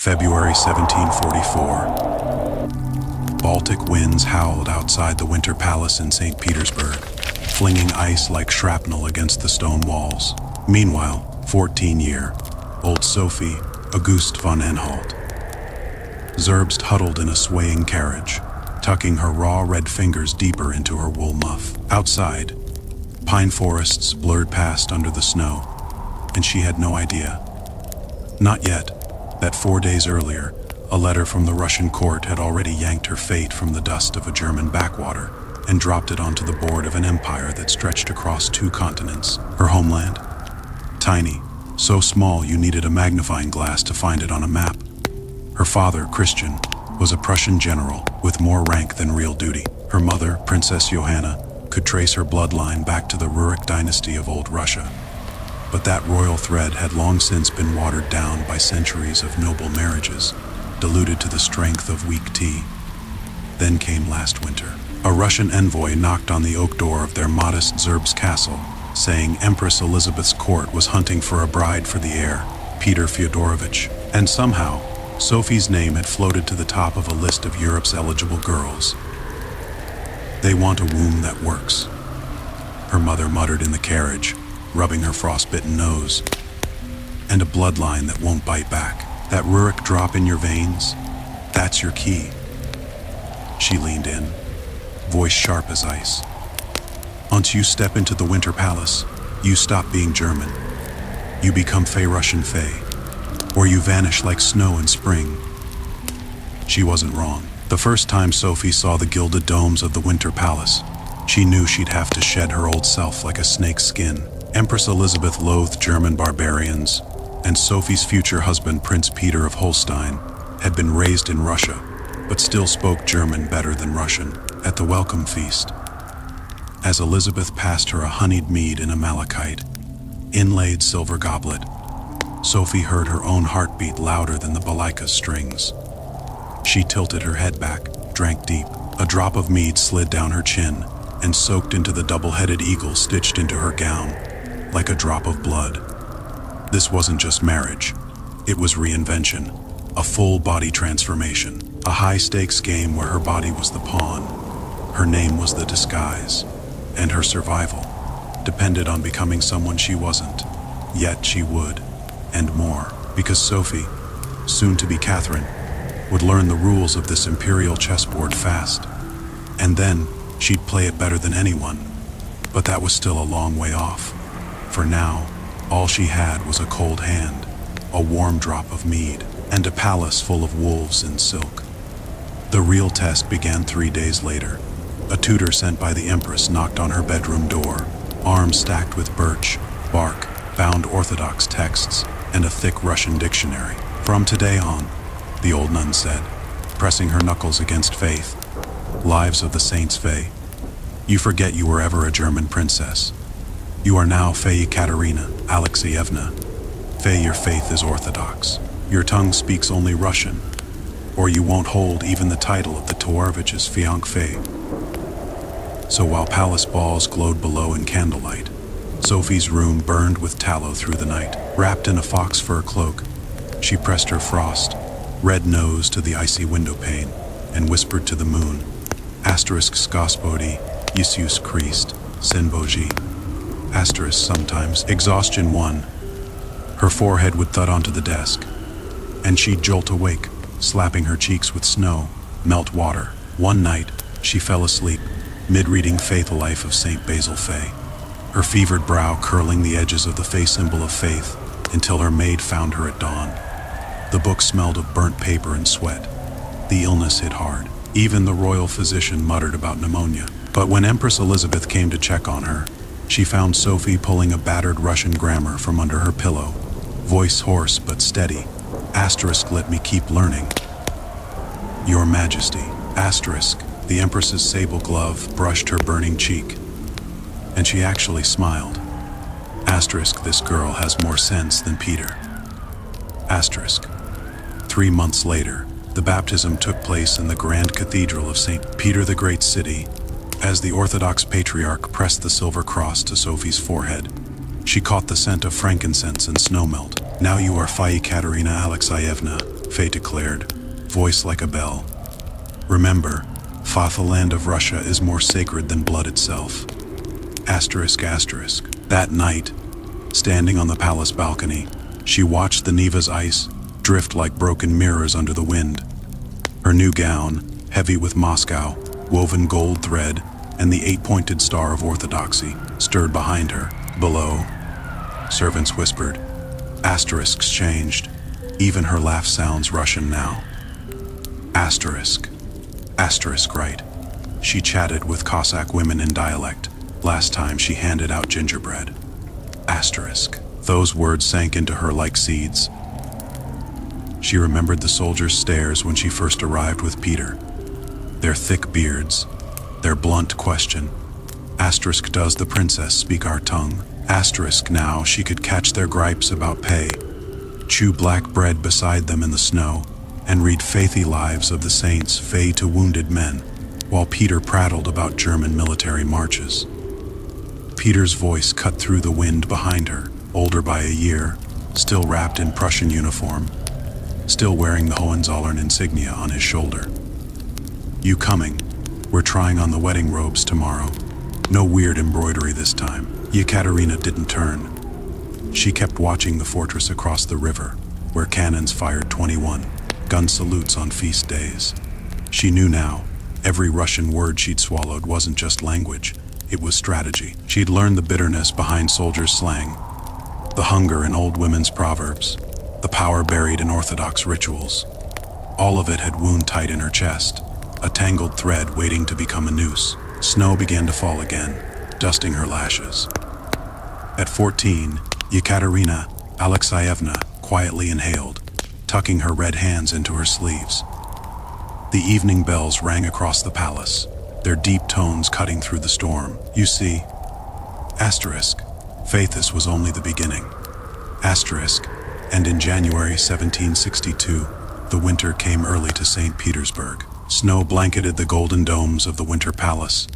February 1744. Baltic winds howled outside the Winter Palace in St. Petersburg, flinging ice like shrapnel against the stone walls. Meanwhile, 14-year-old Sophie Auguste von Anhalt Zerbst huddled in a swaying carriage, tucking her raw red fingers deeper into her wool muff. Outside, pine forests blurred past under the snow, and she had no idea. Not yet, that 4 days earlier, a letter from the Russian court had already yanked her fate from the dust of a German backwater and dropped it onto the board of an empire that stretched across 2 continents. Her homeland? Tiny, so small you needed a magnifying glass to find it on a map. Her father, Christian, was a Prussian general with more rank than real duty. Her mother, Princess Johanna, could trace her bloodline back to the Rurik dynasty of Old Russia. But that royal thread had long since been watered down by centuries of noble marriages, diluted to the strength of weak tea. Then came last winter. A Russian envoy knocked on the oak door of their modest Zerbst castle, saying Empress Elizabeth's court was hunting for a bride for the heir, Peter Fyodorovich. And somehow, Sophie's name had floated to the top of a list of Europe's eligible girls. They want a womb that works, her mother muttered in the carriage, rubbing her frostbitten nose. And a bloodline that won't bite back. That Rurik drop in your veins, that's your key. She leaned in, voice sharp as ice. Once you step into the Winter Palace, you stop being German. You become Fey Russian Fey, or you vanish like snow in spring. She wasn't wrong. The first time Sophie saw the gilded domes of the Winter Palace, she knew she'd have to shed her old self like a snake's skin. Empress Elizabeth loathed German barbarians, and Sophie's future husband, Prince Peter of Holstein, had been raised in Russia, but still spoke German better than Russian. At the welcome feast, as Elizabeth passed her a honeyed mead in a malachite, inlaid silver goblet, Sophie heard her own heartbeat louder than the balaika's strings. She tilted her head back, drank deep. A drop of mead slid down her chin and soaked into the double-headed eagle stitched into her gown, like a drop of blood. This wasn't just marriage, it was reinvention, a full-body transformation, a high-stakes game where her body was the pawn, her name was the disguise, and her survival depended on becoming someone she wasn't. Yet she would, and more, because Sophie, soon to be Catherine, would learn the rules of this imperial chessboard fast. And then, she'd play it better than anyone. But that was still a long way off. For now, all she had was a cold hand, a warm drop of mead, and a palace full of wolves in silk. The real test began 3 days later. A tutor sent by the Empress knocked on her bedroom door, arms stacked with birch, bark, bound Orthodox texts, and a thick Russian dictionary. From today on, the old nun said, pressing her knuckles against faith, lives of the saints Fey. You forget you were ever a German princess. You are now Fey Katerina Alexeyevna. Fey, your faith is Orthodox. Your tongue speaks only Russian, or you won't hold even the title of the Towarovich's fiancée Fey. So while palace balls glowed below in candlelight, Sophie's room burned with tallow through the night. Wrapped in a fox fur cloak, she pressed her frost, red nose to the icy window pane, and whispered to the moon, ************************************************************************************************************************************************************************************************************************************************************************************** Exhaustion won. Her forehead would thud onto the desk, and she'd jolt awake, slapping her cheeks with snow, melt water. One night, she fell asleep, mid-reading Faith Life of St. Basil Fay, her fevered brow curling the edges of the Fay symbol of faith until her maid found her at dawn. The book smelled of burnt paper and sweat. The illness hit hard. Even the royal physician muttered about pneumonia. But when Empress Elizabeth came to check on her, she found Sophie pulling a battered Russian grammar from under her pillow, voice hoarse but steady. ****, let me keep learning. Your Majesty. ***, the Empress's sable glove brushed her burning cheek, and she actually smiled. ***, this girl has more sense than Peter. ***. 3 months later, the baptism took place in the Grand Cathedral of St. Peter the Great City. As the Orthodox Patriarch pressed the silver cross to Sophie's forehead, she caught the scent of frankincense and snowmelt. Now you are Faya Katerina Alexeyevna, Faye declared, voice like a bell. Remember, Fatherland of Russia is more sacred than blood itself. Asterisk asterisk. That night, standing on the palace balcony, she watched the Neva's ice drift like broken mirrors under the wind. Her new gown, heavy with Moscow, woven gold thread, and the 8-pointed star of orthodoxy, stirred behind her. Below, servants whispered. Asterisks changed. Even her laugh sounds Russian now. Asterisk. Asterisk right. She chatted with Cossack women in dialect, last time she handed out gingerbread. Asterisk. Those words sank into her like seeds. She remembered the soldiers' stares when she first arrived with Peter. Their thick beards, their blunt question. Asterisk, does the princess speak our tongue? Asterisk, now she could catch their gripes about pay, chew black bread beside them in the snow, and read faithy lives of the saints fey to wounded men, while Peter prattled about German military marches. Peter's voice cut through the wind behind her, older by a year, still wrapped in Prussian uniform, still wearing the Hohenzollern insignia on his shoulder. You coming? We're trying on the wedding robes tomorrow. No weird embroidery this time. Yekaterina didn't turn. She kept watching the fortress across the river, where cannons fired 21 gun salutes on feast days. She knew now, every Russian word she'd swallowed wasn't just language, it was strategy. She'd learned the bitterness behind soldiers' slang, the hunger in old women's proverbs, the power buried in Orthodox rituals. All of it had wound tight in her chest, a tangled thread waiting to become a noose. Snow began to fall again, dusting her lashes. At 14, Yekaterina Alexeyevna quietly inhaled, tucking her red hands into her sleeves. The evening bells rang across the palace, their deep tones cutting through the storm. You see, asterisk, faith, this was only the beginning. Asterisk, and in January 1762, the winter came early to St. Petersburg. Snow blanketed the golden domes of the Winter Palace,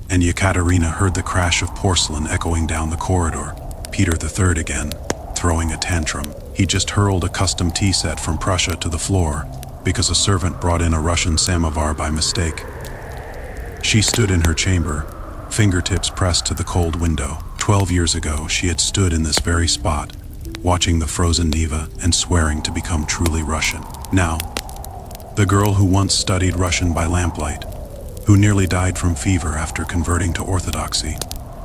and Yekaterina heard the crash of porcelain echoing down the corridor. Peter III again, throwing a tantrum. He just hurled a custom tea set from Prussia to the floor because a servant brought in a Russian samovar by mistake. She stood in her chamber, fingertips pressed to the cold window. 12 years ago, she had stood in this very spot, watching the frozen Neva and swearing to become truly Russian. Now, the girl who once studied Russian by lamplight, who nearly died from fever after converting to Orthodoxy,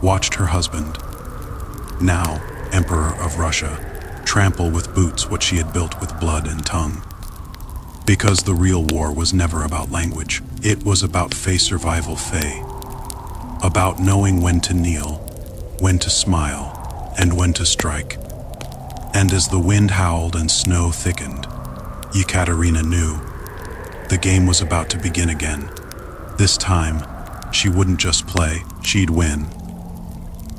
watched her husband, now Emperor of Russia, trample with boots what she had built with blood and tongue. Because the real war was never about language, it was about Fey survival Fey. About knowing when to kneel, when to smile, and when to strike. And as the wind howled and snow thickened, Yekaterina knew the game was about to begin again. This time, she wouldn't just play, she'd win.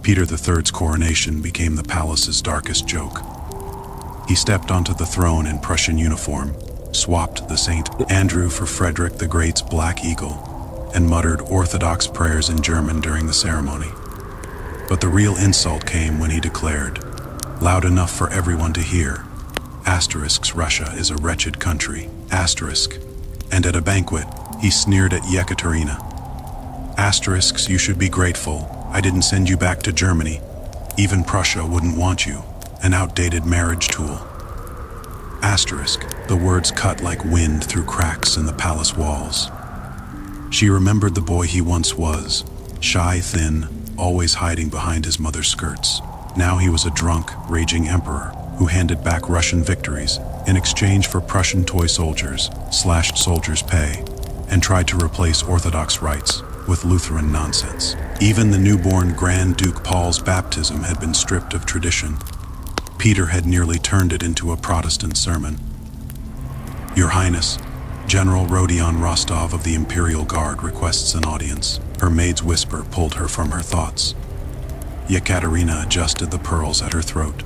Peter III's coronation became the palace's darkest joke. He stepped onto the throne in Prussian uniform, swapped the St. Andrew for Frederick the Great's Black Eagle, and muttered Orthodox prayers in German during the ceremony. But the real insult came when he declared, loud enough for everyone to hear, asterisks, Russia is a wretched country, asterisk. And at a banquet, he sneered at Yekaterina. Asterisks, you should be grateful. I didn't send you back to Germany. Even Prussia wouldn't want you, an outdated marriage tool. Asterisk, the words cut like wind through cracks in the palace walls. She remembered the boy he once was, shy, thin, always hiding behind his mother's skirts. Now he was a drunk, raging emperor who handed back Russian victories in exchange for Prussian toy soldiers, slashed soldiers' pay, and tried to replace Orthodox rites with Lutheran nonsense. Even the newborn Grand Duke Paul's baptism had been stripped of tradition. Peter had nearly turned it into a Protestant sermon. Your Highness, General Rodion Rostov of the Imperial Guard requests an audience. Her maid's whisper pulled her from her thoughts. Yekaterina adjusted the pearls at her throat.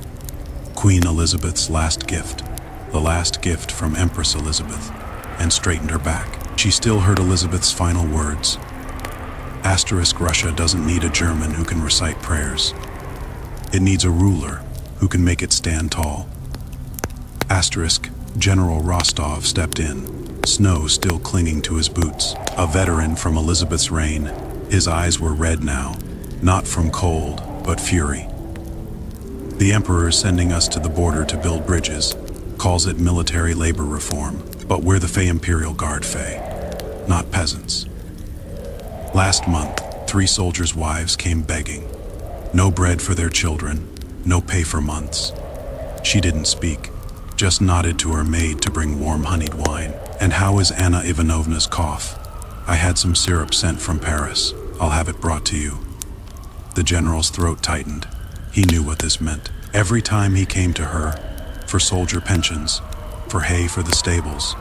Queen Elizabeth's last gift, the last gift from Empress Elizabeth, and straightened her back. She still heard Elizabeth's final words. Asterisk, Russia doesn't need a German who can recite prayers. It needs a ruler who can make it stand tall. Asterisk, General Rostov stepped in, snow still clinging to his boots. A veteran from Elizabeth's reign, his eyes were red now, not from cold, but fury. The Emperor is sending us to the border to build bridges, calls it military labor reform, but we're the Fey Imperial Guard Fey, not peasants. Last month, 3 soldiers' wives came begging. No bread for their children, no pay for months. She didn't speak, just nodded to her maid to bring warm honeyed wine. And how is Anna Ivanovna's cough? I had some syrup sent from Paris. I'll have it brought to you. The general's throat tightened. He knew what this meant. Every time he came to her, for soldier pensions, for hay for the stables,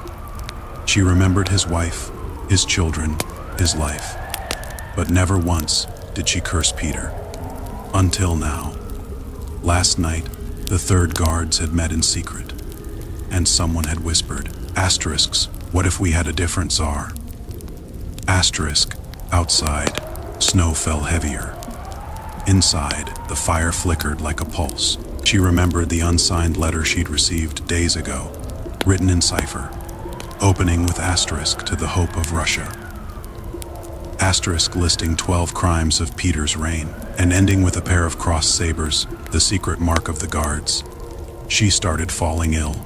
she remembered his wife, his children, his life. But never once did she curse Peter. Until now. Last night, the 3rd Guards had met in secret, and someone had whispered, asterisks, what if we had a different Tsar? Asterisk, outside, snow fell heavier. Inside, the fire flickered like a pulse. She remembered the unsigned letter she'd received days ago, written in cipher, opening with asterisk to the hope of Russia. Asterisk listing 12 crimes of Peter's reign, and ending with a pair of crossed sabers, the secret mark of the Guards. She started falling ill.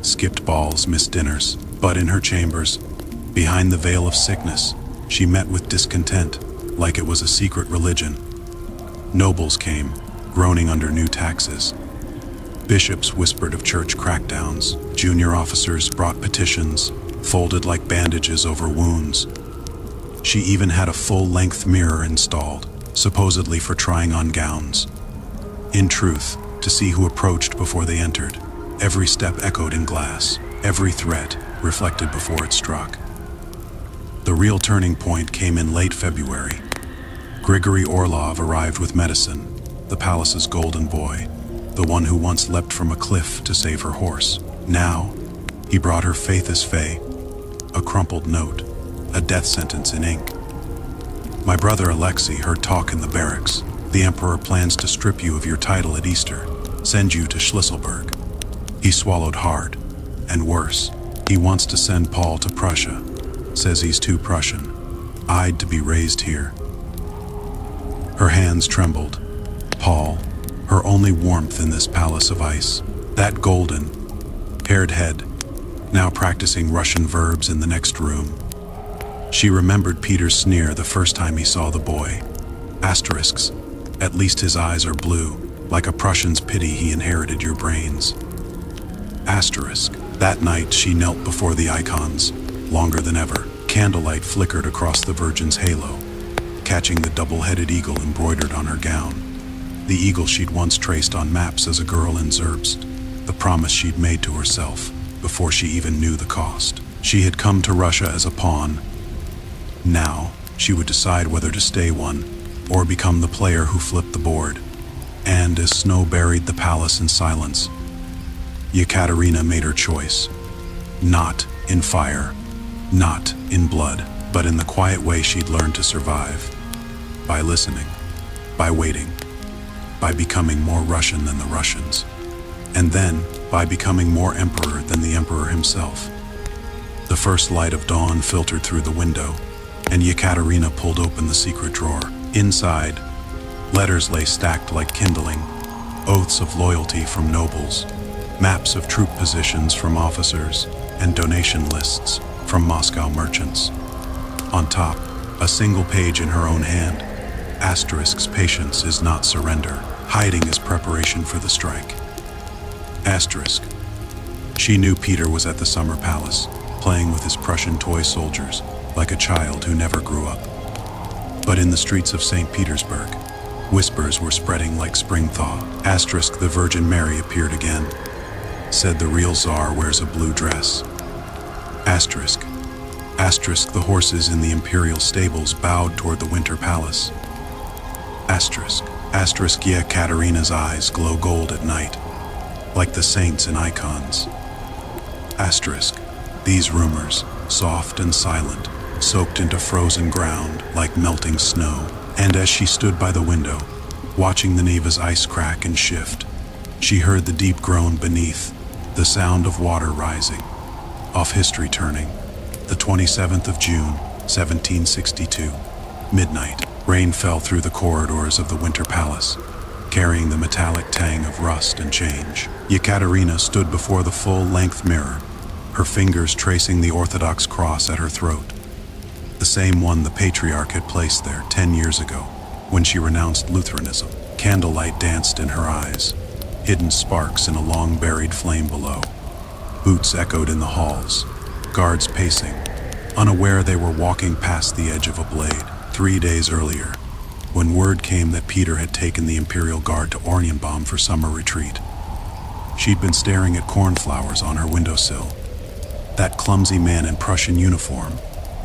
Skipped balls, missed dinners, but in her chambers, behind the veil of sickness, she met with discontent, like it was a secret religion. Nobles came, groaning under new taxes. Bishops whispered of church crackdowns. Junior officers brought petitions, folded like bandages over wounds. She even had a full-length mirror installed, supposedly for trying on gowns. In truth, to see who approached before they entered. Every step echoed in glass, every threat reflected before it struck. The real turning point came in late February. Grigory Orlov arrived with medicine, the palace's golden boy, the one who once leapt from a cliff to save her horse. Now, he brought her faith as Fey, a crumpled note, a death sentence in ink. My brother Alexei heard talk in the barracks. The Emperor plans to strip you of your title at Easter, send you to Schlisselburg. He swallowed hard, and worse, he wants to send Paul to Prussia, says he's too Prussian, eyed to be raised here. Her hands trembled. Paul, her only warmth in this palace of ice, that golden, haired head, now practicing Russian verbs in the next room. She remembered Peter's sneer the first time he saw the boy. Asterisks, at least his eyes are blue, like a Prussian's pity he inherited your brains. Asterisk, that night she knelt before the icons, longer than ever. Candlelight flickered across the Virgin's halo, catching the double-headed eagle embroidered on her gown. The eagle she'd once traced on maps as a girl in Zerbst, the promise she'd made to herself before she even knew the cost. She had come to Russia as a pawn. Now, she would decide whether to stay one or become the player who flipped the board. And as snow buried the palace in silence, Yekaterina made her choice. Not in fire, not in blood, but in the quiet way she'd learned to survive. By listening, by waiting, by becoming more Russian than the Russians, and then by becoming more emperor than the emperor himself. The first light of dawn filtered through the window, and Yekaterina pulled open the secret drawer. Inside, letters lay stacked like kindling, oaths of loyalty from nobles, maps of troop positions from officers, and donation lists from Moscow merchants. On top, a single page in her own hand. Asterisk's patience is not surrender. Hiding is preparation for the strike. Asterisk. She knew Peter was at the summer palace, playing with his Prussian toy soldiers, like a child who never grew up. But in the streets of St. Petersburg, whispers were spreading like spring thaw. Asterisk, the Virgin Mary appeared again. Said the real Tsar wears a blue dress. Asterisk. Asterisk, the horses in the imperial stables bowed toward the winter palace. Asterisk. Asterisk, Yekaterina's eyes glow gold at night, like the saints in icons. Asterisk. These rumors, soft and silent, soaked into frozen ground like melting snow. And as she stood by the window, watching the Neva's ice crack and shift, she heard the deep groan beneath, The sound of water rising. Off history turning. The 27th of June, 1762. Midnight. Rain fell through the corridors of the Winter Palace, carrying the metallic tang of rust and change. Yekaterina stood before the full-length mirror, her fingers tracing the Orthodox cross at her throat. The same one the patriarch had placed there 10 years ago, when she renounced Lutheranism. Candlelight danced in her eyes, hidden sparks in a long-buried flame below. Boots echoed in the halls, guards pacing, unaware they were walking past the edge of a blade. 3 days earlier, when word came that Peter had taken the Imperial Guard to Oranienbaum for summer retreat, she'd been staring at cornflowers on her windowsill. That clumsy man in Prussian uniform,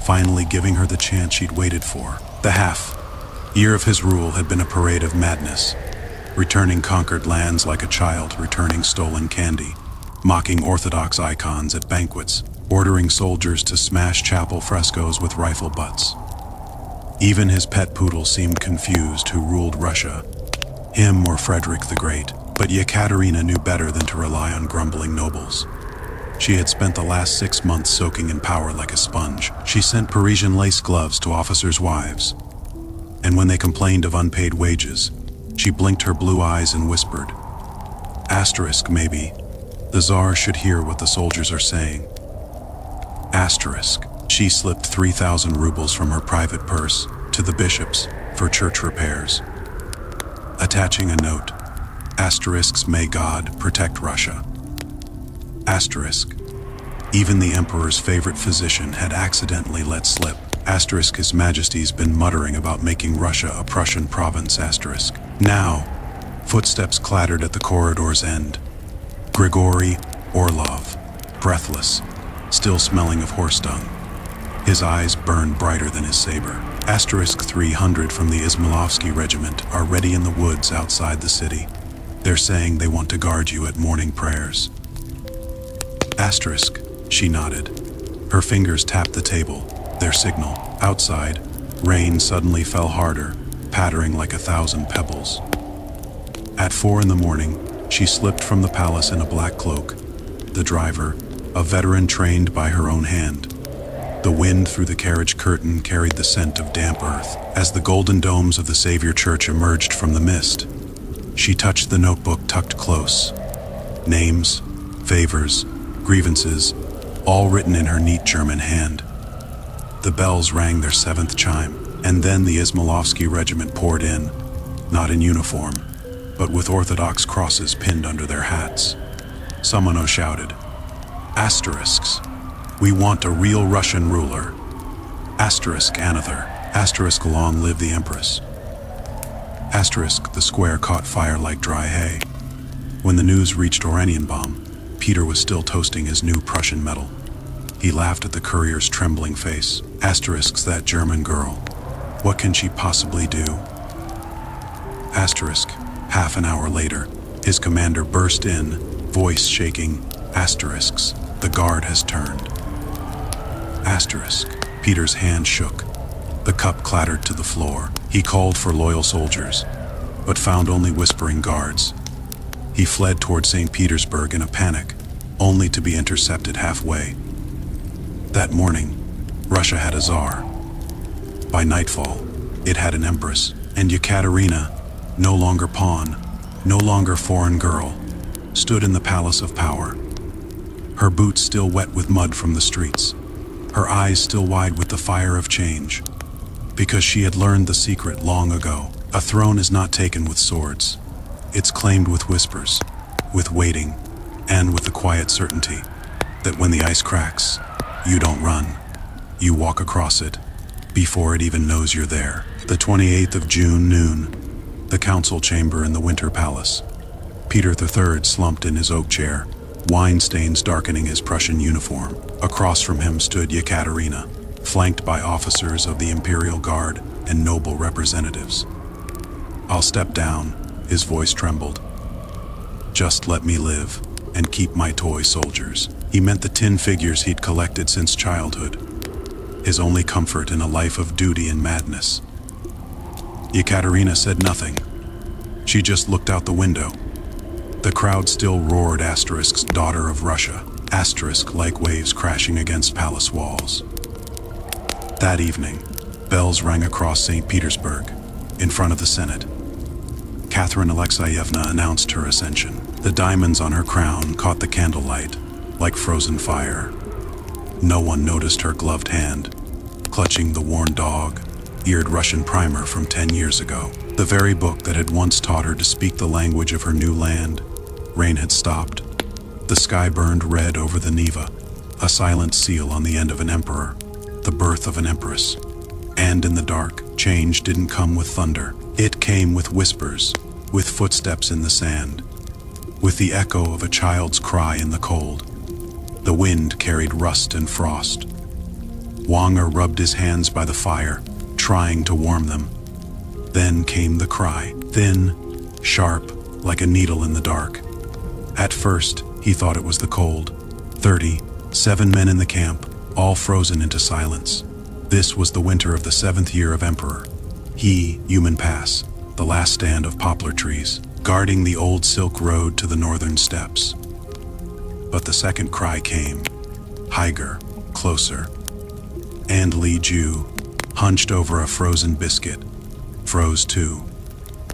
finally giving her the chance she'd waited for. The half-year of his rule had been a parade of madness, returning conquered lands like a child returning stolen candy, mocking Orthodox icons at banquets, ordering soldiers to smash chapel frescoes with rifle butts. Even his pet poodle seemed confused who ruled Russia, him or Frederick the Great. But Yekaterina knew better than to rely on grumbling nobles. She had spent the last 6 months soaking in power like a sponge. She sent Parisian lace gloves to officers' wives, and when they complained of unpaid wages, she blinked her blue eyes and whispered, "Asterisk, maybe. The Tsar should hear what the soldiers are saying." Asterisk. She slipped 3,000 rubles from her private purse to the bishops for church repairs, attaching a note, "Asterisks, may God protect Russia." Asterisk. Even the emperor's favorite physician had accidentally let slip. Asterisk. His Majesty's been muttering about making Russia a Prussian province. Asterisk. Now, footsteps clattered at the corridor's end. Grigory Orlov, breathless, still smelling of horse dung. His eyes burned brighter than his saber. Asterisk. 300 from the Izmailovsky regiment are ready in the woods outside the city. They're saying they want to guard you at morning prayers. Asterisk. She nodded. Her fingers tapped the table, their signal. Outside, rain suddenly fell harder, pattering like 1,000 pebbles. At 4 in the morning, she slipped from the palace in a black cloak. The driver, a veteran trained by her own hand. The wind through the carriage curtain carried the scent of damp earth. As the golden domes of the Savior Church emerged from the mist, she touched the notebook tucked close. Names, favors, grievances, all written in her neat German hand. The bells rang their 7th chime, and then the Izmailovsky regiment poured in, not in uniform, but with Orthodox crosses pinned under their hats. Someone shouted, "Asterisks! We want a real Russian ruler. Asterisk another. Asterisk long live the Empress." Asterisk. The square caught fire like dry hay. When the news reached Oranienbaum, Peter was still toasting his new Prussian medal. He laughed at the courier's trembling face. Asterisk. That German girl. What can she possibly do? Asterisk. Half an hour later, his commander burst in, voice shaking. Asterisks. The guard has turned. Asterisk. Peter's hand shook. The cup clattered to the floor. He called for loyal soldiers, but found only whispering guards. He fled toward St. Petersburg in a panic, only to be intercepted halfway. That morning, Russia had a Tsar. By nightfall, it had an empress, and Yekaterina, no longer pawn, no longer foreign girl, stood in the palace of power. Her boots still wet with mud from the streets, her eyes still wide with the fire of change, because she had learned the secret long ago. A throne is not taken with swords. It's claimed with whispers, with waiting, and with the quiet certainty that when the ice cracks, you don't run. You walk across it before it even knows you're there. The 28th of June noon, the council chamber in the Winter Palace. Peter III slumped in his oak chair, wine stains darkening his Prussian uniform. Across from him stood Yekaterina, flanked by officers of the Imperial Guard and noble representatives. "I'll step down," his voice trembled. "Just let me live and keep my toy soldiers." He meant the tin figures he'd collected since childhood, his only comfort in a life of duty and madness. Yekaterina said nothing. She just looked out the window. The crowd still roared asterisk's daughter of Russia, asterisk like waves crashing against palace walls. That evening, bells rang across St. Petersburg, in front of the Senate. Catherine Alexeyevna announced her ascension. The diamonds on her crown caught the candlelight like frozen fire. No one noticed her gloved hand, clutching the worn dog-eared Russian primer from 10 years ago. The very book that had once taught her to speak the language of her new land. Rain had stopped. The sky burned red over the Neva, a silent seal on the end of an emperor, the birth of an empress. And in the dark, change didn't come with thunder. It came with whispers, with footsteps in the sand, with the echo of a child's cry in the cold. The wind carried rust and frost. Wanger rubbed his hands by the fire, trying to warm them. Then came the cry, thin, sharp, like a needle in the dark. At first, he thought it was the cold. 37 men in the camp, all frozen into silence. This was the winter of the 7th year of Emperor. He, Human Pass, the last stand of poplar trees, guarding the old Silk Road to the northern steppes. But the second cry came, higher, closer. And Li Ju, hunched over a frozen biscuit, froze too.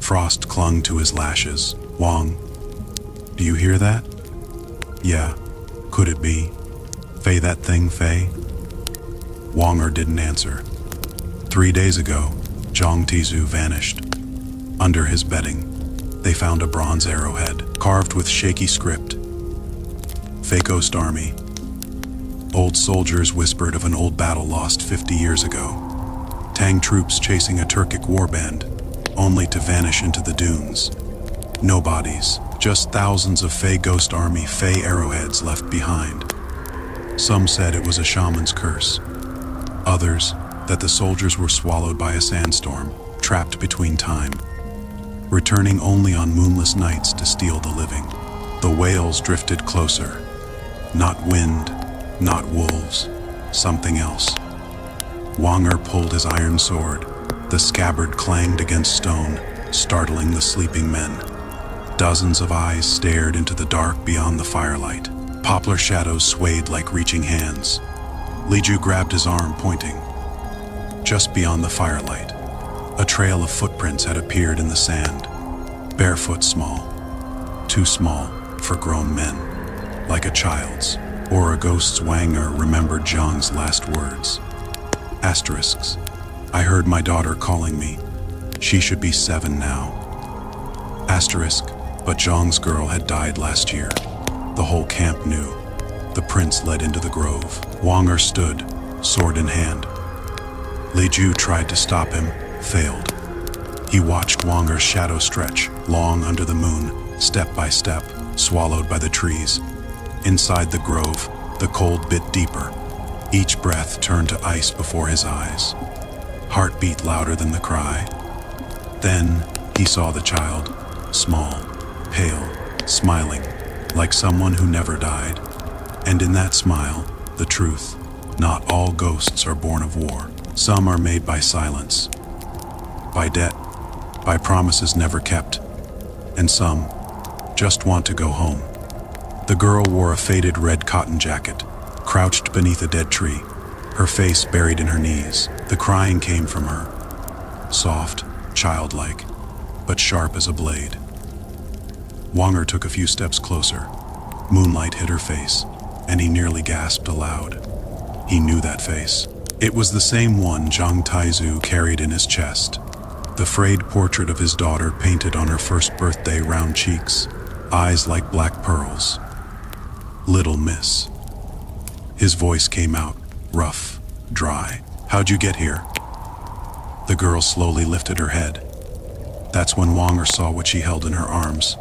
Frost clung to his lashes. Wang, do you hear that? Yeah, could it be? Fei that thing, Fei? Wanger didn't answer. 3 days ago, Zhang Tizu vanished. Under his bedding, they found a bronze arrowhead, carved with shaky script. Fei Ghost Army. Old soldiers whispered of an old battle lost 50 years ago. Tang troops chasing a Turkic warband, only to vanish into the dunes. No bodies, just thousands of Fei Ghost Army Fei arrowheads left behind. Some said it was a shaman's curse. Others, that the soldiers were swallowed by a sandstorm, trapped between time, returning only on moonless nights to steal the living. The wails drifted closer. Not wind, not wolves, something else. Wanger pulled his iron sword. The scabbard clanged against stone, startling the sleeping men. Dozens of eyes stared into the dark beyond the firelight. Poplar shadows swayed like reaching hands. Li Ju grabbed his arm, pointing. Just beyond the firelight, a trail of footprints had appeared in the sand. Barefoot small, too small for grown men, like a child's, or a ghost's. Wanger remembered Zhang's last words. Asterisks. I heard my daughter calling me. She should be 7 now. Asterisk, but Zhang's girl had died last year. The whole camp knew. The prince led into the grove. Wanger stood, sword in hand. Li Ju tried to stop him, failed. He watched Wanger's shadow stretch, long under the moon, step by step, swallowed by the trees. Inside the grove, the cold bit deeper. Each breath turned to ice before his eyes. Heart beat louder than the cry. Then he saw the child, small, pale, smiling, like someone who never died. And in that smile, the truth. Not all ghosts are born of war. Some are made by silence, by debt, by promises never kept. And some just want to go home. The girl wore a faded red cotton jacket, crouched beneath a dead tree, her face buried in her knees. The crying came from her, soft, childlike, but sharp as a blade. Wanger took a few steps closer. Moonlight hit her face, and he nearly gasped aloud. He knew that face. It was the same one Zhang Taizu carried in his chest. The frayed portrait of his daughter painted on her first birthday, round cheeks, eyes like black pearls. Little miss. His voice came out, rough, dry. How'd you get here? The girl slowly lifted her head. That's when Wanger saw what she held in her arms.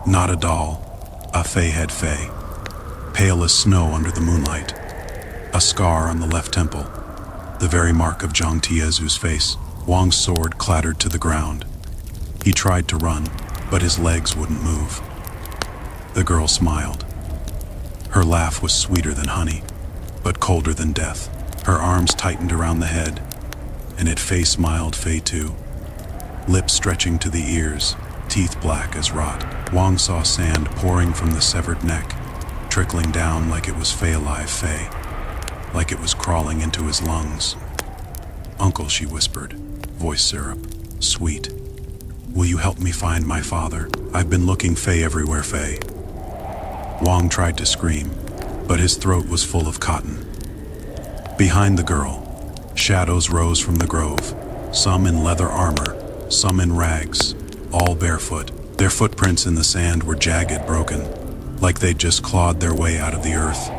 Not a doll, a Fei-head Fei, pale as snow under the moonlight. A scar on the left temple, the very mark of Zhang Tiezu's face. Wang's sword clattered to the ground. He tried to run, but his legs wouldn't move. The girl smiled. Her laugh was sweeter than honey, but colder than death. Her arms tightened around the head, and it Fei smiled Fei too. Lips stretching to the ears, teeth black as rot. Wang saw sand pouring from the severed neck, trickling down like it was fey-alive fey, like it was crawling into his lungs. "Uncle," she whispered, voice syrup, sweet. "Will you help me find my father? I've been looking fey everywhere, fey." Wang tried to scream, but his throat was full of cotton. Behind the girl, shadows rose from the grove, some in leather armor, some in rags, all barefoot. Their footprints in the sand were jagged, broken, like they'd just clawed their way out of the earth.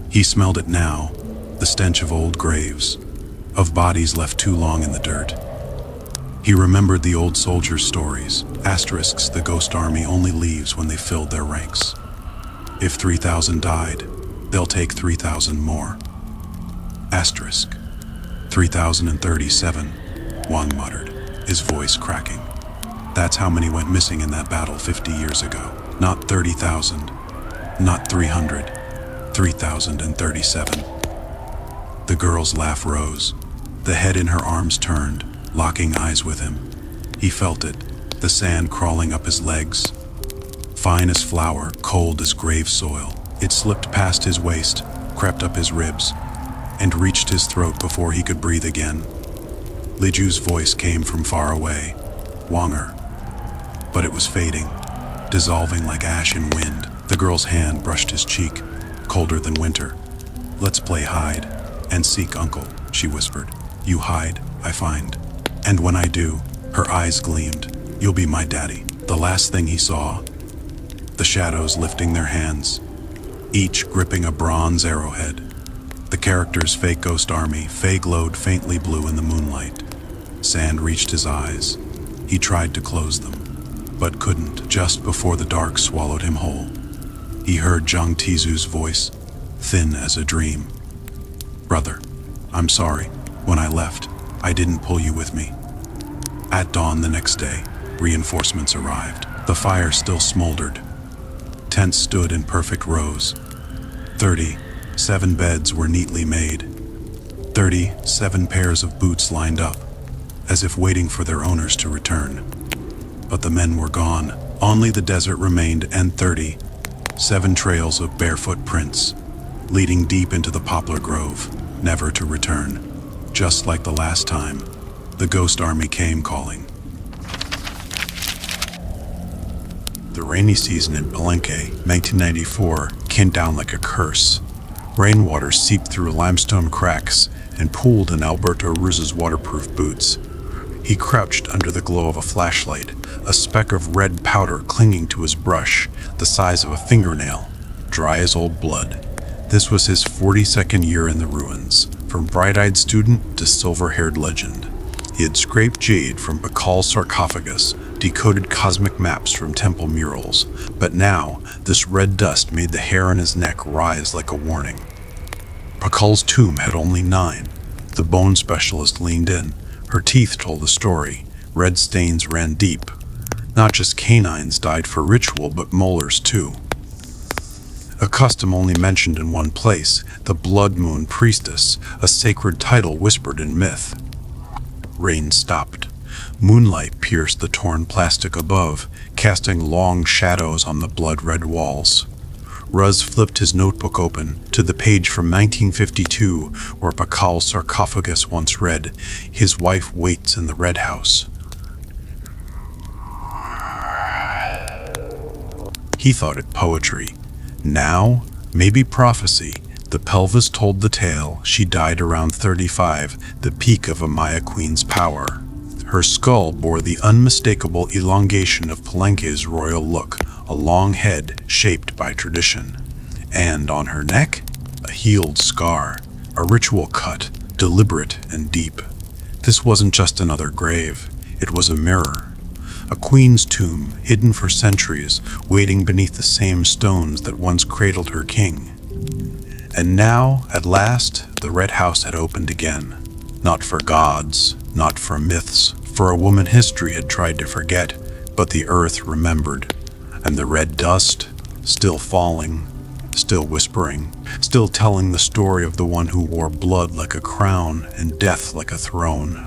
He smelled it now, the stench of old graves, of bodies left too long in the dirt. He remembered the old soldiers' stories, asterisks the ghost army only leaves when they filled their ranks. If 3,000 died, they'll take 3,000 more. Asterisk. 3,037, Wang muttered, his voice cracking. That's how many went missing in that battle 50 years ago. Not 30,000, not 300, 3,037. The girl's laugh rose. The head in her arms turned, locking eyes with him. He felt it, the sand crawling up his legs. Fine as flour, cold as grave soil. It slipped past his waist, crept up his ribs, and reached his throat before he could breathe again. Liju's voice came from far away. Wanger. But it was fading, dissolving like ash in wind. The girl's hand brushed his cheek, colder than winter. "Let's play hide and seek, uncle," she whispered. "You hide, I find. And when I do," her eyes gleamed, "you'll be my daddy." The last thing he saw, the shadows lifting their hands, each gripping a bronze arrowhead. The character's fake ghost army, fey glowed faintly blue in the moonlight. Sand reached his eyes. He tried to close them, but couldn't. Just before the dark swallowed him whole, he heard Zhang Tizu's voice, thin as a dream. "Brother, I'm sorry. When I left, I didn't pull you with me." At dawn the next day, reinforcements arrived. The fire still smoldered. Tents stood in perfect rows. 37 beds were neatly made. 37 pairs of boots lined up, as if waiting for their owners to return. But the men were gone. Only the desert remained, and 37 trails of barefoot prints, leading deep into the poplar grove, never to return. Just like the last time, the ghost army came calling. The rainy season in Palenque, 1994, came down like a curse. Rainwater seeped through limestone cracks and pooled in Alberto Ruz's waterproof boots. He crouched under the glow of a flashlight, a speck of red powder clinging to his brush, the size of a fingernail, dry as old blood. This was his 42nd year in the ruins, from bright-eyed student to silver-haired legend. He had scraped jade from Bakal's sarcophagus, decoded cosmic maps from temple murals, but now this red dust made the hair on his neck rise like a warning. Bakal's tomb had only 9. The bone specialist leaned in. Her teeth told a story. Red stains ran deep. Not just canines died for ritual, but molars too. A custom only mentioned in one place, the Blood Moon Priestess, a sacred title whispered in myth. Rain stopped. Moonlight pierced the torn plastic above, casting long shadows on the blood-red walls. Ruz flipped his notebook open to the page from 1952 where Bakal's sarcophagus once read, "His wife waits in the red house." He thought it poetry. Now, maybe prophecy. The pelvis told the tale. She died around 35, the peak of a Maya queen's power. Her skull bore the unmistakable elongation of Palenque's royal look, a long head shaped by tradition. And on her neck, a healed scar, a ritual cut, deliberate and deep. This wasn't just another grave, it was a mirror. A queen's tomb, hidden for centuries, waiting beneath the same stones that once cradled her king. And now, at last, the red house had opened again. Not for gods, not for myths, for a woman history had tried to forget, but the earth remembered. And the red dust, still falling, still whispering, still telling the story of the one who wore blood like a crown and death like a throne.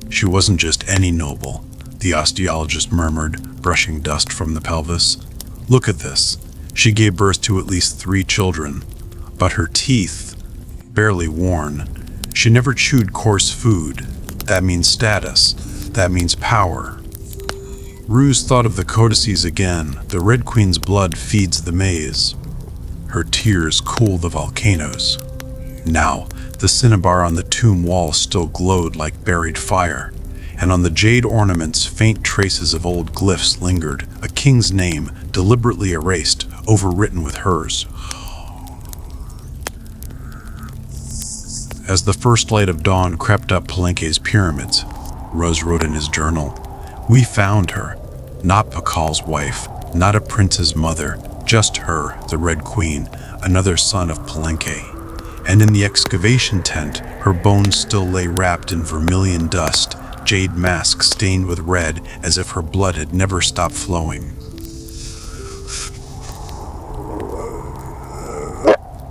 She wasn't just any noble, the osteologist murmured, brushing dust from the pelvis. Look at this. She gave birth to at least 3 children, but her teeth, barely worn. She never chewed coarse food. That means status. That means power. Ruse thought of the codices again. The Red Queen's blood feeds the maze. Her tears cool the volcanoes. Now, the cinnabar on the tomb wall still glowed like buried fire, and on the jade ornaments faint traces of old glyphs lingered, a king's name deliberately erased, overwritten with hers. As the first light of dawn crept up Palenque's pyramids, Rose wrote in his journal, "We found her, not Pakal's wife, not a prince's mother, just her, the Red Queen, another son of Palenque. And in the excavation tent, her bones still lay wrapped in vermilion dust, jade mask stained with red as if her blood had never stopped flowing."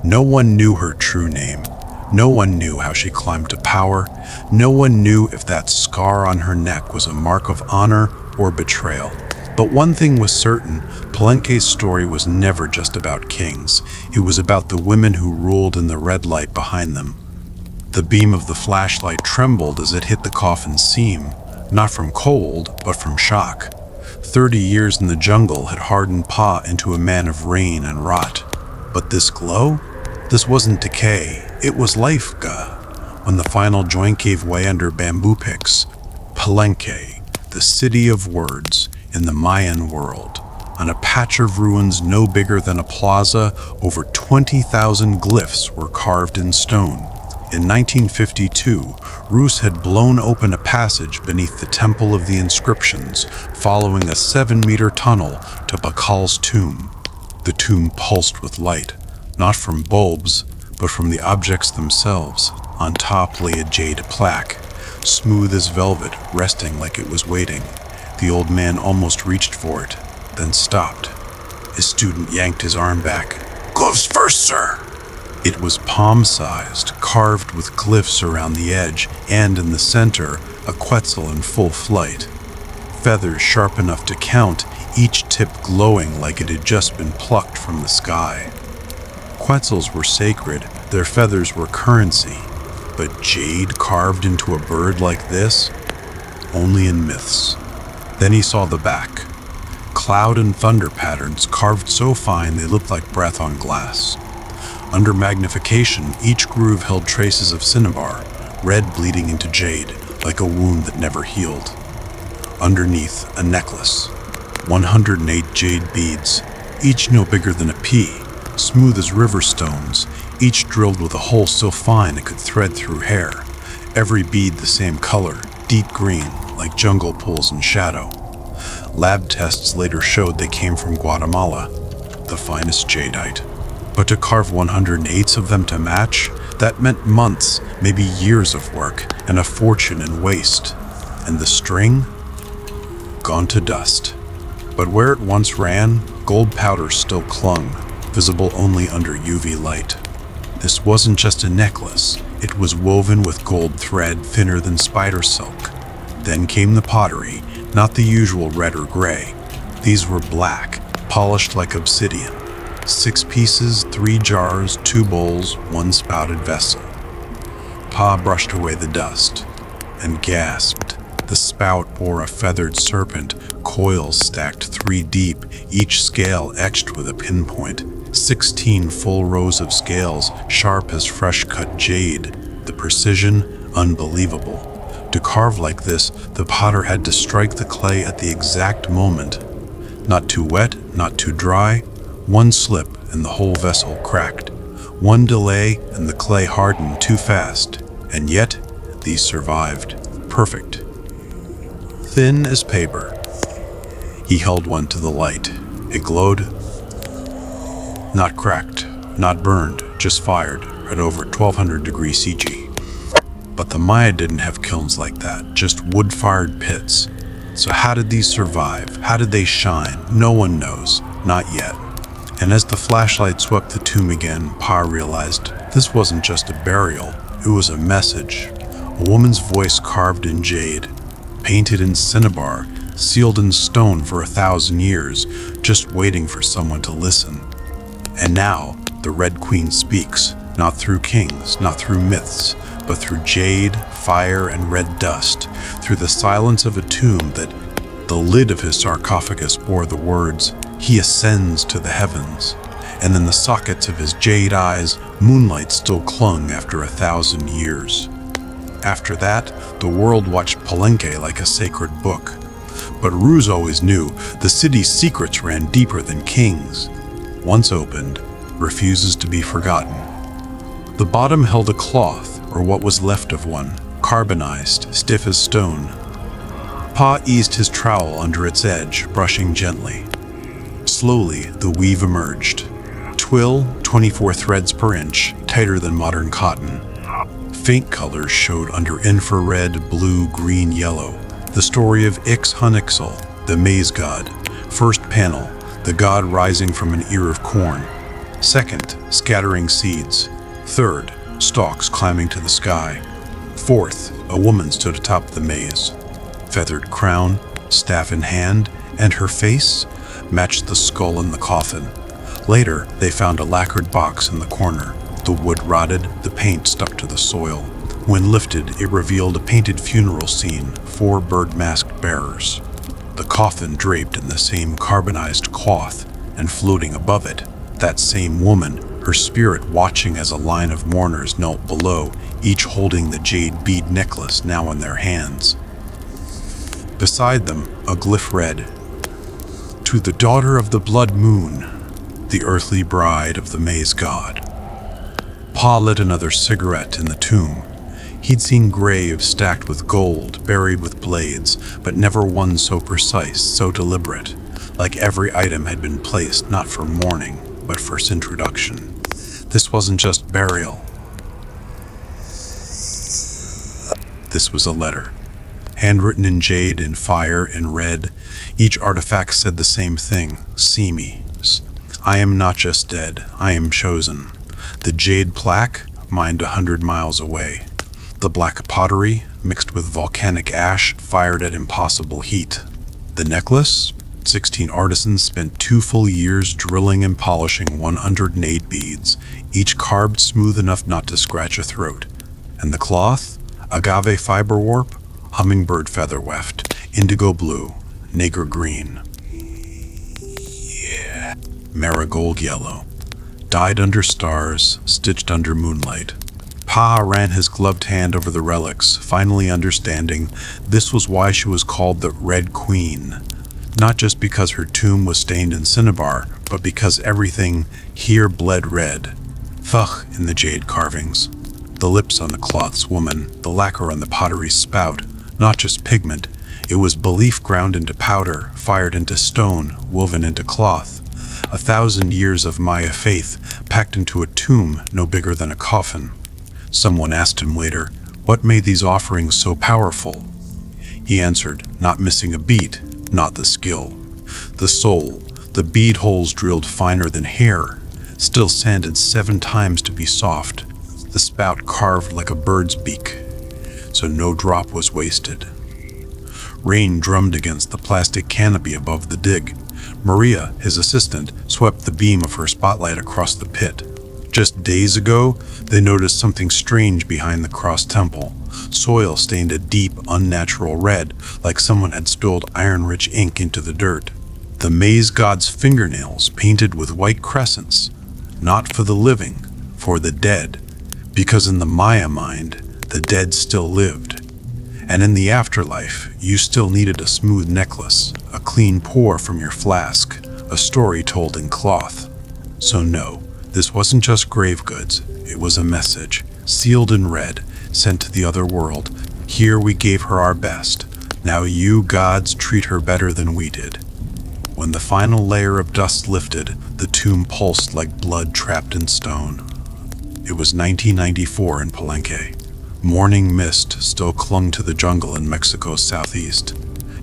No one knew her true name. No one knew how she climbed to power. No one knew if that scar on her neck was a mark of honor or betrayal. But one thing was certain, Palenque's story was never just about kings. It was about the women who ruled in the red light behind them. The beam of the flashlight trembled as it hit the coffin's seam, not from cold, but from shock. 30 years in the jungle had hardened Pa into a man of rain and rot. But this glow? This wasn't decay, it was life, Ga. When the final joint gave way under bamboo picks, Palenque, the city of words in the Mayan world, on a patch of ruins no bigger than a plaza, over 20,000 glyphs were carved in stone. In 1952, Rus had blown open a passage beneath the Temple of the Inscriptions, following a 7-meter tunnel to Pakal's tomb. The tomb pulsed with light, not from bulbs, but from the objects themselves. On top lay a jade plaque, smooth as velvet, resting like it was waiting. The old man almost reached for it, then stopped. His student yanked his arm back. "Gloves first, sir!" It was palm-sized, carved with glyphs around the edge, and in the center, a quetzal in full flight. Feathers sharp enough to count, each tip glowing like it had just been plucked from the sky. Quetzals were sacred, their feathers were currency, but jade carved into a bird like this? Only in myths. Then he saw the back. Cloud and thunder patterns carved so fine they looked like breath on glass. Under magnification, each groove held traces of cinnabar, red bleeding into jade, like a wound that never healed. Underneath, a necklace. 108 jade beads, each no bigger than a pea, smooth as river stones, each drilled with a hole so fine it could thread through hair. Every bead the same color, deep green, like jungle pools in shadow. Lab tests later showed they came from Guatemala, the finest jadeite. But to carve 108 of them to match, that meant months, maybe years of work, and a fortune in waste. And the string? Gone to dust. But where it once ran, gold powder still clung, visible only under UV light. This wasn't just a necklace, it was woven with gold thread thinner than spider silk. Then came the pottery, not the usual red or gray. These were black, polished like obsidian. 6 pieces, 3 jars, 2 bowls, 1 spouted vessel. Pa brushed away the dust and gasped. The spout bore a feathered serpent, coils stacked 3 deep, each scale etched with a pinpoint. 16 full rows of scales, sharp as fresh-cut jade. The precision, unbelievable. To carve like this, the potter had to strike the clay at the exact moment. Not too wet, not too dry. One slip and the whole vessel cracked. One delay and the clay hardened too fast. And yet, these survived. Perfect. Thin as paper. He held one to the light. It glowed. Not cracked, not burned, just fired at over 1200 degrees CG. But the Maya didn't have kilns like that, just wood-fired pits. So how did these survive? How did they shine? No one knows, not yet. And as the flashlight swept the tomb again, Pa realized this wasn't just a burial, it was a message. A woman's voice carved in jade, painted in cinnabar, sealed in stone for 1,000 years, just waiting for someone to listen. And now, the Red Queen speaks, not through kings, not through myths, but through jade, fire, and red dust, through the silence of a tomb that the lid of his sarcophagus bore the words, "He ascends to the heavens," and in the sockets of his jade eyes, moonlight still clung after 1,000 years. After that, the world watched Palenque like a sacred book. But Ruse always knew the city's secrets ran deeper than kings. Once opened, refuses to be forgotten. The bottom held a cloth, or what was left of one, carbonized, stiff as stone. Pa eased his trowel under its edge, brushing gently. Slowly, the weave emerged. Twill, 24 threads per inch, tighter than modern cotton. Faint colors showed under infrared, blue, green, yellow. The story of Ix-Hunixel, the maize god. First panel, the god rising from an ear of corn. Second, scattering seeds. Third, stalks climbing to the sky. Fourth, a woman stood atop the maize. Feathered crown, staff in hand, and her face matched the skull in the coffin. Later, they found a lacquered box in the corner. The wood rotted, the paint stuck to the soil. When lifted, it revealed a painted funeral scene, 4 bird-masked bearers. The coffin draped in the same carbonized cloth, and floating above it, that same woman, her spirit watching as a line of mourners knelt below, each holding the jade bead necklace now in their hands. Beside them, a glyph read, "To the daughter of the blood moon, the earthly bride of the maize god." Pa lit another cigarette in the tomb. He'd seen graves stacked with gold, buried with blades, but never one so precise, so deliberate, like every item had been placed not for mourning, but for introduction. This wasn't just burial. This was a letter, handwritten in jade, in fire, in red. Each artifact said the same thing, "See me. I am not just dead, I am chosen." The jade plaque, mined 100 miles away. The black pottery, mixed with volcanic ash, fired at impossible heat. The necklace, 16 artisans spent 2 full years drilling and polishing 108 beads, each carved smooth enough not to scratch a throat. And the cloth, agave fiber warp, hummingbird feather weft, indigo blue, nigger green. Yeah, marigold yellow. Dyed under stars, stitched under moonlight. Pa ran his gloved hand over the relics, finally understanding this was why she was called the Red Queen. Not just because her tomb was stained in cinnabar, but because everything here bled red. Fuch in the jade carvings. The lips on the cloth's woman, the lacquer on the pottery's spout. Not just pigment, it was belief ground into powder, fired into stone, woven into cloth. 1,000 years of Maya faith packed into a tomb no bigger than a coffin. Someone asked him later, what made these offerings so powerful? He answered, not missing a beat, not the skill. The soul, the bead holes drilled finer than hair, still sanded 7 times to be soft, the spout carved like a bird's beak, so no drop was wasted. Rain drummed against the plastic canopy above the dig. Maria, his assistant, swept the beam of her spotlight across the pit. Just days ago, they noticed something strange behind the cross temple. Soil stained a deep, unnatural red, like someone had spilled iron-rich ink into the dirt. The maize god's fingernails painted with white crescents, not for the living, for the dead, because in the Maya mind, the dead still lived. And in the afterlife, you still needed a smooth necklace, a clean pour from your flask, a story told in cloth. So no, this wasn't just grave goods, it was a message, sealed in red, sent to the other world. Here we gave her our best. Now you gods treat her better than we did. When the final layer of dust lifted, the tomb pulsed like blood trapped in stone. It was 1994 in Palenque. Morning mist still clung to the jungle in Mexico's southeast.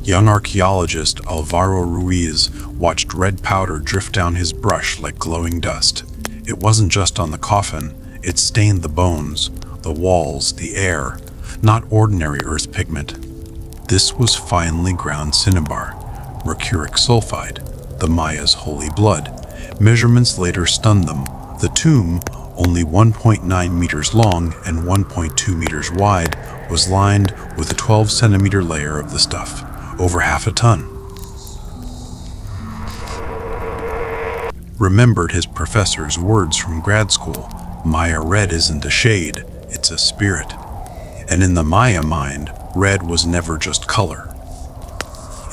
Young archaeologist Alvaro Ruiz watched red powder drift down his brush like glowing dust. It wasn't just on the coffin, it stained the bones, the walls, the air, not ordinary earth pigment. This was finely ground cinnabar, mercuric sulfide, the Maya's holy blood. Measurements later stunned them. The tomb, only 1.9 meters long and 1.2 meters wide, was lined with a 12-centimeter layer of the stuff, over half a ton. Remembered his professor's words from grad school, Maya red isn't a shade, it's a spirit. And in the Maya mind, red was never just color.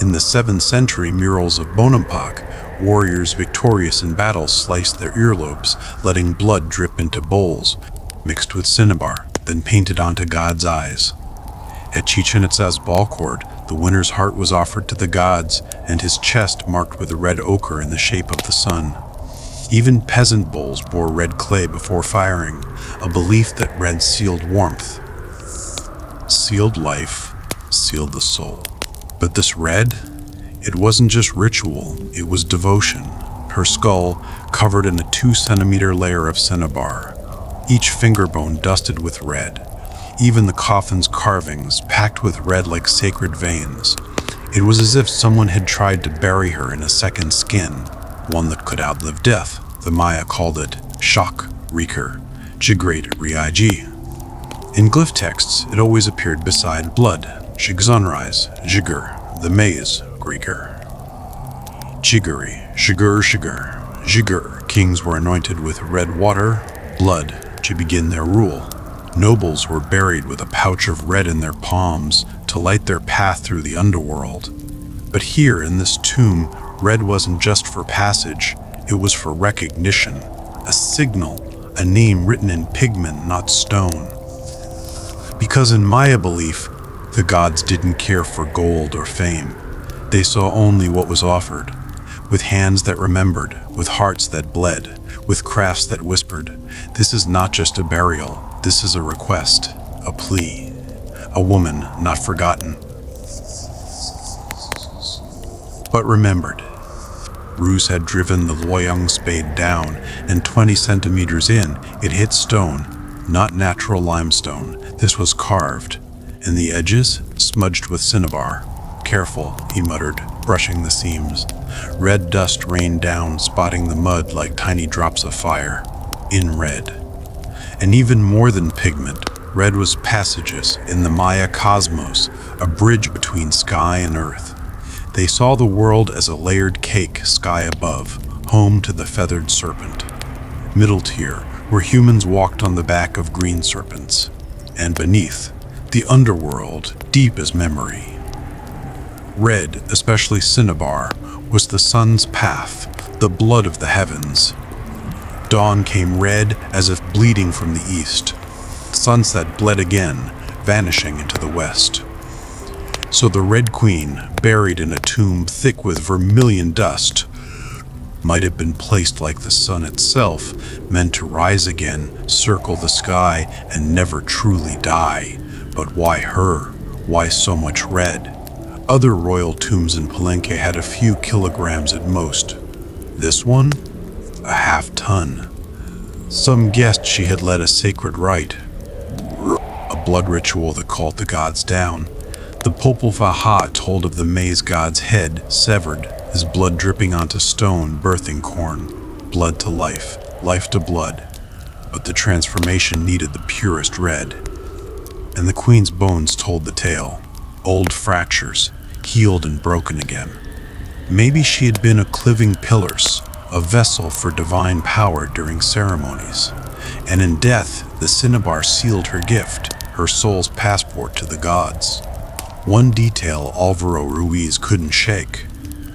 In the 7th century murals of Bonampak, warriors victorious in battle sliced their earlobes, letting blood drip into bowls, mixed with cinnabar, then painted onto God's eyes. At Chichen Itza's ball court, the winner's heart was offered to the gods, and his chest marked with a red ochre in the shape of the sun. Even peasant bowls bore red clay before firing, a belief that red sealed warmth, sealed life, sealed the soul. But this red, it wasn't just ritual, it was devotion. Her skull covered in a 2-centimeter layer of cinnabar, each finger bone dusted with red, even the coffin's carvings packed with red like sacred veins. It was as if someone had tried to bury her in a second skin, one that could outlive death. The Maya called it Shak Riker, Jigrat Riij. In glyph texts, it always appeared beside blood, Shigzunrise, Jigur, the maize, Greeker. Jiguri, Shigur. Jigur, kings were anointed with red water, blood, to begin their rule. Nobles were buried with a pouch of red in their palms to light their path through the underworld. But here in this tomb, red wasn't just for passage, it was for recognition, a signal, a name written in pigment, not stone. Because in Maya belief, the gods didn't care for gold or fame. They saw only what was offered, with hands that remembered, with hearts that bled, with crafts that whispered, "This is not just a burial, this is a request, a plea, a woman not forgotten, but remembered." Ruse had driven the Loyang spade down, and 20 centimeters in, it hit stone, not natural limestone. This was carved, and the edges smudged with cinnabar. "Careful," he muttered, brushing the seams. Red dust rained down, spotting the mud like tiny drops of fire. In red. And even more than pigment, red was passages in the Maya cosmos, a bridge between sky and earth. They saw the world as a layered cake, sky above, home to the feathered serpent. Middle tier, where humans walked on the back of green serpents. And beneath, the underworld, deep as memory. Red, especially cinnabar, was the sun's path, the blood of the heavens. Dawn came red as if bleeding from the east. Sunset bled again, vanishing into the west. So the Red Queen, buried in a tomb thick with vermilion dust, might have been placed like the sun itself, meant to rise again, circle the sky, and never truly die. But why her? Why so much red? Other royal tombs in Palenque had a few kilograms at most. This one? A half-ton. Some guessed she had led a sacred rite, a blood ritual that called the gods down. The Popol Vuh told of the maize god's head severed, his blood dripping onto stone, birthing corn. Blood to life, life to blood. But the transformation needed the purest red. And the queen's bones told the tale. Old fractures, healed and broken again. Maybe she had been a cliving pillars, a vessel for divine power during ceremonies. And in death, the cinnabar sealed her gift, her soul's passport to the gods. One detail Alvaro Ruiz couldn't shake.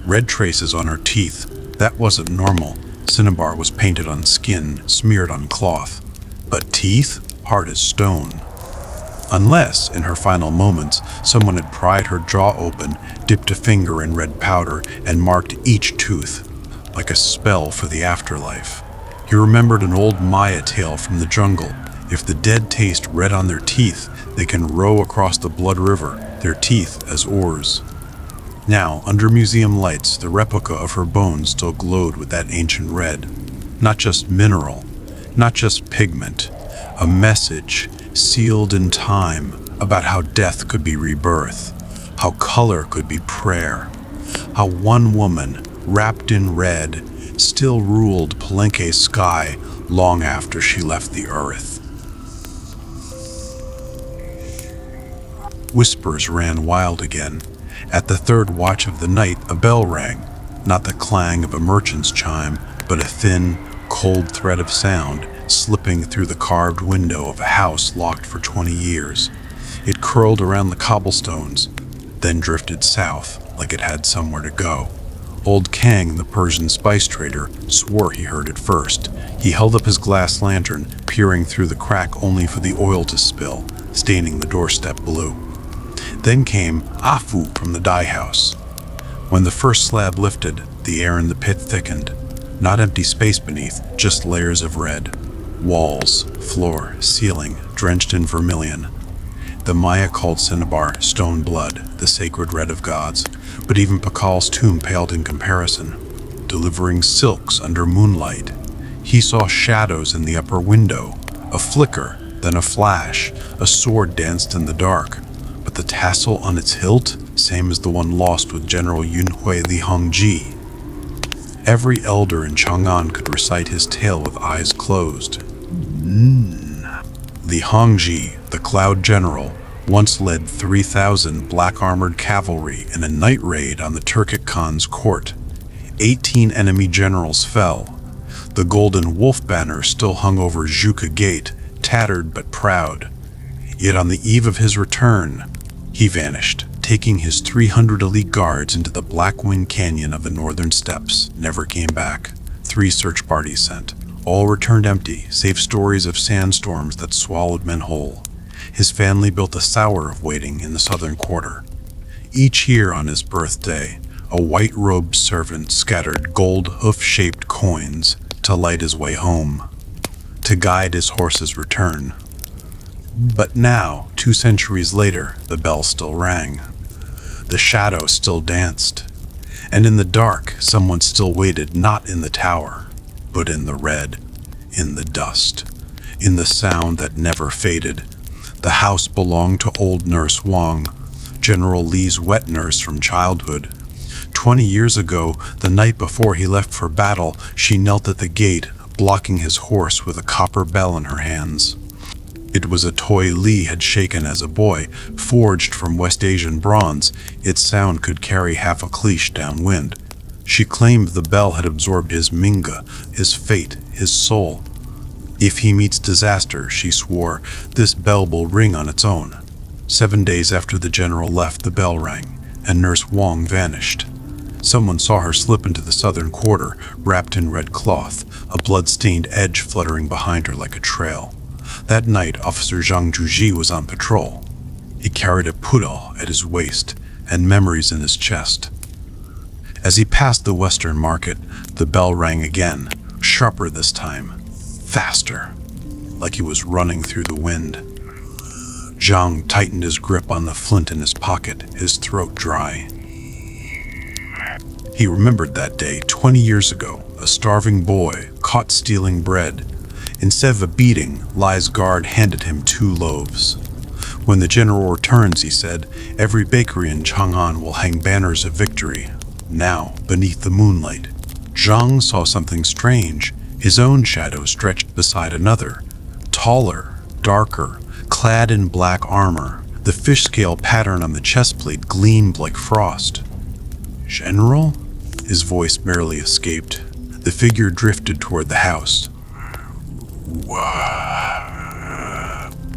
Red traces on her teeth. That wasn't normal. Cinnabar was painted on skin, smeared on cloth. But teeth? Hard as stone. Unless, in her final moments, someone had pried her jaw open, dipped a finger in red powder, and marked each tooth, like a spell for the afterlife. He remembered an old Maya tale from the jungle. If the dead taste red on their teeth, they can row across the blood river, their teeth as oars. Now, under museum lights, the replica of her bones still glowed with that ancient red. Not just mineral, not just pigment, a message sealed in time about how death could be rebirth, how color could be prayer, how one woman, wrapped in red, still ruled Palenque's sky long after she left the earth. Whispers ran wild again. At the third watch of the night, a bell rang, not the clang of a merchant's chime, but a thin, cold thread of sound slipping through the carved window of a house locked for 20 years. It curled around the cobblestones, then drifted south like it had somewhere to go. Old Kang, the Persian spice trader, swore he heard it first. He held up his glass lantern, peering through the crack only for the oil to spill, staining the doorstep blue. Then came Afu from the dye house. When the first slab lifted, the air in the pit thickened. Not empty space beneath, just layers of red. Walls, floor, ceiling, drenched in vermilion. The Maya called cinnabar stone blood, the sacred red of gods, but even Pakal's tomb paled in comparison. Delivering silks under moonlight, he saw shadows in the upper window, a flicker, then a flash. A sword danced in the dark, but the tassel on its hilt, same as the one lost with General Yunhui Li Hongji. Every elder in Chang'an could recite his tale with eyes closed. Li Hongji, the Cloud General, once led 3,000 black-armored cavalry in a night raid on the Turkic Khan's court. 18 enemy generals fell. The golden wolf banner still hung over Zhuka Gate, tattered but proud. Yet on the eve of his return, he vanished, taking his 300 elite guards into the Blackwing Canyon of the northern steppes, never came back. 3 search parties sent. All returned empty, save stories of sandstorms that swallowed men whole. His family built a sour of waiting in the southern quarter. Each year on his birthday, a white-robed servant scattered gold hoof-shaped coins to light his way home, to guide his horse's return. But now, 2 centuries later, the bell still rang. The shadow still danced. And in the dark, someone still waited, not in the tower, but in the red, in the dust, in the sound that never faded. The house belonged to old Nurse Wang, General Li's wet nurse from childhood. 20 years ago, the night before he left for battle, she knelt at the gate, blocking his horse with a copper bell in her hands. It was a toy Li had shaken as a boy, forged from West Asian bronze. Its sound could carry half a cliche downwind. She claimed the bell had absorbed his minga, his fate, his soul. If he meets disaster, she swore, this bell will ring on its own. 7 days after the general left, the bell rang, and Nurse Wang vanished. Someone saw her slip into the southern quarter, wrapped in red cloth, a blood-stained edge fluttering behind her like a trail. That night, Officer Zhang Zhuji was on patrol. He carried a pudal at his waist and memories in his chest. As he passed the western market, the bell rang again, sharper this time, faster, like he was running through the wind. Zhang tightened his grip on the flint in his pocket, his throat dry. He remembered that day 20 years ago, a starving boy caught stealing bread. Instead of a beating, Li's guard handed him 2 loaves. When the general returns, he said, every bakery in Chang'an will hang banners of victory. Now, beneath the moonlight, Zhang saw something strange. His own shadow stretched beside another, taller, darker, clad in black armor. The fish scale pattern on the chest plate gleamed like frost. General? His voice barely escaped. The figure drifted toward the house.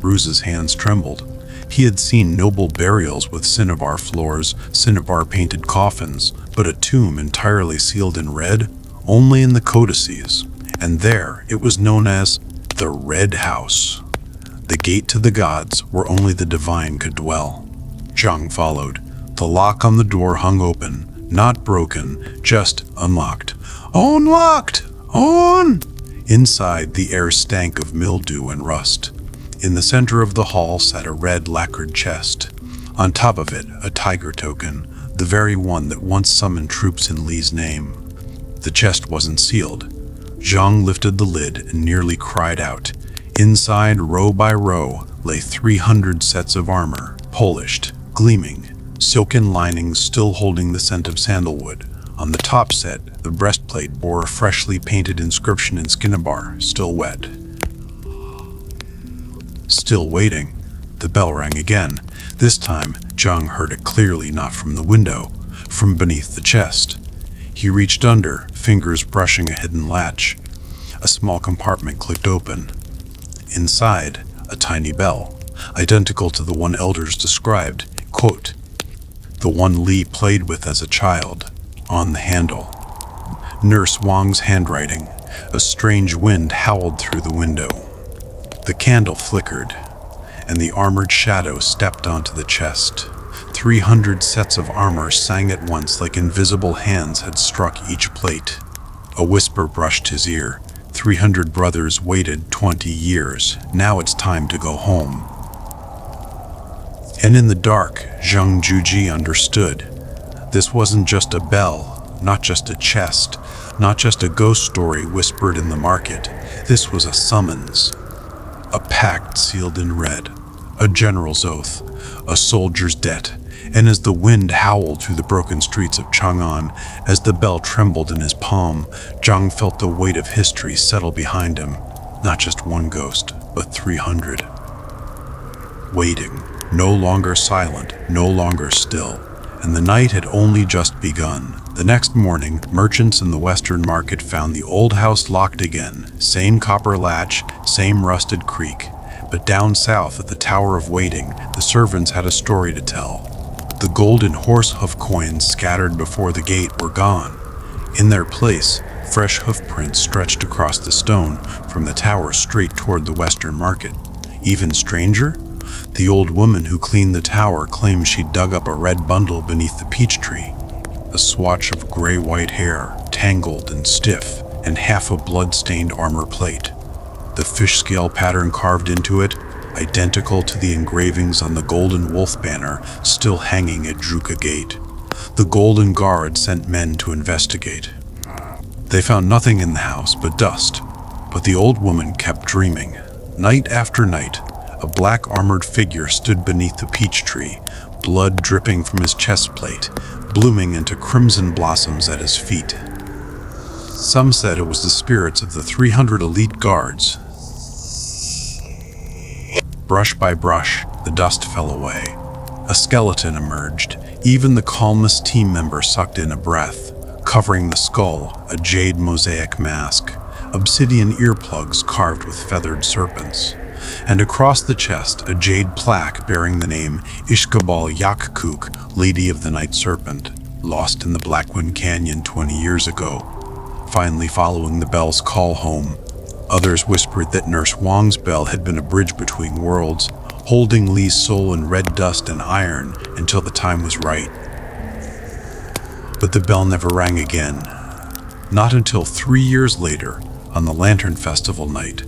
Bruce's hands trembled. He had seen noble burials with cinnabar floors, cinnabar-painted coffins, but a tomb entirely sealed in red, only in the codices. And there, it was known as the Red House, the gate to the gods where only the divine could dwell. Zhang followed. The lock on the door hung open, not broken, just unlocked. Unlocked! On! Inside, the air stank of mildew and rust. In the center of the hall sat a red lacquered chest. On top of it, a tiger token, the very one that once summoned troops in Li's name. The chest wasn't sealed. Zhang lifted the lid and nearly cried out. Inside, row by row, lay 300 sets of armor, polished, gleaming, silken linings still holding the scent of sandalwood. On the top set, the breastplate bore a freshly painted inscription in Skinnabar, still wet. Still waiting. The bell rang again. This time, Zhang heard it clearly, not from the window, from beneath the chest. He reached under, fingers brushing a hidden latch. A small compartment clicked open. Inside, a tiny bell, identical to the one elders described, quote, the one Li played with as a child, on the handle. Nurse Wang's handwriting. A strange wind howled through the window. The candle flickered, and the armored shadow stepped onto the chest. 300 sets of armor sang at once like invisible hands had struck each plate. A whisper brushed his ear. 300 brothers waited 20 years. Now it's time to go home. And in the dark, Zhang Juji understood. This wasn't just a bell, not just a chest, not just a ghost story whispered in the market. This was a summons. A pact sealed in red. A general's oath. A soldier's debt. And as the wind howled through the broken streets of Chang'an, as the bell trembled in his palm, Zhang felt the weight of history settle behind him. Not just one ghost, but 300. Waiting. No longer silent, no longer still. And the night had only just begun. The next morning, merchants in the western market found the old house locked again. Same copper latch, same rusted creak. But down south at the Tower of Waiting, the servants had a story to tell. The golden horse hoof coins scattered before the gate were gone. In their place, fresh hoof prints stretched across the stone from the tower straight toward the western market. Even stranger? The old woman who cleaned the tower claimed she'd dug up a red bundle beneath the peach tree. A swatch of gray-white hair, tangled and stiff, and half a blood-stained armor plate. The fish scale pattern carved into it, identical to the engravings on the golden wolf banner still hanging at Druka Gate. The Golden Guard sent men to investigate. They found nothing in the house but dust, but the old woman kept dreaming. Night after night, a black armored figure stood beneath the peach tree, blood dripping from his chest plate, blooming into crimson blossoms at his feet. Some said it was the spirits of the 300 elite guards. Brush by brush, the dust fell away. A skeleton emerged. Even the calmest team member sucked in a breath. Covering the skull, a jade mosaic mask, obsidian earplugs carved with feathered serpents. And across the chest, a jade plaque bearing the name Ishkabal Yakkuk, Lady of the Night Serpent, lost in the Blackwind Canyon 20 years ago. Finally following the bell's call home, others whispered that Nurse Wang's bell had been a bridge between worlds, holding Li's soul in red dust and iron until the time was right. But the bell never rang again. Not until 3 years later, on the Lantern Festival night,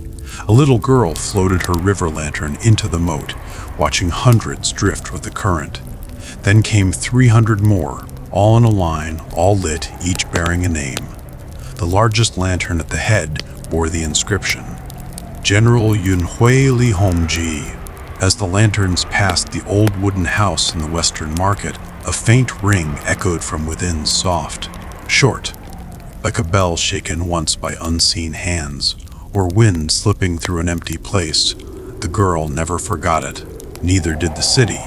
a little girl floated her river lantern into the moat, watching hundreds drift with the current. Then came 300 more, all in a line, all lit, each bearing a name. The largest lantern at the head bore the inscription, General Yunhui Li Hongji. As the lanterns passed the old wooden house in the western market, a faint ring echoed from within, soft, short, like a bell shaken once by unseen hands, or wind slipping through an empty place. The girl never forgot it. Neither did the city,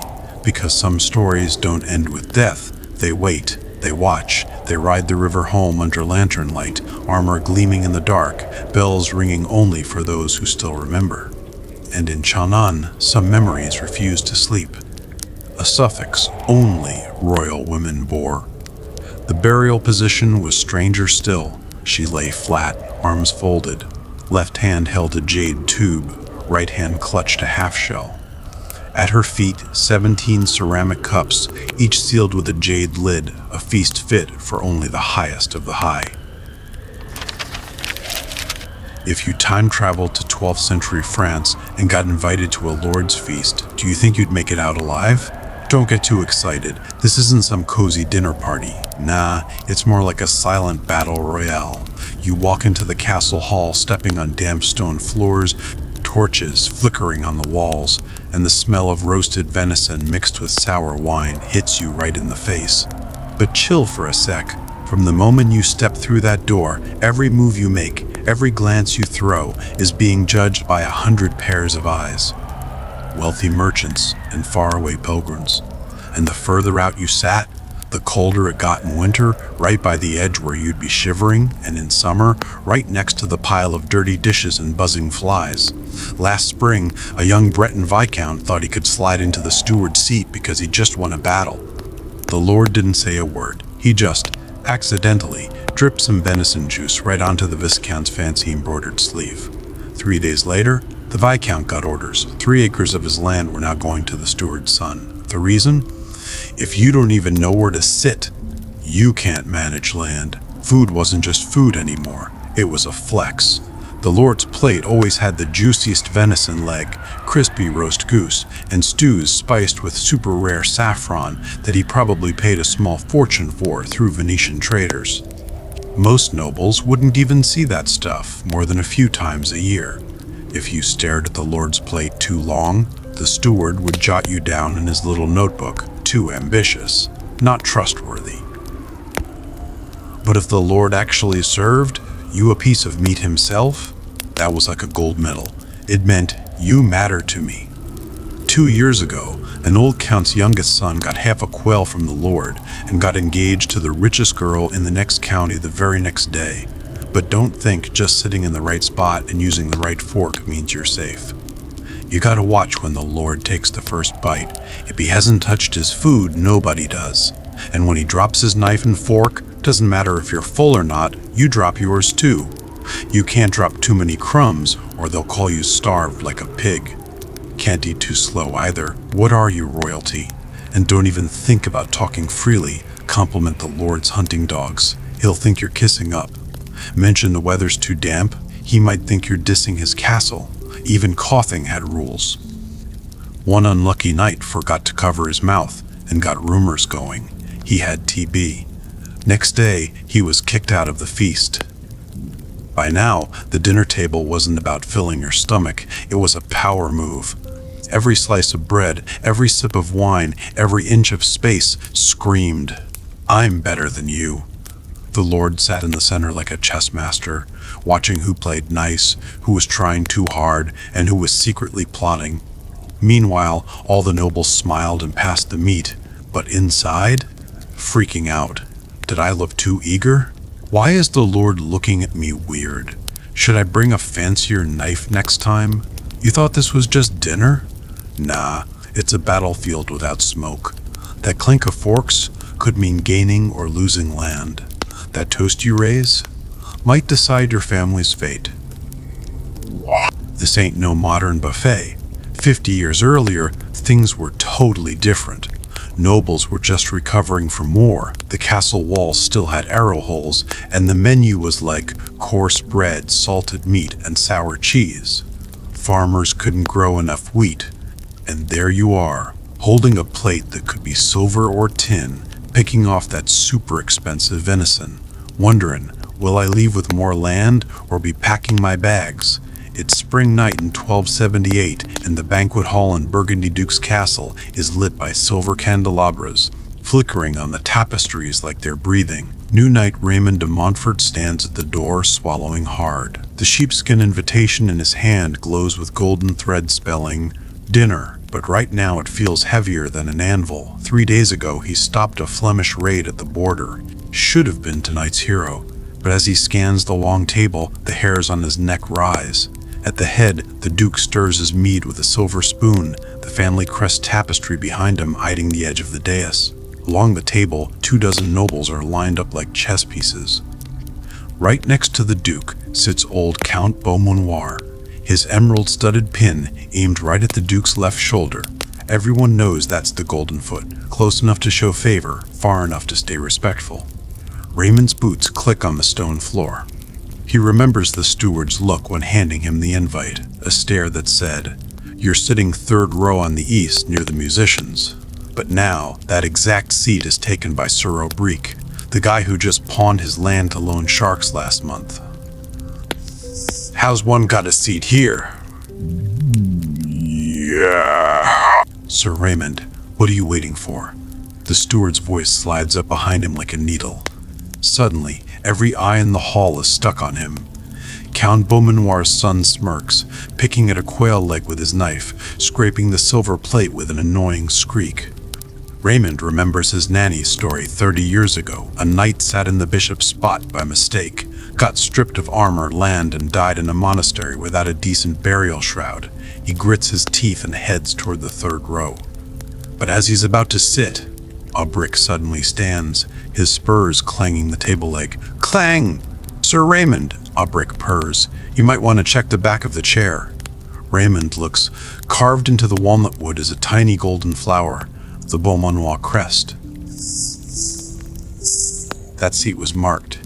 because some stories don't end with death. They wait, they watch, they ride the river home under lantern light, armor gleaming in the dark, bells ringing only for those who still remember. And in Chang'an, some memories refuse to sleep. A suffix only royal women bore. The burial position was stranger still. She lay flat, arms folded. Left hand held a jade tube, right hand clutched a half shell. At her feet, 17 ceramic cups, each sealed with a jade lid, a feast fit for only the highest of the high. If you time traveled to 12th century France and got invited to a lord's feast, do you think you'd make it out alive? Don't get too excited. This isn't some cozy dinner party. Nah, it's more like a silent battle royale. You walk into the castle hall stepping on damp stone floors, torches flickering on the walls, and the smell of roasted venison mixed with sour wine hits you right in the face. But chill for a sec. From the moment you step through that door, every move you make, every glance you throw, is being judged by 100 pairs of eyes. Wealthy merchants and faraway pilgrims. And the further out you sat, the colder it got in winter, right by the edge where you'd be shivering, and in summer, right next to the pile of dirty dishes and buzzing flies. Last spring, a young Breton viscount thought he could slide into the steward's seat because he just won a battle. The Lord didn't say a word. He just, accidentally, dripped some venison juice right onto the viscount's fancy embroidered sleeve. 3 days later, the viscount got orders. 3 acres of his land were now going to the steward's son. The reason? If you don't even know where to sit, you can't manage land. Food wasn't just food anymore. It was a flex. The Lord's plate always had the juiciest venison leg, crispy roast goose, and stews spiced with super rare saffron that he probably paid a small fortune for through Venetian traders. Most nobles wouldn't even see that stuff more than a few times a year. If you stared at the Lord's plate too long, the steward would jot you down in his little notebook, too ambitious, not trustworthy. But if the Lord actually served you a piece of meat himself, that was like a gold medal. It meant, you matter to me. 2 years ago, an old count's youngest son got half a quail from the Lord and got engaged to the richest girl in the next county the very next day. But don't think just sitting in the right spot and using the right fork means you're safe. You gotta watch when the Lord takes the first bite. If he hasn't touched his food, nobody does. And when he drops his knife and fork, doesn't matter if you're full or not, you drop yours too. You can't drop too many crumbs or they'll call you starved like a pig. Can't eat too slow either. What are you, royalty? And don't even think about talking freely. Compliment the Lord's hunting dogs. He'll think you're kissing up. Mention the weather's too damp. He might think you're dissing his castle. Even coughing had rules. One unlucky knight forgot to cover his mouth and got rumors going. He had TB. Next day, he was kicked out of the feast. By now, the dinner table wasn't about filling your stomach. It was a power move. Every slice of bread, every sip of wine, every inch of space screamed, "I'm better than you." The Lord sat in the center like a chess master, watching who played nice, who was trying too hard, and who was secretly plotting. Meanwhile, all the nobles smiled and passed the meat, but inside, freaking out. Did I look too eager? Why is the Lord looking at me weird? Should I bring a fancier knife next time? You thought this was just dinner? Nah, it's a battlefield without smoke. That clink of forks could mean gaining or losing land. That toast you raise might decide your family's fate. This ain't no modern buffet. 50 years earlier, things were totally different. Nobles were just recovering from war, the castle walls still had arrow holes, and the menu was like coarse bread, salted meat, and sour cheese. Farmers couldn't grow enough wheat, and there you are, holding a plate that could be silver or tin, picking off that super expensive venison, wondering, will I leave with more land or be packing my bags? It's spring night in 1278, and the banquet hall in Burgundy Duke's castle is lit by silver candelabras, flickering on the tapestries like they're breathing. New Knight Raymond de Montfort stands at the door, swallowing hard. The sheepskin invitation in his hand glows with golden thread spelling, dinner, but right now it feels heavier than an anvil. 3 days ago, he stopped a Flemish raid at the border. Should have been tonight's hero, but as he scans the long table, the hairs on his neck rise. At the head, the Duke stirs his mead with a silver spoon, the family crest tapestry behind him hiding the edge of the dais. Along the table, 24 nobles are lined up like chess pieces. Right next to the Duke sits old Count Beaumanoir, his emerald-studded pin aimed right at the Duke's left shoulder. Everyone knows that's the Golden Foot, close enough to show favor, far enough to stay respectful. Raymond's boots click on the stone floor. He remembers the steward's look when handing him the invite, a stare that said, "You're sitting third row on the east near the musicians." But now, that exact seat is taken by Sir Obrique, the guy who just pawned his land to loan sharks last month. "How's one got a seat here?" "Yeah." "Sir Raymond, what are you waiting for?" The steward's voice slides up behind him like a needle. Suddenly, every eye in the hall is stuck on him. Count Beaumanoir's son smirks, picking at a quail leg with his knife, scraping the silver plate with an annoying squeak. Raymond remembers his nanny's story 30 years ago. A knight sat in the bishop's spot by mistake, got stripped of armor, land, and died in a monastery without a decent burial shroud. He grits his teeth and heads toward the third row. But as he's about to sit, Aubric suddenly stands, his spurs clanging the table leg. Clang! "Sir Raymond," Aubric purrs, "you might want to check the back of the chair." Raymond looks. Carved into the walnut wood is a tiny golden flower, the Beaumanoir crest. That seat was marked.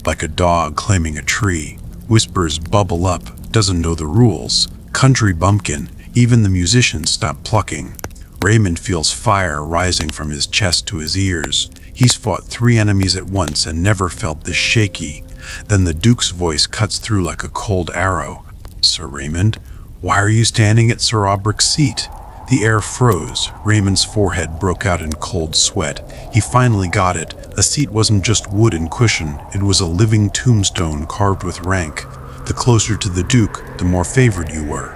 Like a dog claiming a tree. Whispers bubble up, doesn't know the rules. Country bumpkin, even the musicians stop plucking. Raymond feels fire rising from his chest to his ears. He's fought 3 enemies at once and never felt this shaky. Then the Duke's voice cuts through like a cold arrow. "Sir Raymond, why are you standing at Sir Aubric's seat?" The air froze. Raymond's forehead broke out in cold sweat. He finally got it. A seat wasn't just wood and cushion. It was a living tombstone carved with rank. The closer to the Duke, the more favored you were.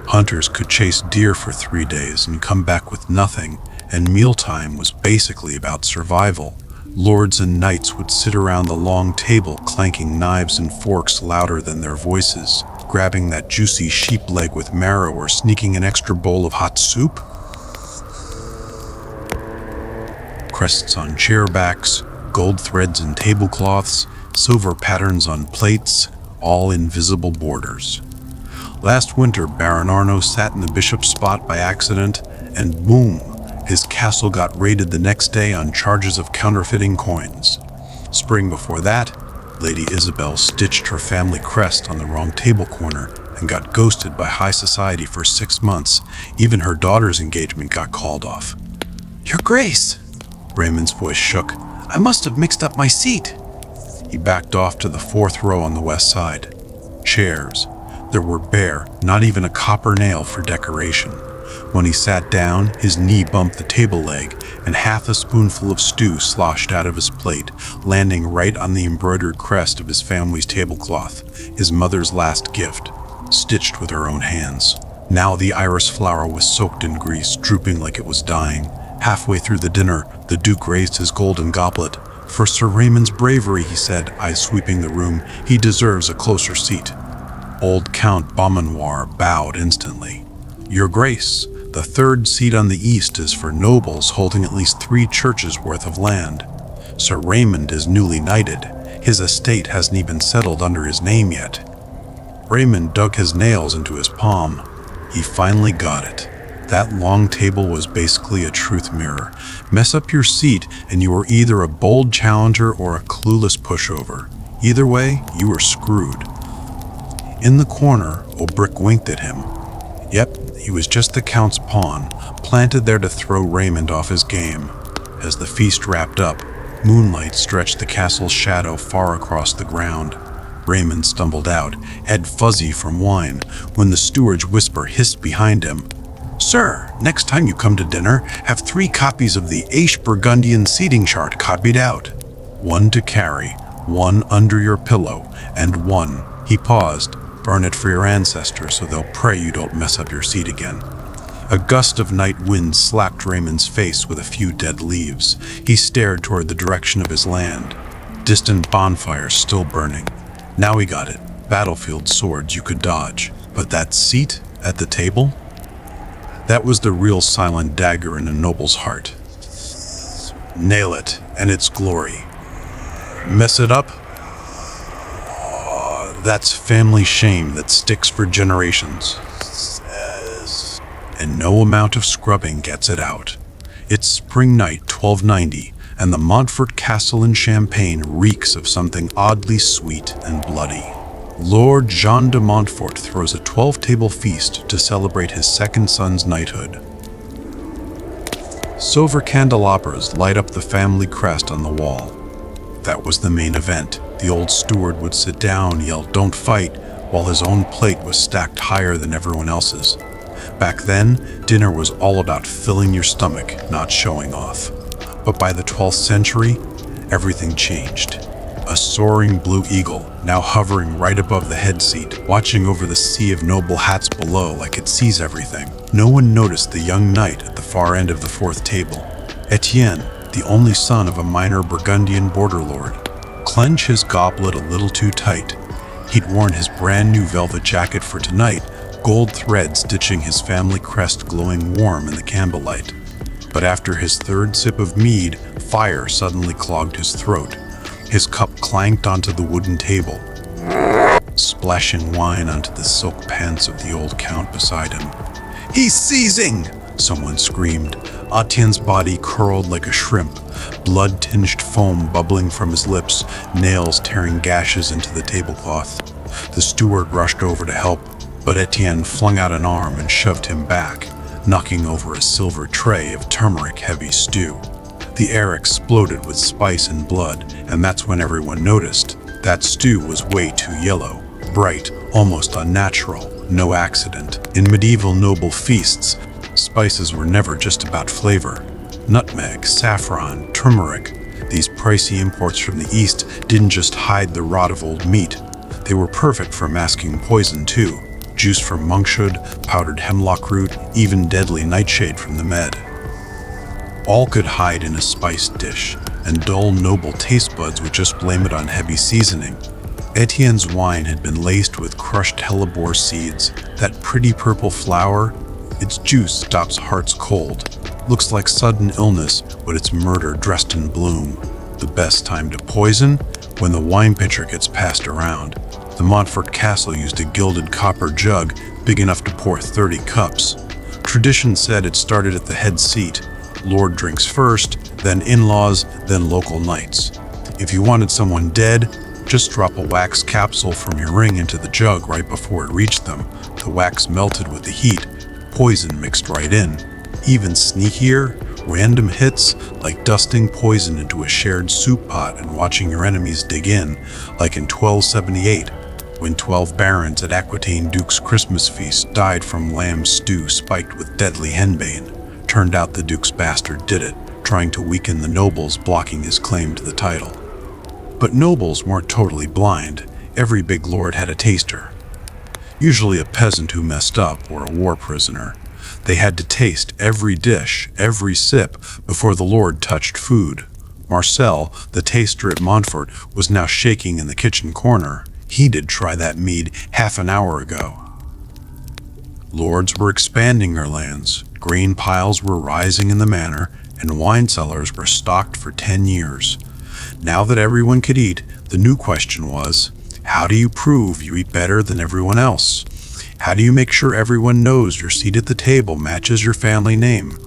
Hunters could chase deer for 3 days and come back with nothing, and mealtime was basically about survival. Lords and knights would sit around the long table clanking knives and forks louder than their voices, grabbing that juicy sheep leg with marrow or sneaking an extra bowl of hot soup. Crests on chair backs, gold threads in tablecloths, silver patterns on plates, all invisible borders. Last winter, Baron Arno sat in the bishop's spot by accident, and boom, his castle got raided the next day on charges of counterfeiting coins. Spring before that, Lady Isabel stitched her family crest on the wrong table corner and got ghosted by high society for 6 months. Even her daughter's engagement got called off. "Your Grace!" Raymond's voice shook. "I must have mixed up my seat." He backed off to the 4th row on the west side. Chairs. There were bare, not even a copper nail for decoration. When he sat down, his knee bumped the table leg, and half a spoonful of stew sloshed out of his plate, landing right on the embroidered crest of his family's tablecloth, his mother's last gift, stitched with her own hands. Now the iris flower was soaked in grease, drooping like it was dying. Halfway through the dinner, the Duke raised his golden goblet. "For Sir Raymond's bravery," he said, eyes sweeping the room, "he deserves a closer seat." Old Count Beaumanoir bowed instantly. "Your Grace, the 3rd seat on the east is for nobles holding at least 3 churches worth of land. Sir Raymond is newly knighted. His estate hasn't even settled under his name yet." Raymond dug his nails into his palm. He finally got it. That long table was basically a truth mirror. Mess up your seat and you were either a bold challenger or a clueless pushover. Either way, you were screwed. In the corner, Aubric winked at him. Yep, he was just the Count's pawn, planted there to throw Raymond off his game. As the feast wrapped up, moonlight stretched the castle's shadow far across the ground. Raymond stumbled out, head fuzzy from wine, when the steward's whisper hissed behind him. "Sir, next time you come to dinner, have 3 copies of the Aish Burgundian seating chart copied out. 1 to carry, 1 under your pillow, and 1," he paused, "burn it for your ancestors so they'll pray you don't mess up your seat again." A gust of night wind slapped Raymond's face with a few dead leaves. He stared toward the direction of his land. Distant bonfires still burning. Now he got it. Battlefield swords you could dodge. But that seat at the table? That was the real silent dagger in a noble's heart. Nail it, and its glory. Mess it up? That's family shame that sticks for generations. And no amount of scrubbing gets it out. It's spring night 1290, and the Montfort Castle in Champagne reeks of something oddly sweet and bloody. Lord Jean de Montfort throws a 12-table feast to celebrate his 2nd son's knighthood. Silver candelabras light up the family crest on the wall. That was the main event. The old steward would sit down, yell, "Don't fight," while his own plate was stacked higher than everyone else's. Back then, dinner was all about filling your stomach, not showing off. But by the 12th century, everything changed. A soaring blue eagle, now hovering right above the head seat, watching over the sea of noble hats below like it sees everything. No one noticed the young knight at the far end of the fourth table. Etienne, the only son of a minor Burgundian border lord, clenched his goblet a little too tight. He'd worn his brand new velvet jacket for tonight, gold thread stitching his family crest glowing warm in the candlelight. But after his third sip of mead, fire suddenly clogged his throat. His cup clanked onto the wooden table, splashing wine onto the silk pants of the old count beside him. "He's seizing!" someone screamed. Etienne's body curled like a shrimp, blood-tinged foam bubbling from his lips, nails tearing gashes into the tablecloth. The steward rushed over to help, but Etienne flung out an arm and shoved him back, knocking over a silver tray of turmeric-heavy stew. The air exploded with spice and blood, and that's when everyone noticed. That stew was way too yellow, bright, almost unnatural, no accident. In medieval noble feasts, spices were never just about flavor. Nutmeg, saffron, turmeric, these pricey imports from the East didn't just hide the rot of old meat. They were perfect for masking poison too. Juice from monkshood, powdered hemlock root, even deadly nightshade from the Med. All could hide in a spiced dish, and dull, noble taste buds would just blame it on heavy seasoning. Etienne's wine had been laced with crushed hellebore seeds. That pretty purple flower, its juice stops hearts cold. Looks like sudden illness, but it's murder dressed in bloom. The best time to poison? When the wine pitcher gets passed around. The Montfort castle used a gilded copper jug big enough to pour 30 cups. Tradition said it started at the head seat. Lord drinks first, then in-laws, then local knights. If you wanted someone dead, just drop a wax capsule from your ring into the jug right before it reached them. The wax melted with the heat, poison mixed right in. Even sneakier, random hits like dusting poison into a shared soup pot and watching your enemies dig in, like in 1278, when 12 barons at Aquitaine Duke's Christmas feast died from lamb stew spiked with deadly henbane. Turned out the Duke's bastard did it, trying to weaken the nobles blocking his claim to the title. But nobles weren't totally blind. Every big lord had a taster. Usually a peasant who messed up or a war prisoner. They had to taste every dish, every sip, before the lord touched food. Marcel, the taster at Montfort, was now shaking in the kitchen corner. He did try that mead half an hour ago. Lords were expanding their lands. Grain piles were rising in the manor, and wine cellars were stocked for 10 years. Now that everyone could eat, the new question was, how do you prove you eat better than everyone else? How do you make sure everyone knows your seat at the table matches your family name?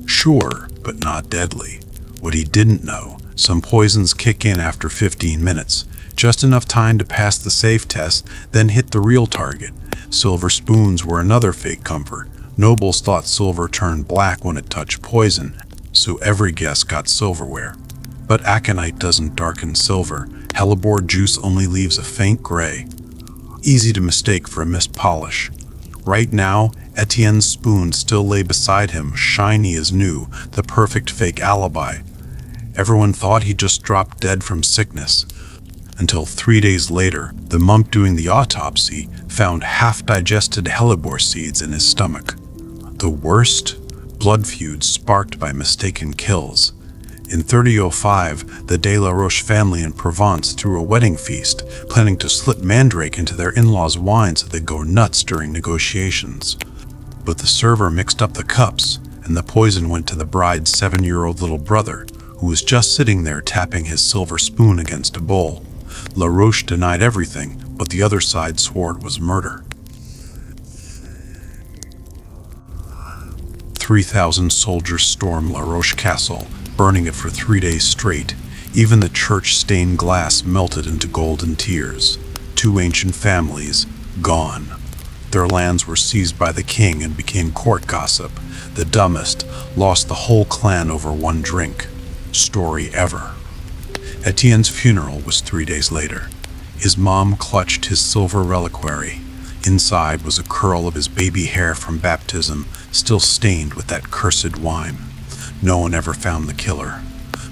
Sure, but not deadly. What he didn't know, some poisons kick in after 15 minutes, just enough time to pass the safe test, then hit the real target. Silver spoons were another fake comfort. Nobles thought silver turned black when it touched poison, so every guest got silverware. But aconite doesn't darken silver. Hellebore juice only leaves a faint gray. Easy to mistake for a missed polish. Right now, Etienne's spoon still lay beside him, shiny as new, the perfect fake alibi. Everyone thought he just dropped dead from sickness. Until 3 days later, the monk doing the autopsy found half-digested hellebore seeds in his stomach. The worst? Blood feuds sparked by mistaken kills. In 3005, the De la Roche family in Provence threw a wedding feast, planning to slip mandrake into their in-laws' wine so they'd go nuts during negotiations. But the server mixed up the cups, and the poison went to the bride's 7-year-old little brother, who was just sitting there tapping his silver spoon against a bowl. La Roche denied everything, but the other side swore it was murder. 3,000 soldiers stormed La Roche Castle, burning it for 3 days straight. Even the church-stained glass melted into golden tears. 2 ancient families, gone. Their lands were seized by the king and became court gossip. The dumbest lost the whole clan over one drink. Story ever. Etienne's funeral was 3 days later. His mom clutched his silver reliquary. Inside was a curl of his baby hair from baptism, still stained with that cursed wine. No one ever found the killer.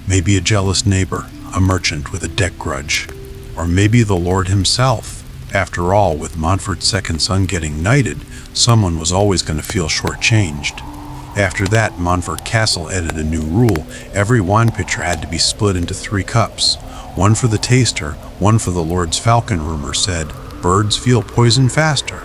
Maybe a jealous neighbor, a merchant with a debt grudge, or maybe the Lord himself. After all, with Montfort's second son getting knighted, someone was always going to feel shortchanged. After that, Montfort Castle added a new rule. Every wine pitcher had to be split into 3 cups. One for the taster, one for the Lord's falcon, rumor said. Birds feel poison faster.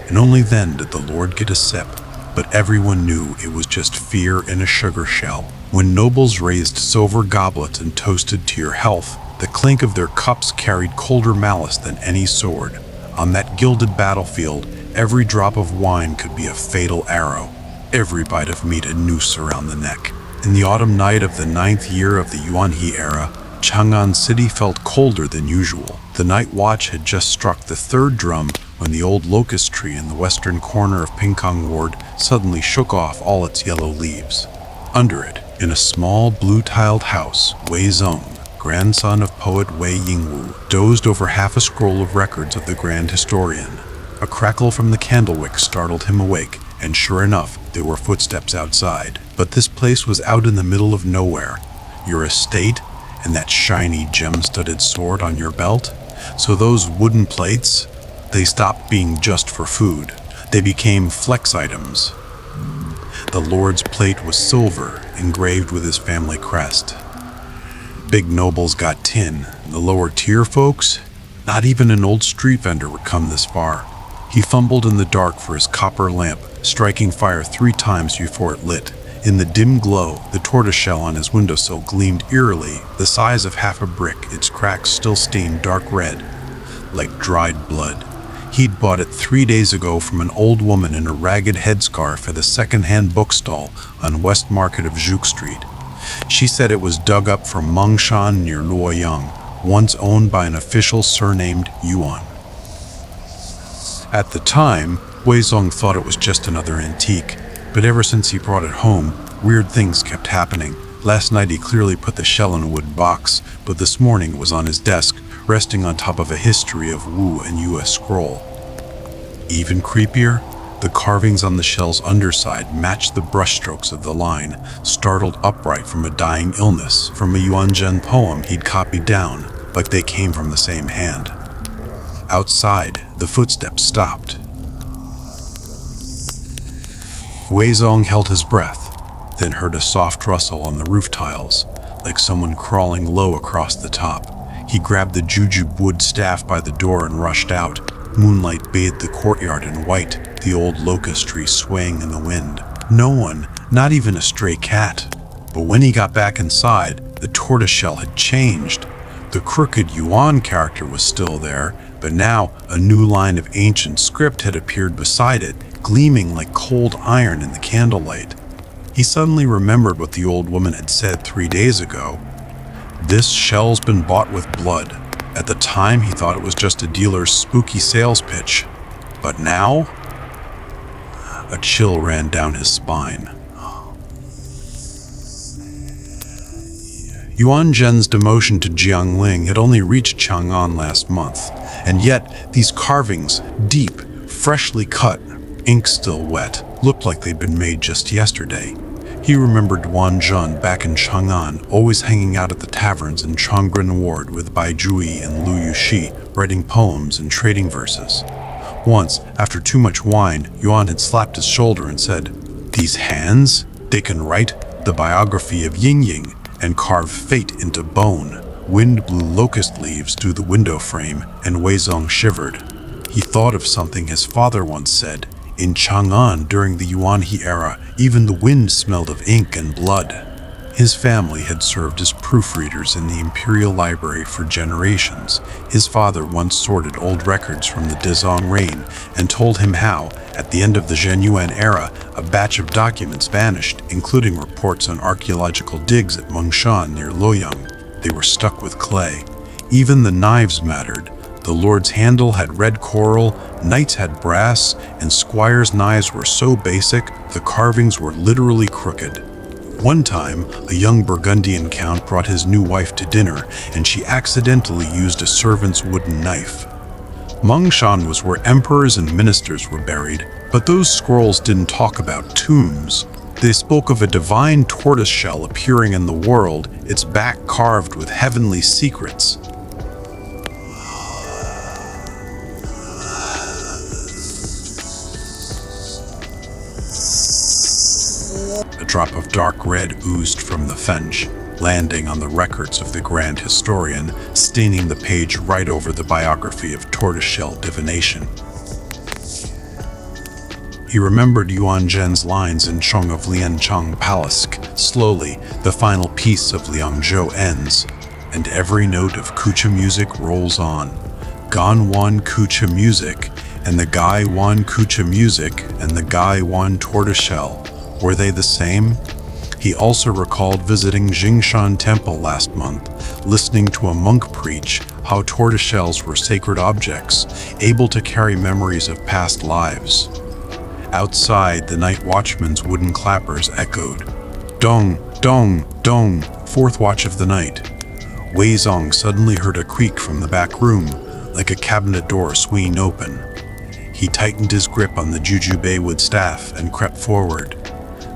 And only then did the Lord get a sip. But everyone knew it was just fear in a sugar shell. When nobles raised silver goblets and toasted to your health, the clink of their cups carried colder malice than any sword. On that gilded battlefield, every drop of wine could be a fatal arrow. Every bite of meat a noose around the neck. In the autumn night of the 9th year of the Yuanhe era, Chang'an City felt colder than usual. The night watch had just struck the 3rd drum when the old locust tree in the western corner of Pingkong Ward suddenly shook off all its yellow leaves. Under it, in a small blue-tiled house, Wei Zong, grandson of poet Wei Yingwu, dozed over half a scroll of records of the grand historian. A crackle from the candlewick startled him awake, and sure enough, there were footsteps outside. But this place was out in the middle of nowhere. Your estate, and that shiny gem-studded sword on your belt. So those wooden plates, they stopped being just for food. They became flex items. The Lord's plate was silver, engraved with his family crest. Big nobles got tin. The lower tier folks, not even an old street vendor would come this far. He fumbled in the dark for his copper lamp, striking fire 3 times before it lit. In the dim glow, the tortoiseshell on his windowsill gleamed eerily, the size of half a brick, its cracks still stained dark red, like dried blood. He'd bought it 3 days ago from an old woman in a ragged headscarf at a second-hand bookstall on West Market of Zhuge Street. She said it was dug up from Mengshan near Luoyang, once owned by an official surnamed Yuan. At the time, Wei Zong thought it was just another antique, but ever since he brought it home, weird things kept happening. Last night he clearly put the shell in a wood box, but this morning it was on his desk, resting on top of a history of Wu and US scroll. Even creepier, the carvings on the shell's underside matched the brushstrokes of the line, startled upright from a dying illness, from a Yuanzhen poem he'd copied down, like they came from the same hand. Outside, the footsteps stopped. Wei Zong held his breath, then heard a soft rustle on the roof tiles, like someone crawling low across the top. He grabbed the jujube wood staff by the door and rushed out. Moonlight bathed the courtyard in white, the old locust tree swaying in the wind. No one, not even a stray cat. But when he got back inside, the tortoiseshell had changed. The crooked Yuan character was still there, but now a new line of ancient script had appeared beside it, gleaming like cold iron in the candlelight. He suddenly remembered what the old woman had said 3 days ago. This shell's been bought with blood. At the time, he thought it was just a dealer's spooky sales pitch. But now? A chill ran down his spine. Yuan Zhen's demotion to Jiangling had only reached Chang'an last month, and yet these carvings, deep, freshly cut, ink still wet, looked like they'd been made just yesterday. He remembered Wan Zhen back in Chang'an, always hanging out at the taverns in Chonggren Ward with Bai Jui and Lu Yuxi, writing poems and trading verses. Once, after too much wine, Yuan had slapped his shoulder and said, "These hands, they can write the biography of Ying Ying and carve fate into bone." Wind blew locust leaves through the window frame, and Wei Zong shivered. He thought of something his father once said. In Chang'an during the Yuanhe era, even the wind smelled of ink and blood. His family had served as proofreaders in the Imperial Library for generations. His father once sorted old records from the Dezong reign and told him how, at the end of the Zhenyuan era, a batch of documents vanished, including reports on archaeological digs at Mengshan near Luoyang. They were stuck with clay. Even the knives mattered. The Lord's handle had red coral, knights had brass, and squires' knives were so basic, the carvings were literally crooked. One time, a young Burgundian count brought his new wife to dinner, and she accidentally used a servant's wooden knife. Mongshan was where emperors and ministers were buried, but those scrolls didn't talk about tombs. They spoke of a divine tortoiseshell appearing in the world, its back carved with heavenly secrets. A drop of dark red oozed from the fench, landing on the records of the grand historian, staining the page right over the biography of tortoiseshell divination. He remembered Yuan Zhen's lines in Chong of Lianchang Palace. Slowly, the final piece of Liangzhou ends, and every note of kucha music rolls on. Gan Wan kucha music, and the Gai Wan kucha music, and the Gai Wan tortoiseshell. Were they the same? He also recalled visiting Jingshan Temple last month, listening to a monk preach how tortoiseshells were sacred objects, able to carry memories of past lives. Outside, the night watchman's wooden clappers echoed. Dong, dong, dong, fourth watch of the night. Wei Zong suddenly heard a creak from the back room, like a cabinet door swinging open. He tightened his grip on the jujube wood staff and crept forward.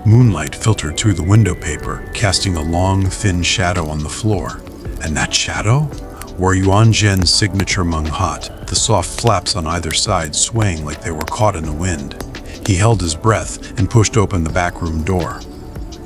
Moonlight filtered through the window paper, casting a long, thin shadow on the floor. And that shadow? Wore Yuan Zhen's signature menghat, the soft flaps on either side swaying like they were caught in the wind. He held his breath and pushed open the back room door.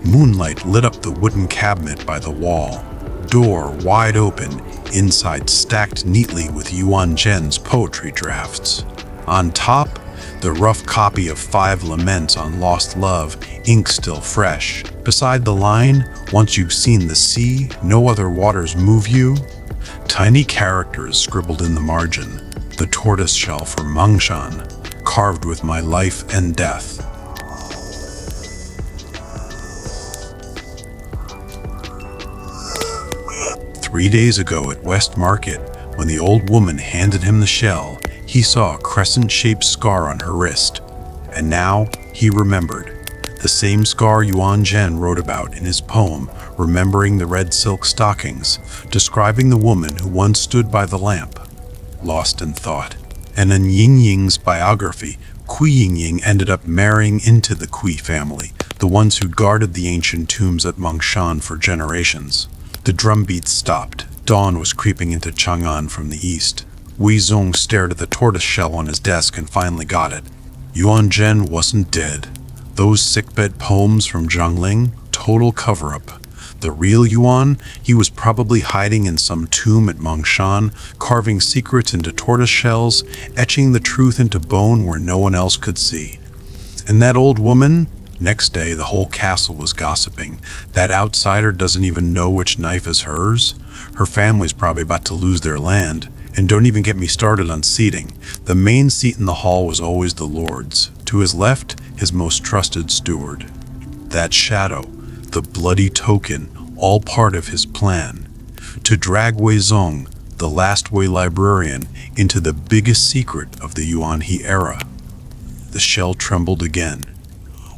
Moonlight lit up the wooden cabinet by the wall. Door wide open, inside stacked neatly with Yuan Zhen's poetry drafts. On top, the rough copy of 5 Laments on Lost Love, ink still fresh. Beside the line, once you've seen the sea, no other waters move you. Tiny characters scribbled in the margin. The tortoiseshell for Mongshan, carved with my life and death. Three days ago at West Market, when the old woman handed him the shell, he saw a crescent-shaped scar on her wrist. And now he remembered. The same scar Yuan Zhen wrote about in his poem, Remembering the Red Silk Stockings, describing the woman who once stood by the lamp, lost in thought. And in Ying Ying's biography, Kui Ying Ying ended up marrying into the Kui family, the ones who guarded the ancient tombs at Mongshan for generations. The drumbeats stopped. Dawn was creeping into Chang'an from the east. Wei Zong stared at the tortoiseshell on his desk and finally got it. Yuan Zhen wasn't dead. Those sickbed poems from Zhangling, total cover-up. The real Yuan, he was probably hiding in some tomb at Mongshan, carving secrets into tortoiseshells, etching the truth into bone where no one else could see. And that old woman? Next day, the whole castle was gossiping. That outsider doesn't even know which knife is hers. Her family's probably about to lose their land. And don't even get me started on seating. The main seat in the hall was always the Lord's. To his left, his most trusted steward. That shadow, the bloody token, all part of his plan. To drag Wei Zong, the last Wei librarian, into the biggest secret of the Yuan He era. The shell trembled again.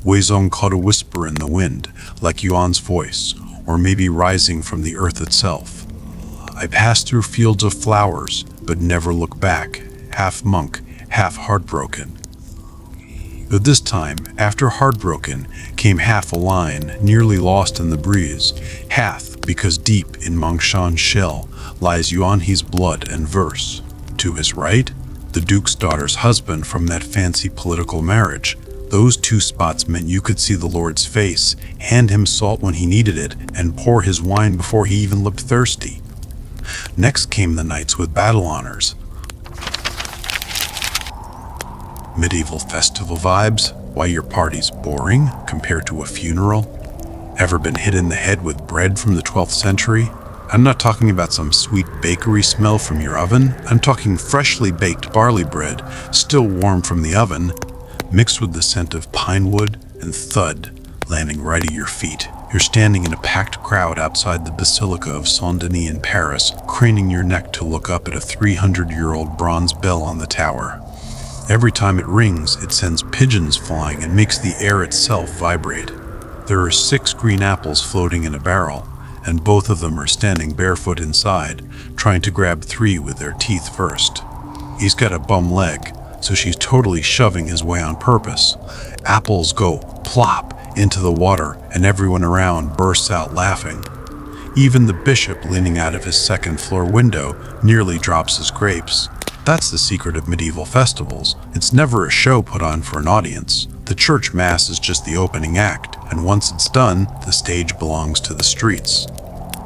Wei Zong caught a whisper in the wind, like Yuan's voice, or maybe rising from the earth itself. I passed through fields of flowers, but never look back, half monk, half heartbroken. But this time, after heartbroken, came half a line, nearly lost in the breeze, half because deep in Mongshan's shell lies Yuan He's blood and verse. To his right, the duke's daughter's husband from that fancy political marriage. Those 2 spots meant you could see the Lord's face, hand him salt when he needed it, and pour his wine before he even looked thirsty. Next came the knights with battle honors. Medieval festival vibes, why your party's boring compared to a funeral? Ever been hit in the head with bread from the 12th century? I'm not talking about some sweet bakery smell from your oven. I'm talking freshly baked barley bread, still warm from the oven, mixed with the scent of pine wood and thud, landing right at your feet. You're standing in a packed crowd outside the Basilica of Saint-Denis in Paris, craning your neck to look up at a 300-year-old bronze bell on the tower. Every time it rings, it sends pigeons flying and makes the air itself vibrate. There are 6 green apples floating in a barrel, and both of them are standing barefoot inside, trying to grab 3 with their teeth first. He's got a bum leg, so she's totally shoving his way on purpose. Apples go plop into the water, and everyone around bursts out laughing. Even the bishop, leaning out of his second-floor window, nearly drops his grapes. That's the secret of medieval festivals. It's never a show put on for an audience. The church mass is just the opening act, and once it's done, the stage belongs to the streets.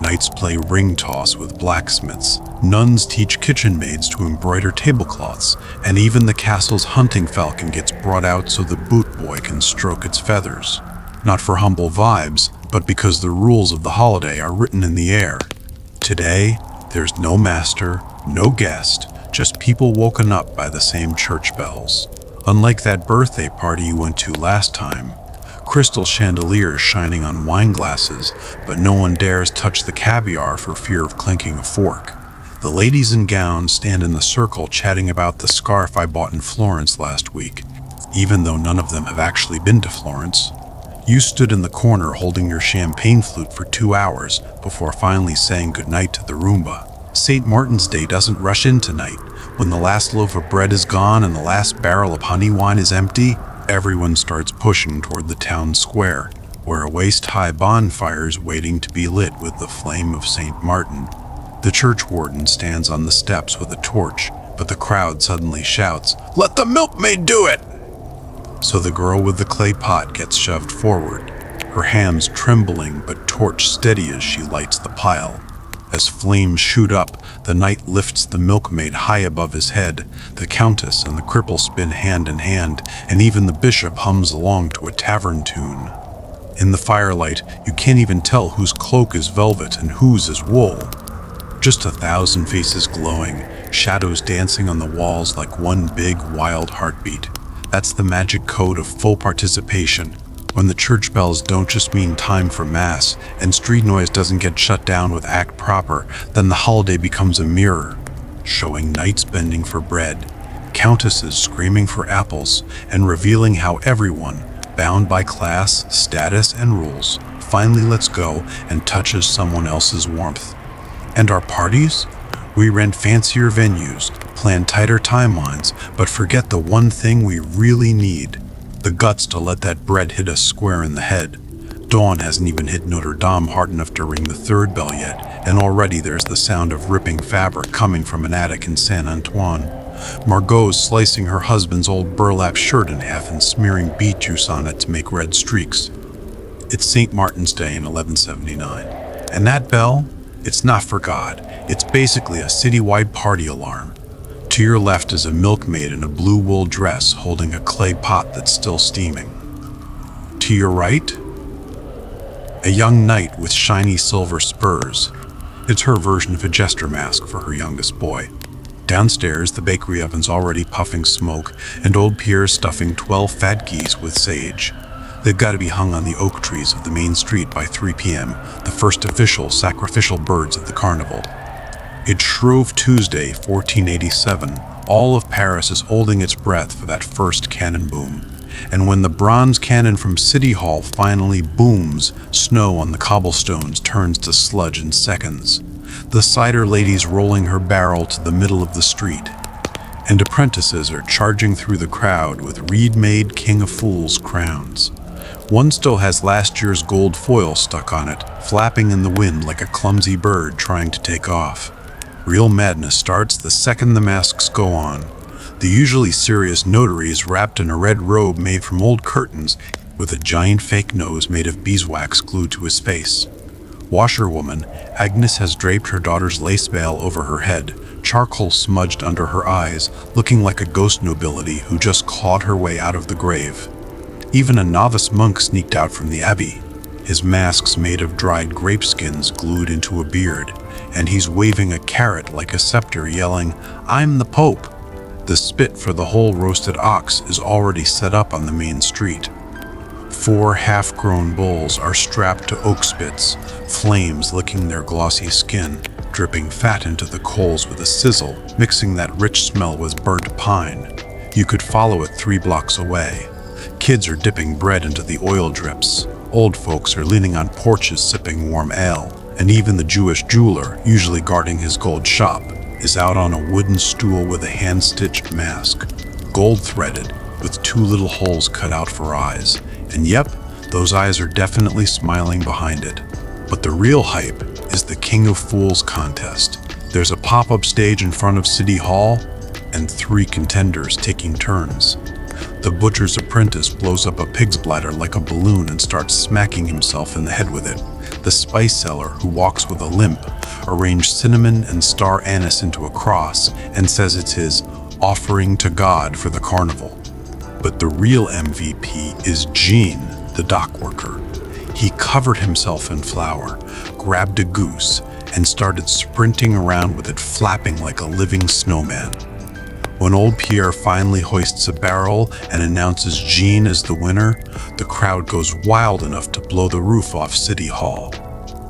Knights play ring toss with blacksmiths. Nuns teach kitchen maids to embroider tablecloths, and even the castle's hunting falcon gets brought out so the boot boy can stroke its feathers. Not for humble vibes, but because the rules of the holiday are written in the air. Today, there's no master, no guest, just people woken up by the same church bells. Unlike that birthday party you went to last time, crystal chandeliers shining on wine glasses, but no one dares touch the caviar for fear of clinking a fork. The ladies in gowns stand in the circle chatting about the scarf I bought in Florence last week, even though none of them have actually been to Florence. You stood in the corner holding your champagne flute for 2 hours before finally saying goodnight to the Roomba. St. Martin's Day doesn't rush in tonight. When the last loaf of bread is gone and the last barrel of honey wine is empty, everyone starts pushing toward the town square, where a waist-high bonfire is waiting to be lit with the flame of St. Martin. The church warden stands on the steps with a torch, but the crowd suddenly shouts, "Let the milkmaid do it!" So the girl with the clay pot gets shoved forward, her hands trembling but torch steady as she lights the pile. As flames shoot up, the knight lifts the milkmaid high above his head. The countess and the cripple spin hand in hand, and even the bishop hums along to a tavern tune. In the firelight, you can't even tell whose cloak is velvet and whose is wool. Just 1,000 faces glowing, shadows dancing on the walls like one big, wild heartbeat. That's the magic code of full participation. When the church bells don't just mean time for mass, and street noise doesn't get shut down with act proper, then the holiday becomes a mirror, showing knights bending for bread, countesses screaming for apples, and revealing how everyone, bound by class, status, and rules, finally lets go and touches someone else's warmth. And our parties? We rent fancier venues, plan tighter timelines, but forget the one thing we really need: the guts to let that bread hit us square in the head. Dawn hasn't even hit Notre Dame hard enough to ring the third bell yet, and already there's the sound of ripping fabric coming from an attic in Saint Antoine. Margot's slicing her husband's old burlap shirt in half and smearing beet juice on it to make red streaks. It's St. Martin's Day in 1179, and that bell? It's not for God. It's basically a citywide party alarm. To your left is a milkmaid in a blue wool dress holding a clay pot that's still steaming. To your right, a young knight with shiny silver spurs. It's her version of a jester mask for her youngest boy. Downstairs, the bakery oven's already puffing smoke, and old Pierre's stuffing 12 fat geese with sage. They've got to be hung on the oak trees of the main street by 3 p.m., the first official sacrificial birds of the carnival. It's Shrove Tuesday, 1487. All of Paris is holding its breath for that first cannon boom. And when the bronze cannon from City Hall finally booms, snow on the cobblestones turns to sludge in seconds. The cider lady's rolling her barrel to the middle of the street, and apprentices are charging through the crowd with reed-made King of Fools crowns. One still has last year's gold foil stuck on it, flapping in the wind like a clumsy bird trying to take off. Real madness starts the second the masks go on. The usually serious notary is wrapped in a red robe made from old curtains, with a giant fake nose made of beeswax glued to his face. Washerwoman, Agnes has draped her daughter's lace veil over her head, charcoal smudged under her eyes, looking like a ghost nobility who just clawed her way out of the grave. Even a novice monk sneaked out from the abbey, his mask's made of dried grape skins glued into a beard, and he's waving a carrot like a scepter, yelling, "I'm the Pope." The spit for the whole roasted ox is already set up on the main street. 4 half-grown bulls are strapped to oak spits, flames licking their glossy skin, dripping fat into the coals with a sizzle, mixing that rich smell with burnt pine. You could follow it 3 blocks away. Kids are dipping bread into the oil drips. Old folks are leaning on porches sipping warm ale, and even the Jewish jeweler, usually guarding his gold shop, is out on a wooden stool with a hand-stitched mask, gold-threaded, with two little holes cut out for eyes. And yep, those eyes are definitely smiling behind it. But the real hype is the King of Fools contest. There's a pop-up stage in front of City Hall, and 3 contenders taking turns. The butcher's apprentice blows up a pig's bladder like a balloon and starts smacking himself in the head with it. The spice seller, who walks with a limp, arranged cinnamon and star anise into a cross and says it's his offering to God for the carnival. But the real MVP is Gene, the dock worker. He covered himself in flour, grabbed a goose, and started sprinting around with it flapping like a living snowman. When old Pierre finally hoists a barrel and announces Gene as the winner, the crowd goes wild enough to blow the roof off City Hall.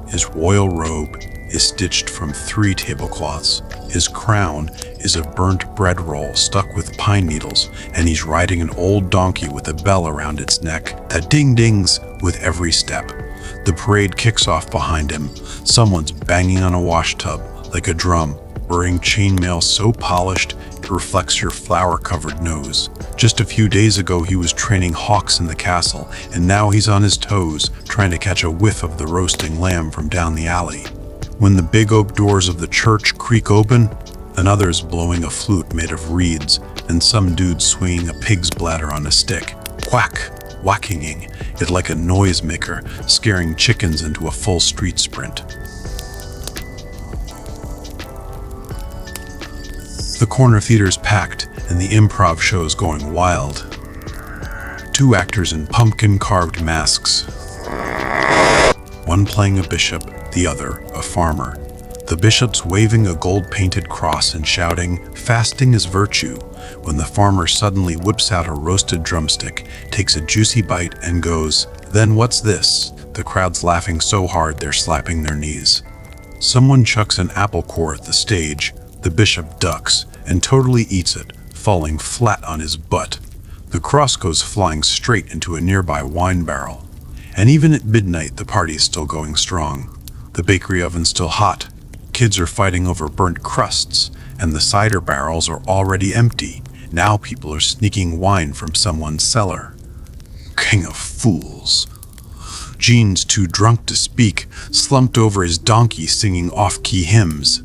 His royal robe is stitched from 3 tablecloths. His crown is a burnt bread roll stuck with pine needles, and he's riding an old donkey with a bell around its neck that ding-dings with every step. The parade kicks off behind him. Someone's banging on a washtub like a drum, wearing chainmail so polished it reflects your flour-covered nose. Just a few days ago he was training hawks in the castle, and now he's on his toes trying to catch a whiff of the roasting lamb from down the alley. When the big oak doors of the church creak open, another's blowing a flute made of reeds, and some dude swinging a pig's bladder on a stick. Quack, whackinging it like a noisemaker, scaring chickens into a full street sprint. The corner theater's packed, and the improv show's going wild. 2 actors in pumpkin-carved masks. One playing a bishop, the other a farmer. The bishop's waving a gold-painted cross and shouting, "Fasting is virtue," when the farmer suddenly whips out a roasted drumstick, takes a juicy bite, and goes, "Then what's this?" The crowd's laughing so hard they're slapping their knees. Someone chucks an apple core at the stage. The bishop ducks and totally eats it, falling flat on his butt. The cross goes flying straight into a nearby wine barrel. And even at midnight, the party's still going strong. The bakery oven's still hot. Kids are fighting over burnt crusts, and the cider barrels are already empty. Now people are sneaking wine from someone's cellar. King of Fools. Gene's too drunk to speak, slumped over his donkey singing off-key hymns.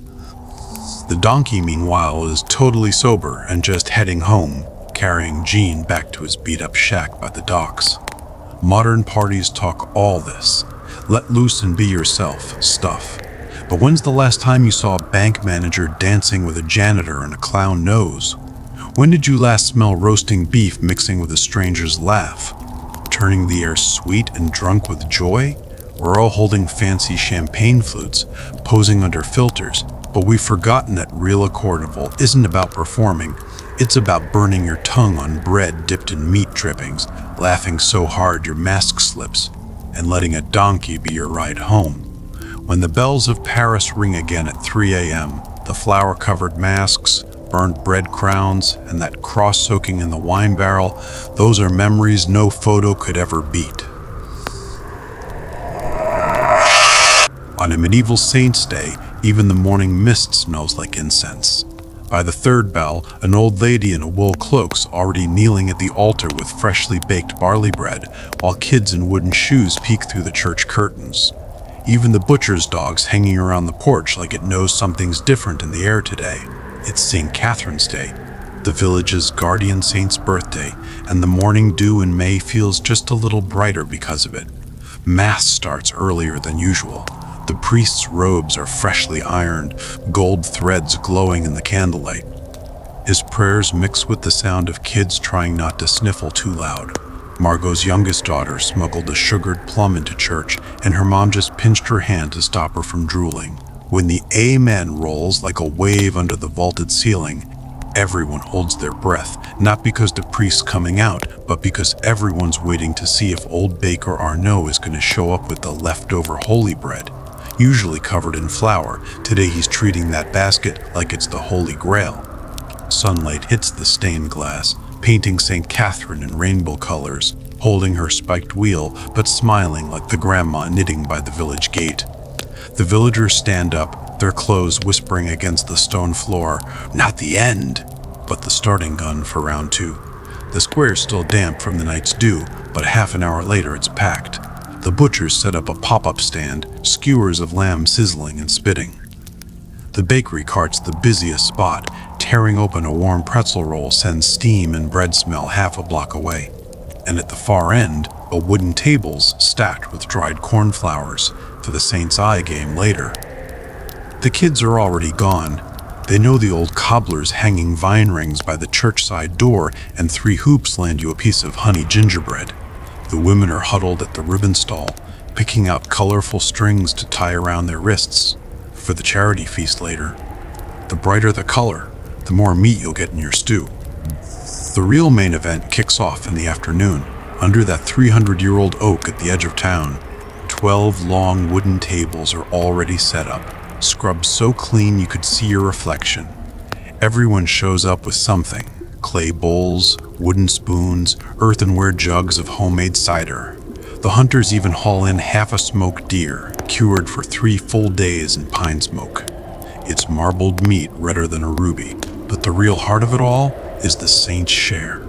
The donkey, meanwhile, is totally sober and just heading home, carrying Gene back to his beat-up shack by the docks. Modern parties talk all this let loose and be yourself stuff. But when's the last time you saw a bank manager dancing with a janitor and a clown nose? When did you last smell roasting beef mixing with a stranger's laugh? Turning the air sweet and drunk with joy? We're all holding fancy champagne flutes, posing under filters, but we've forgotten that real carnival isn't about performing. It's about burning your tongue on bread dipped in meat drippings, laughing so hard your mask slips, and letting a donkey be your ride home. When the bells of Paris ring again at 3 a.m., the flour-covered masks, burnt bread crowns, and that cross soaking in the wine barrel, those are memories no photo could ever beat. On a medieval saint's day, even the morning mist smells like incense. By the 3rd bell, an old lady in a wool cloak's already kneeling at the altar with freshly baked barley bread, while kids in wooden shoes peek through the church curtains. Even the butcher's dog's hanging around the porch like it knows something's different in the air today. It's St. Catherine's Day, the village's guardian saint's birthday, and the morning dew in May feels just a little brighter because of it. Mass starts earlier than usual. The priest's robes are freshly ironed, gold threads glowing in the candlelight. His prayers mix with the sound of kids trying not to sniffle too loud. Margot's youngest daughter smuggled a sugared plum into church, and her mom just pinched her hand to stop her from drooling. When the Amen rolls like a wave under the vaulted ceiling, everyone holds their breath, not because the priest's coming out, but because everyone's waiting to see if old Baker Arnaud is going to show up with the leftover holy bread. Usually covered in flour, today he's treating that basket like it's the Holy Grail. Sunlight hits the stained glass, painting St. Catherine in rainbow colors, holding her spiked wheel, but smiling like the grandma knitting by the village gate. The villagers stand up, their clothes whispering against the stone floor, "Not the end!" But the starting gun for round 2. The square's still damp from the night's dew, but half an hour later it's packed. The butchers set up a pop-up stand, skewers of lamb sizzling and spitting. The bakery cart's the busiest spot. Tearing open a warm pretzel roll sends steam and bread smell half a block away. And at the far end, a wooden table's stacked with dried cornflowers for the Saints' Eye game later. The kids are already gone. They know the old cobbler's hanging vine rings by the church-side door, and 3 hoops land you a piece of honey gingerbread. The women are huddled at the ribbon stall, picking out colorful strings to tie around their wrists for the charity feast later. The brighter the color, the more meat you'll get in your stew. The real main event kicks off in the afternoon, under that 300-year-old oak at the edge of town. 12 long wooden tables are already set up, scrubbed so clean you could see your reflection. Everyone shows up with something: clay bowls, wooden spoons, earthenware jugs of homemade cider. The hunters even haul in half a smoked deer, cured for 3 full days in pine smoke. It's marbled meat redder than a ruby, but the real heart of it all is the saint's share.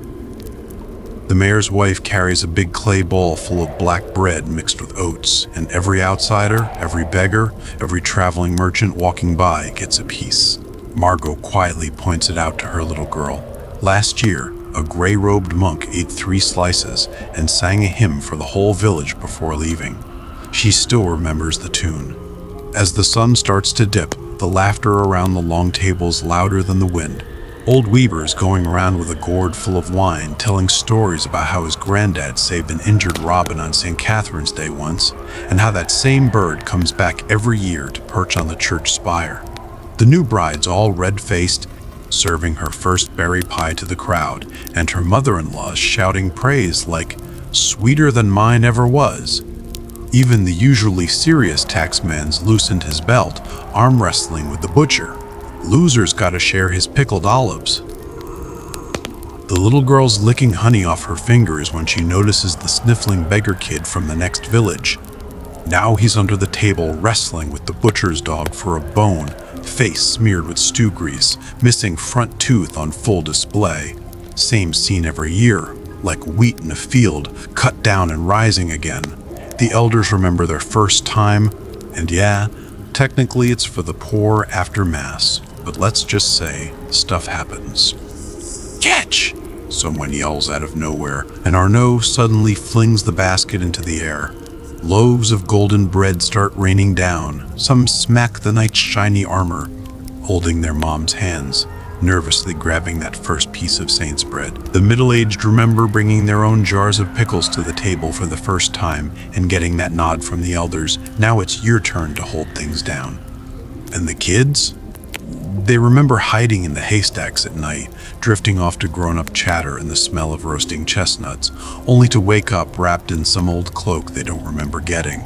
The mayor's wife carries a big clay bowl full of black bread mixed with oats, and every outsider, every beggar, every traveling merchant walking by gets a piece. Margot quietly points it out to her little girl. Last year, a gray-robed monk ate 3 slices and sang a hymn for the whole village before leaving. She still remembers the tune. As the sun starts to dip, the laughter around the long tables louder than the wind. Old Weaver's going around with a gourd full of wine, telling stories about how his granddad saved an injured robin on St. Catherine's Day once, and how that same bird comes back every year to perch on the church spire. The new bride's all red-faced, serving her first berry pie to the crowd, and her mother-in-law's shouting praise like, "Sweeter than mine ever was." Even the usually serious taxman's loosened his belt, arm wrestling with the butcher. Loser's gotta share his pickled olives. The little girl's licking honey off her fingers when she notices the sniffling beggar kid from the next village. Now he's under the table wrestling with the butcher's dog for a bone, face smeared with stew grease, missing front tooth on full display. Same scene every year, like wheat in a field, cut down and rising again. The elders remember their first time, and yeah, technically it's for the poor after Mass, but let's just say stuff happens. "Catch!" someone yells out of nowhere, and Arnaud suddenly flings the basket into the air. Loaves of golden bread start raining down. Some smack the knight's shiny armor, holding their mom's hands, nervously grabbing that first piece of saint's bread. The middle-aged remember bringing their own jars of pickles to the table for the first time and getting that nod from the elders. Now it's your turn to hold things down. And the kids? They remember hiding in the haystacks at night, drifting off to grown-up chatter and the smell of roasting chestnuts, only to wake up wrapped in some old cloak they don't remember getting.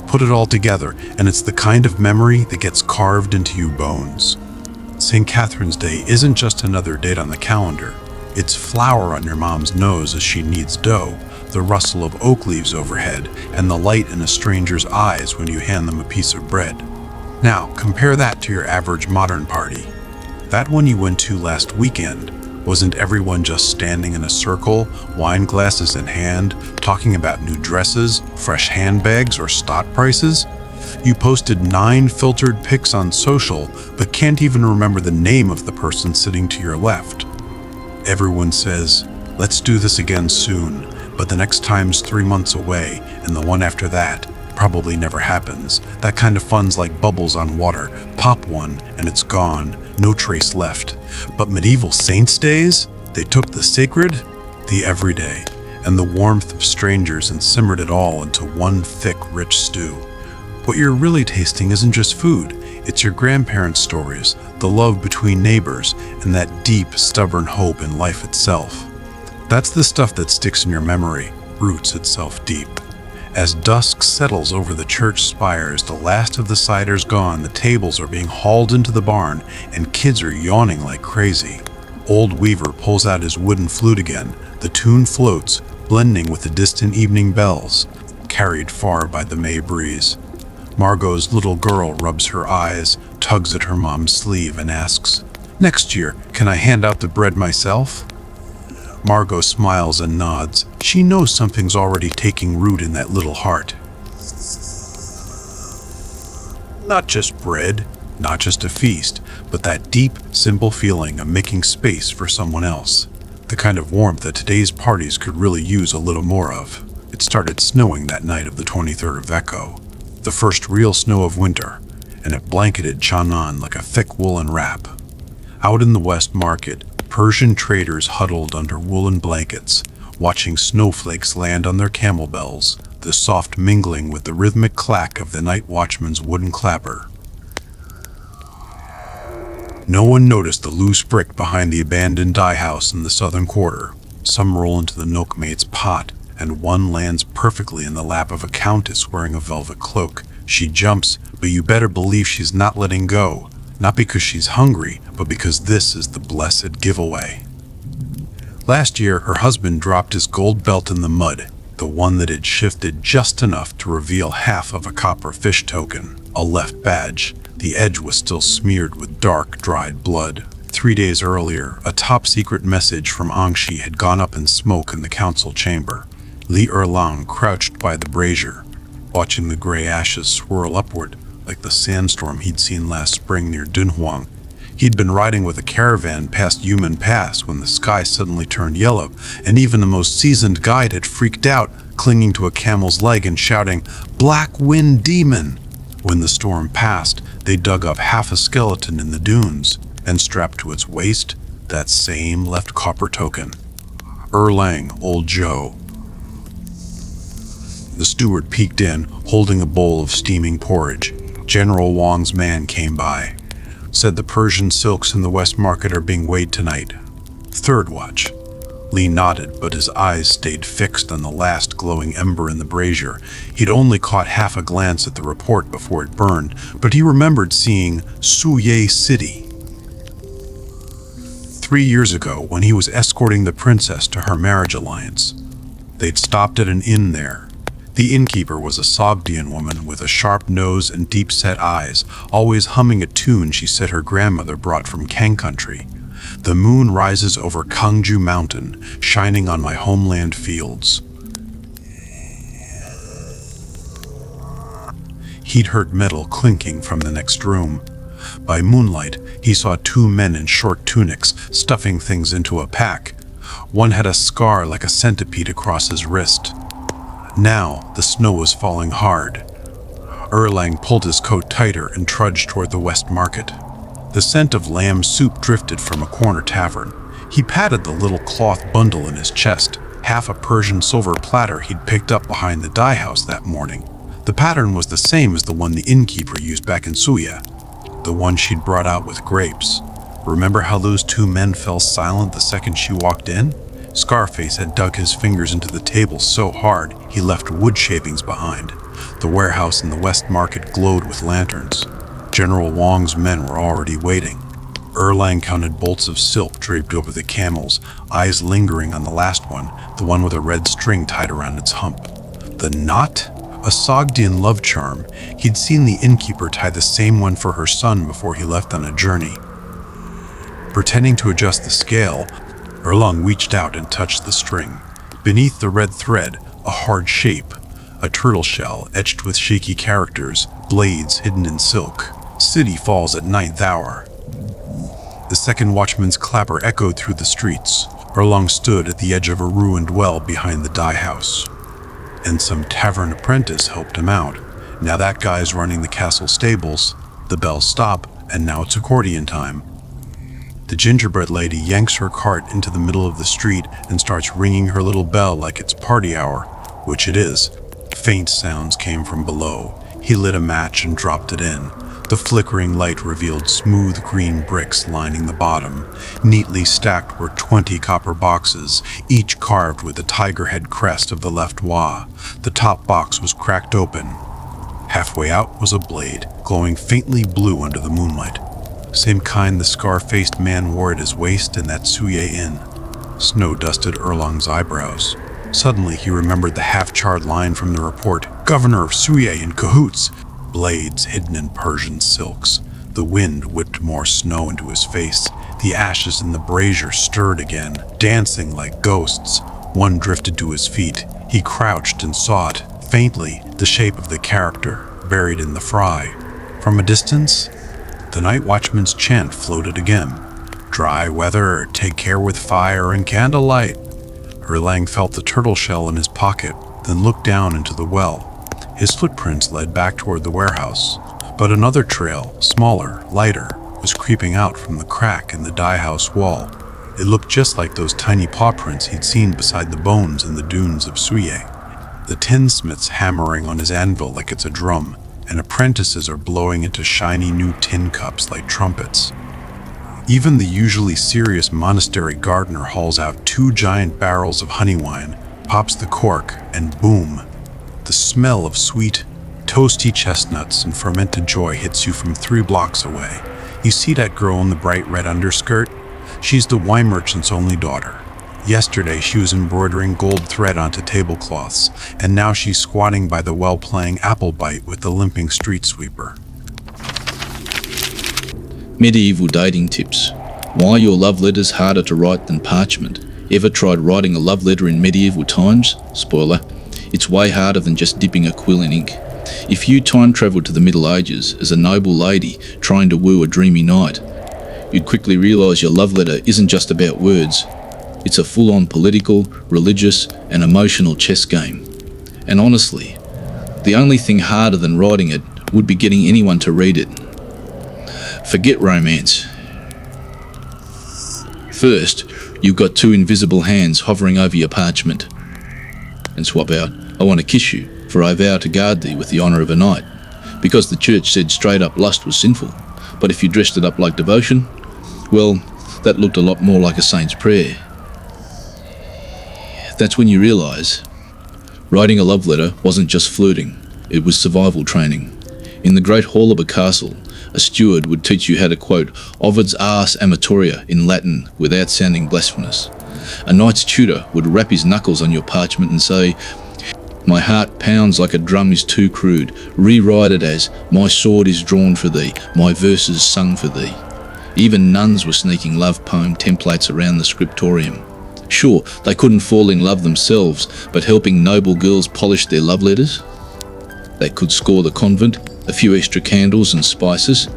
Put it all together, and it's the kind of memory that gets carved into you bones. St. Catherine's Day isn't just another date on the calendar. It's flour on your mom's nose as she kneads dough, the rustle of oak leaves overhead, and the light in a stranger's eyes when you hand them a piece of bread. Now, compare that to your average modern party. That one you went to last weekend, wasn't everyone just standing in a circle, wine glasses in hand, talking about new dresses, fresh handbags, or stock prices? You posted 9 filtered pics on social, but can't even remember the name of the person sitting to your left. Everyone says, "Let's do this again soon," but the next time's 3 months away, and the one after that probably never happens. That kind of fun's like bubbles on water. Pop one, and it's gone. No trace left. But medieval saints' days? They took the sacred, the everyday, and the warmth of strangers and simmered it all into one thick, rich stew. What you're really tasting isn't just food. It's your grandparents' stories, the love between neighbors, and that deep, stubborn hope in life itself. That's the stuff that sticks in your memory, roots itself deep. As dusk settles over the church spires, the last of the cider's gone, the tables are being hauled into the barn, and kids are yawning like crazy. Old Weaver pulls out his wooden flute again. The tune floats, blending with the distant evening bells, carried far by the May breeze. Margot's little girl rubs her eyes, tugs at her mom's sleeve, and asks, "Next year, can I hand out the bread myself?" Margot smiles and nods. She knows something's already taking root in that little heart. Not just bread, not just a feast, but that deep, simple feeling of making space for someone else. The kind of warmth that today's parties could really use a little more of. It started snowing that night of the 23rd of Echo, the first real snow of winter, and it blanketed Chang'an like a thick woolen wrap. Out in the West Market, Persian traders huddled under woolen blankets, watching snowflakes land on their camel bells, the soft mingling with the rhythmic clack of the night watchman's wooden clapper. No one noticed the loose brick behind the abandoned dye house in the southern quarter. Some roll into the milkmaid's pot, and one lands perfectly in the lap of a countess wearing a velvet cloak. She jumps, but you better believe she's not letting go. Not because she's hungry, but because this is the blessed giveaway. Last year, her husband dropped his gold belt in the mud, the one that had shifted just enough to reveal half of a copper fish token, a left badge. The edge was still smeared with dark, dried blood. 3 days earlier, a top-secret message from Angshi had gone up in smoke in the council chamber. Li Erlang crouched by the brazier, watching the gray ashes swirl upward, like the sandstorm he'd seen last spring near Dunhuang. He'd been riding with a caravan past Yumen Pass when the sky suddenly turned yellow, and even the most seasoned guide had freaked out, clinging to a camel's leg and shouting, "Black Wind Demon!" When the storm passed, they dug up half a skeleton in the dunes, and strapped to its waist that same left copper token. Erlang, old Joe. The steward peeked in, holding a bowl of steaming porridge. General Wang's man came by. Said the Persian silks in the West Market are being weighed tonight. Third watch. Li nodded, but his eyes stayed fixed on the last glowing ember in the brazier. He'd only caught half a glance at the report before it burned, but he remembered seeing Suye City 3 years ago when he was escorting the princess to her marriage alliance. They'd stopped at an inn there. The innkeeper was a Sogdian woman with a sharp nose and deep-set eyes, always humming a tune she said her grandmother brought from Kang country. The moon rises over Kangju Mountain, shining on my homeland fields. He'd heard metal clinking from the next room. By moonlight, he saw 2 men in short tunics stuffing things into a pack. One had a scar like a centipede across his wrist. Now, the snow was falling hard. Erlang pulled his coat tighter and trudged toward the West Market. The scent of lamb soup drifted from a corner tavern. He patted the little cloth bundle in his chest, half a Persian silver platter he'd picked up behind the dye house that morning. The pattern was the same as the one the innkeeper used back in Suya, the one she'd brought out with grapes. Remember how those 2 men fell silent the second she walked in? Scarface had dug his fingers into the table so hard he left wood shavings behind. The warehouse in the West Market glowed with lanterns. General Wang's men were already waiting. Erlang counted bolts of silk draped over the camels, eyes lingering on the last one, the one with a red string tied around its hump. The knot? A Sogdian love charm. He'd seen the innkeeper tie the same one for her son before he left on a journey. Pretending to adjust the scale, Erlang reached out and touched the string. Beneath the red thread, a hard shape, a turtle shell etched with shaky characters, blades hidden in silk. City falls at 9th hour. The second watchman's clapper echoed through the streets. Erlang stood at the edge of a ruined well behind the dye house. And some tavern apprentice helped him out. Now that guy's running the castle stables. The bells stop, and now it's accordion time. The gingerbread lady yanks her cart into the middle of the street and starts ringing her little bell like it's party hour, which it is. Faint sounds came from below. He lit a match and dropped it in. The flickering light revealed smooth green bricks lining the bottom. Neatly stacked were 20 copper boxes, each carved with the tiger head crest of the left Wa. The top box was cracked open. Halfway out was a blade, glowing faintly blue under the moonlight. Same kind the scar-faced man wore at his waist in that Suye inn. Snow dusted Erlang's eyebrows. Suddenly he remembered the half-charred line from the report, "Governor of Suye in cahoots." blades hidden in Persian silks. The wind whipped more snow into his face. The ashes in the brazier stirred again, dancing like ghosts. One drifted to his feet. He crouched and saw it, faintly, the shape of the character, buried in the fry. From a distance, the night watchman's chant floated again. Dry weather, take care with fire and candlelight. Erlang felt the turtle shell in his pocket, then looked down into the well. His footprints led back toward the warehouse, but another trail, smaller, lighter, was creeping out from the crack in the dye house wall. It looked just like those tiny paw prints he'd seen beside the bones in the dunes of Suye. The tinsmith's hammering on his anvil like it's a drum, and apprentices are blowing into shiny new tin cups like trumpets. Even the usually serious monastery gardener hauls out 2 giant barrels of honey wine, pops the cork, and boom! The smell of sweet, toasty chestnuts and fermented joy hits you from 3 blocks away. You see that girl in the bright red underskirt? She's the wine merchant's only daughter. Yesterday she was embroidering gold thread onto tablecloths, and now she's squatting by the well playing apple bite with the limping street sweeper. Medieval dating tips. Why are your love letters harder to write than parchment? Ever tried writing a love letter in medieval times? Spoiler, it's way harder than just dipping a quill in ink. If you time travelled to the Middle Ages as a noble lady trying to woo a dreamy knight, you'd quickly realise your love letter isn't just about words. It's a full-on political, religious and emotional chess game. And honestly, the only thing harder than writing it would be getting anyone to read it. Forget romance. First, you've got 2 invisible hands hovering over your parchment. And swap out, I want to kiss you, for I vow to guard thee with the honour of a knight. Because the church said straight up lust was sinful. But if you dressed it up like devotion, well, that looked a lot more like a saint's prayer. That's when you realise writing a love letter wasn't just flirting, it was survival training. In the great hall of a castle, a steward would teach you how to quote Ovid's Ars Amatoria in Latin without sounding blasphemous. A knight's tutor would rap his knuckles on your parchment and say, "My heart pounds like a drum is too crude. Rewrite it as, my sword is drawn for thee, my verses sung for thee." Even nuns were sneaking love poem templates around the scriptorium. Sure, they couldn't fall in love themselves, but helping noble girls polish their love letters? They could score the convent, a few extra candles and spices.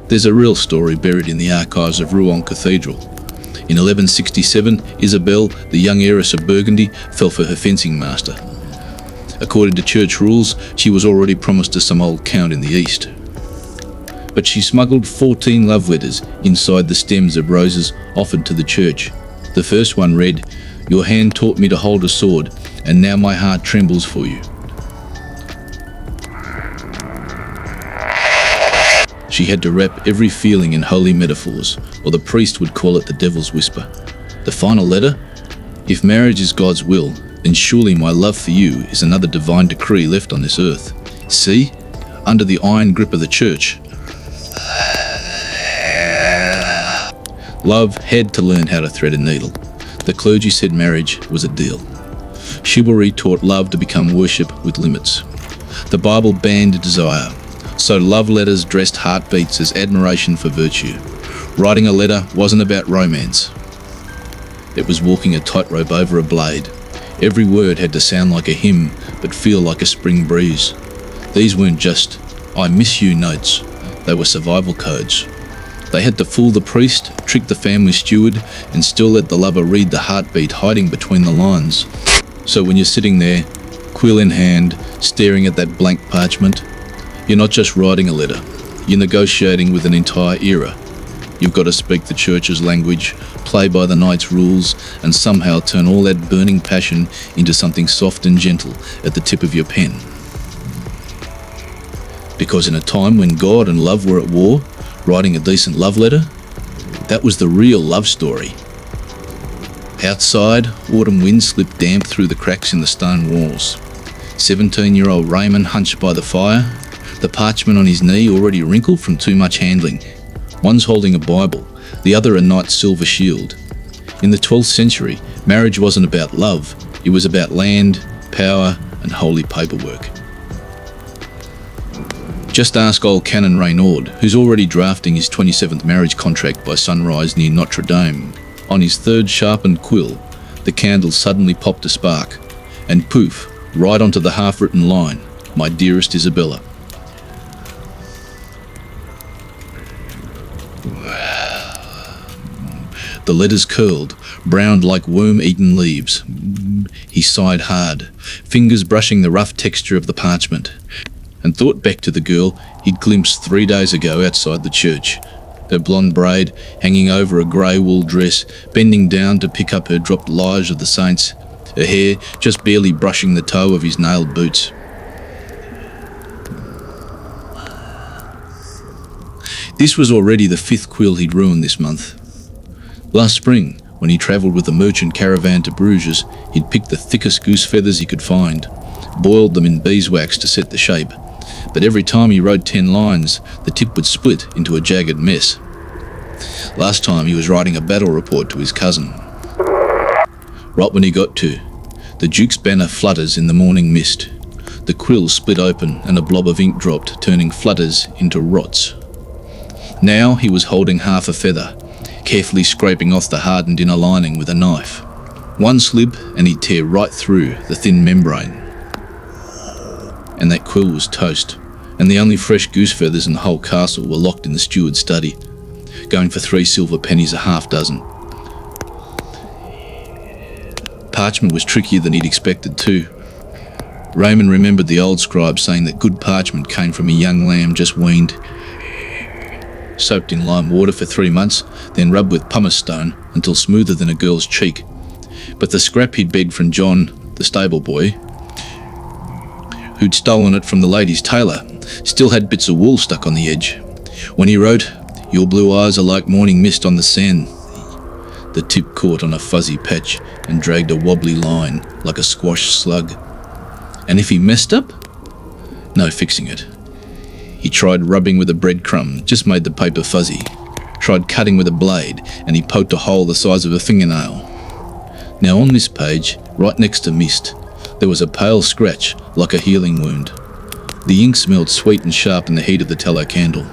There's a real story buried in the archives of Rouen Cathedral. In 1167, Isabel, the young heiress of Burgundy, fell for her fencing master. According to church rules, she was already promised to some old count in the east. But she smuggled 14 love letters inside the stems of roses offered to the church. The first one read, "Your hand taught me to hold a sword, and now my heart trembles for you." She had to wrap every feeling in holy metaphors, or the priest would call it the devil's whisper. The final letter? "If marriage is God's will, then surely my love for you is another divine decree left on this earth. See? Under the iron grip of the church." Love had to learn how to thread a needle. The clergy said marriage was a deal. Chivalry taught love to become worship with limits. The Bible banned desire. So love letters dressed heartbeats as admiration for virtue. Writing a letter wasn't about romance. It was walking a tightrope over a blade. Every word had to sound like a hymn, but feel like a spring breeze. These weren't just, "I miss you" notes. They were survival codes. They had to fool the priest, trick the family steward, and still let the lover read the heartbeat hiding between the lines. So when you're sitting there, quill in hand, staring at that blank parchment, you're not just writing a letter, you're negotiating with an entire era. You've got to speak the church's language, play by the knight's rules, and somehow turn all that burning passion into something soft and gentle at the tip of your pen. Because in a time when God and love were at war, writing a decent love letter, that was the real love story. Outside, autumn winds slipped damp through the cracks in the stone walls. 17-year-old Raymond hunched by the fire, the parchment on his knee already wrinkled from too much handling. One's holding a Bible, the other a knight's silver shield. In the 12th century, marriage wasn't about love, it was about land, power, and holy paperwork. Just ask old Canon Raynaud, who's already drafting his 27th marriage contract by sunrise near Notre Dame. On his third sharpened quill, the candle suddenly popped a spark, and poof, right onto the half-written line, "My dearest Isabella." The letters curled, browned like worm-eaten leaves. He sighed hard, fingers brushing the rough texture of the parchment, and thought back to the girl he'd glimpsed 3 days ago outside the church, her blonde braid hanging over a grey wool dress, bending down to pick up her dropped lives of the saints, her hair just barely brushing the toe of his nailed boots. This was already the 5th quill he'd ruined this month. Last spring, when he travelled with a merchant caravan to Bruges, he'd picked the thickest goose feathers he could find, boiled them in beeswax to set the shape, but every time he wrote 10 lines, the tip would split into a jagged mess. Last time he was writing a battle report to his cousin. Right when he got to, the Duke's banner flutters in the morning mist. The quill split open and a blob of ink dropped, turning flutters into rots. Now he was holding half a feather, carefully scraping off the hardened inner lining with a knife. One slip and he'd tear right through the thin membrane. And that quill was toast, and the only fresh goose feathers in the whole castle were locked in the steward's study, going for 3 silver pennies a half dozen. Parchment was trickier than he'd expected too. Raymond remembered the old scribe saying that good parchment came from a young lamb just weaned, soaked in lime water for 3 months, then rubbed with pumice stone until smoother than a girl's cheek. But the scrap he'd begged from John, the stable boy, who'd stolen it from the lady's tailor, still had bits of wool stuck on the edge. When he wrote, "Your blue eyes are like morning mist on the sand," the tip caught on a fuzzy patch and dragged a wobbly line like a squash slug. And if he messed up? No fixing it. He tried rubbing with a breadcrumb, just made the paper fuzzy. Tried cutting with a blade, and he poked a hole the size of a fingernail. Now on this page, right next to mist, there was a pale scratch like a healing wound. The ink smelled sweet and sharp in the heat of the tallow candle.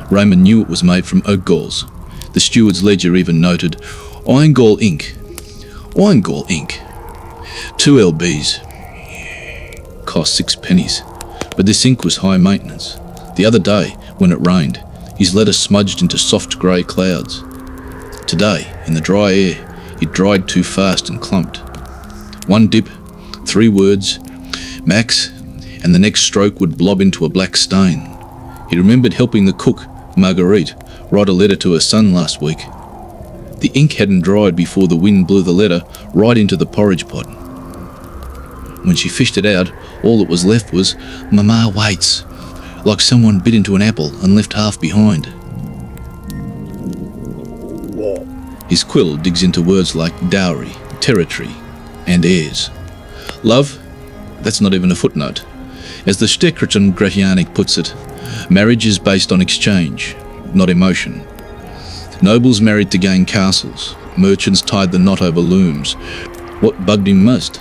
Raymond knew it was made from oak galls. The steward's ledger even noted, "Iron gall ink. Iron gall ink. 2 lbs. Cost 6 pennies. But this ink was high maintenance. The other day, when it rained, his letter smudged into soft grey clouds. Today, in the dry air, it dried too fast and clumped. One dip, 3 words, max, and the next stroke would blob into a black stain. He remembered helping the cook, Marguerite, write a letter to her son last week. The ink hadn't dried before the wind blew the letter right into the porridge pot. When she fished it out, all that was left was, "Mama waits," like someone bit into an apple and left half behind. His quill digs into words like dowry, territory, and heirs. Love? That's not even a footnote. As the Stekreten Gratianic puts it, marriage is based on exchange, not emotion. Nobles married to gain castles, merchants tied the knot over looms. What bugged him most?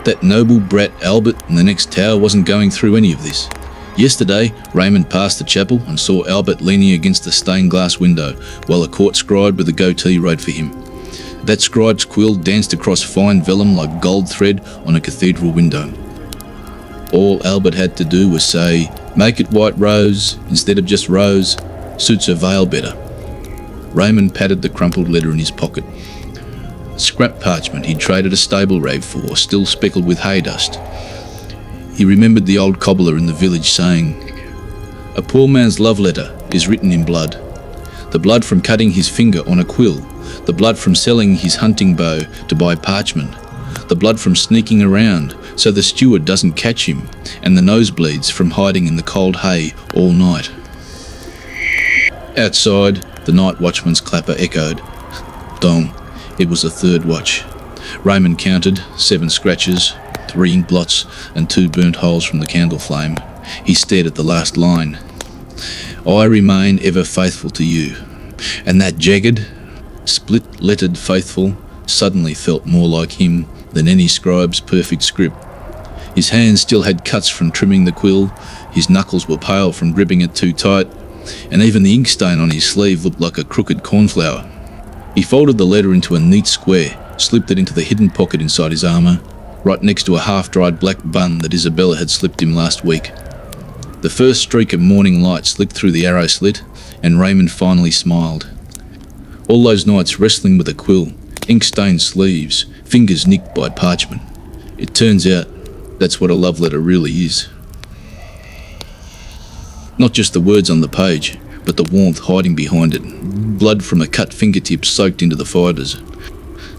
That noble brat Albert in the next tower wasn't going through any of this. Yesterday, Raymond passed the chapel and saw Albert leaning against the stained glass window while a court scribe with a goatee wrote for him. That scribe's quill danced across fine vellum like gold thread on a cathedral window. All Albert had to do was say, "Make it white rose instead of just rose, suits her veil better." Raymond patted the crumpled letter in his pocket. Scrap parchment he'd traded a stable rag for, still speckled with hay dust. He remembered the old cobbler in the village saying, "A poor man's love letter is written in blood. The blood from cutting his finger on a quill, the blood from selling his hunting bow to buy parchment, the blood from sneaking around so the steward doesn't catch him, and the nosebleeds from hiding in the cold hay all night." Outside, the night watchman's clapper echoed. Dong. It was the 3rd watch. Raymond counted 7 scratches, 3 ink blots, and 2 burnt holes from the candle flame. He stared at the last line. "I remain ever faithful to you." And that jagged, split-lettered faithful suddenly felt more like him than any scribe's perfect script. His hands still had cuts from trimming the quill, his knuckles were pale from gripping it too tight, and even the ink stain on his sleeve looked like a crooked cornflower. He folded the letter into a neat square, slipped it into the hidden pocket inside his armour, right next to a half-dried black bun that Isabella had slipped him last week. The first streak of morning light slipped through the arrow slit, and Raymond finally smiled. All those nights wrestling with a quill, ink-stained sleeves, fingers nicked by parchment. It turns out that's what a love letter really is. Not just the words on the page, but the warmth hiding behind it. Blood from a cut fingertip soaked into the fibres.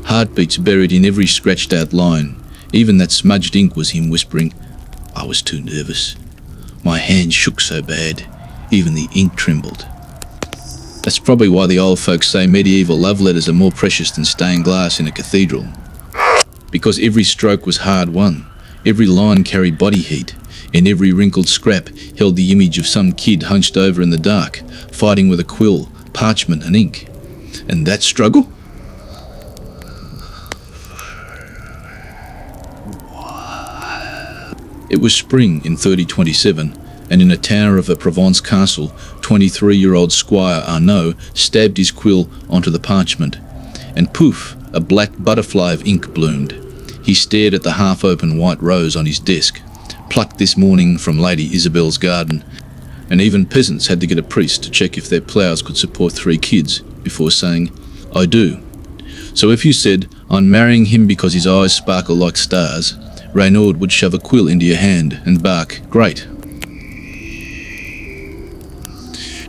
Heartbeats buried in every scratched out line. Even that smudged ink was him whispering, "I was too nervous. My hand shook so bad, even the ink trembled." That's probably why the old folks say medieval love letters are more precious than stained glass in a cathedral. Because every stroke was hard won, every line carried body heat, and every wrinkled scrap held the image of some kid hunched over in the dark, fighting with a quill, parchment and ink. And that struggle? It was spring in 3027, and in a tower of a Provence castle, 23-year-old Squire Arnaud stabbed his quill onto the parchment, and poof, a black butterfly of ink bloomed. He stared at the half-open white rose on his desk, plucked this morning from Lady Isabel's garden, and even peasants had to get a priest to check if their ploughs could support 3 kids before saying, "I do." So if you said, "I'm marrying him because his eyes sparkle like stars," Renaud would shove a quill into your hand and bark, "Great."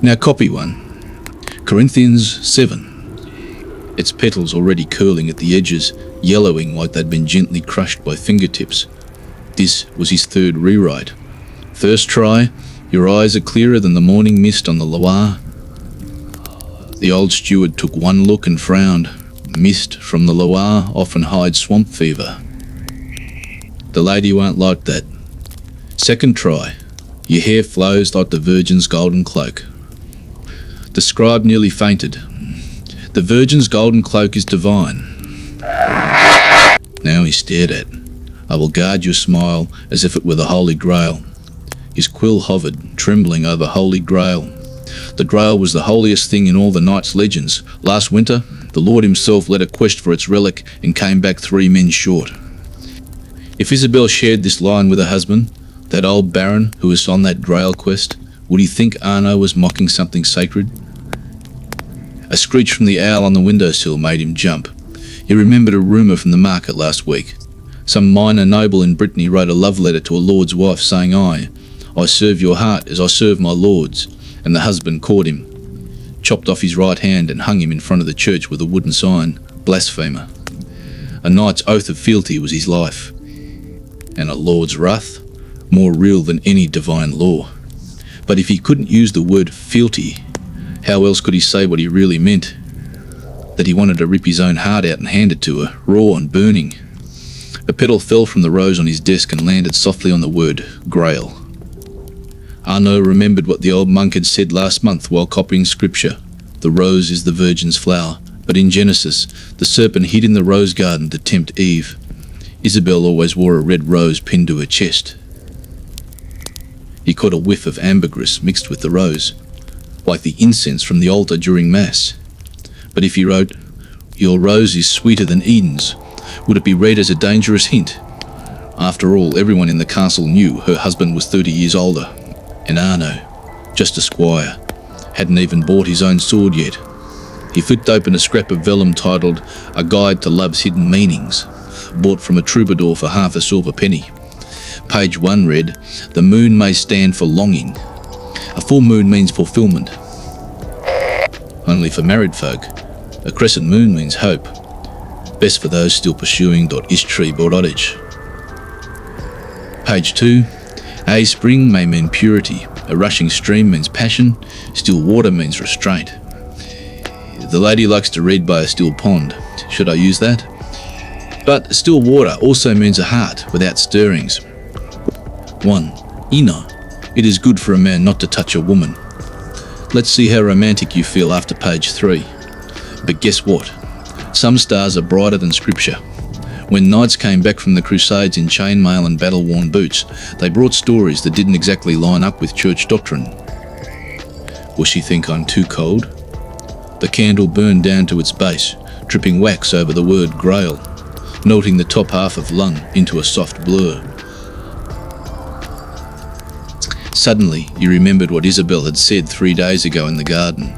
Now copy one. Corinthians 7. Its petals already curling at the edges, yellowing like they'd been gently crushed by fingertips. This was his 3rd rewrite. First try, your eyes are clearer than the morning mist on the Loire. The old steward took one look and frowned. Mist from the Loire often hides swamp fever. The lady won't like that. Second try, your hair flows like the Virgin's golden cloak. The scribe nearly fainted. The Virgin's golden cloak is divine. Now he stared at. I will guard your smile as if it were the Holy Grail. His quill hovered, trembling over Holy Grail. The Grail was the holiest thing in all the knight's legends. Last winter, the Lord himself led a quest for its relic and came back 3 men short. If Isabel shared this line with her husband, that old baron who was on that Grail quest, would he think Arnaud was mocking something sacred? A screech from the owl on the windowsill made him jump. He remembered a rumour from the market last week. Some minor noble in Brittany wrote a love letter to a lord's wife saying, I serve your heart as I serve my lord's, and the husband caught him, chopped off his right hand and hung him in front of the church with a wooden sign, blasphemer. A knight's oath of fealty was his life, and a lord's wrath, more real than any divine law. But if he couldn't use the word fealty, how else could he say what he really meant? That he wanted to rip his own heart out and hand it to her, raw and burning. A petal fell from the rose on his desk and landed softly on the word, Grail. Arnaud remembered what the old monk had said last month while copying scripture. The rose is the Virgin's flower, but in Genesis, the serpent hid in the rose garden to tempt Eve. Isabel always wore a red rose pinned to her chest. He caught a whiff of ambergris mixed with the rose, like the incense from the altar during Mass. But if he wrote, your rose is sweeter than Eden's, would it be read as a dangerous hint? After all, everyone in the castle knew her husband was 30 years older, and Arnaud, just a squire, hadn't even bought his own sword yet. He flipped open a scrap of vellum titled A Guide to Love's Hidden Meanings, bought from a troubadour for half a silver penny. Page 1 read, the moon may stand for longing. A full moon means fulfillment. Only for married folk. A crescent moon means hope. Best for those still pursuing .istri.org. Page 2. A spring may mean purity. A rushing stream means passion. Still water means restraint. The lady likes to read by a still pond. Should I use that? But still water also means a heart without stirrings. 1. Ina. It is good for a man not to touch a woman. Let's see how romantic you feel after page 3. But guess what? Some stars are brighter than scripture. When knights came back from the Crusades in chainmail and battle-worn boots, they brought stories that didn't exactly line up with church doctrine. Will she think I'm too cold? The candle burned down to its base, dripping wax over the word Grail, melting the top half of lung into a soft blur. Suddenly, he remembered what Isabel had said 3 days ago in the garden.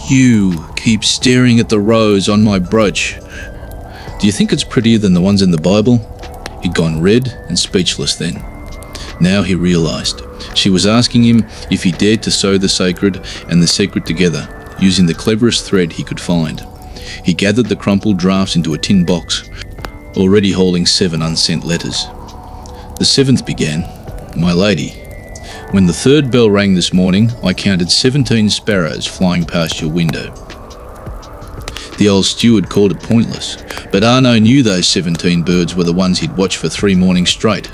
You keep staring at the rose on my brooch. Do you think it's prettier than the ones in the Bible? He'd gone red and speechless then. Now he realised. She was asking him if he dared to sew the sacred and the secret together, using the cleverest thread he could find. He gathered the crumpled drafts into a tin box, already holding 7 unsent letters. The 7th began, My lady, when the 3rd bell rang this morning, I counted 17 sparrows flying past your window. The old steward called it pointless, but Arno knew those 17 birds were the ones he'd watched for 3 mornings straight.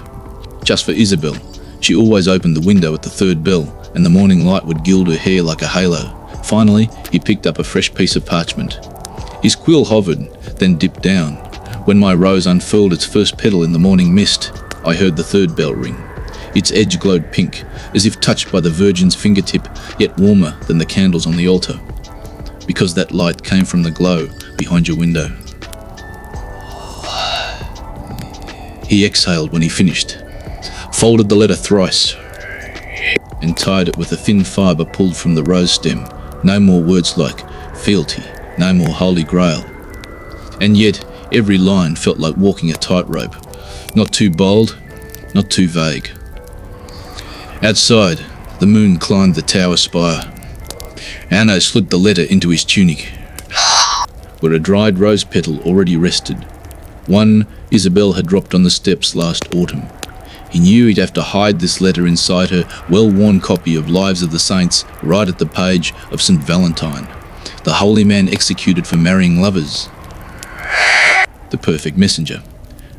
Just for Isabel, she always opened the window at the 3rd bell, and the morning light would gild her hair like a halo. Finally, he picked up a fresh piece of parchment. His quill hovered, then dipped down. When my rose unfurled its first petal in the morning mist, I heard the 3rd bell ring. Its edge glowed pink, as if touched by the Virgin's fingertip, yet warmer than the candles on the altar, because that light came from the glow behind your window. He exhaled when he finished, folded the letter thrice, and tied it with a thin fibre pulled from the rose stem. No more words like fealty, no more holy grail. And yet, every line felt like walking a tightrope, not too bold, not too vague. Outside, the moon climbed the tower spire. Arno slid the letter into his tunic, where a dried rose petal already rested. One Isabel had dropped on the steps last autumn. He knew he'd have to hide this letter inside her well-worn copy of Lives of the Saints right at the page of St. Valentine, the holy man executed for marrying lovers. The perfect messenger.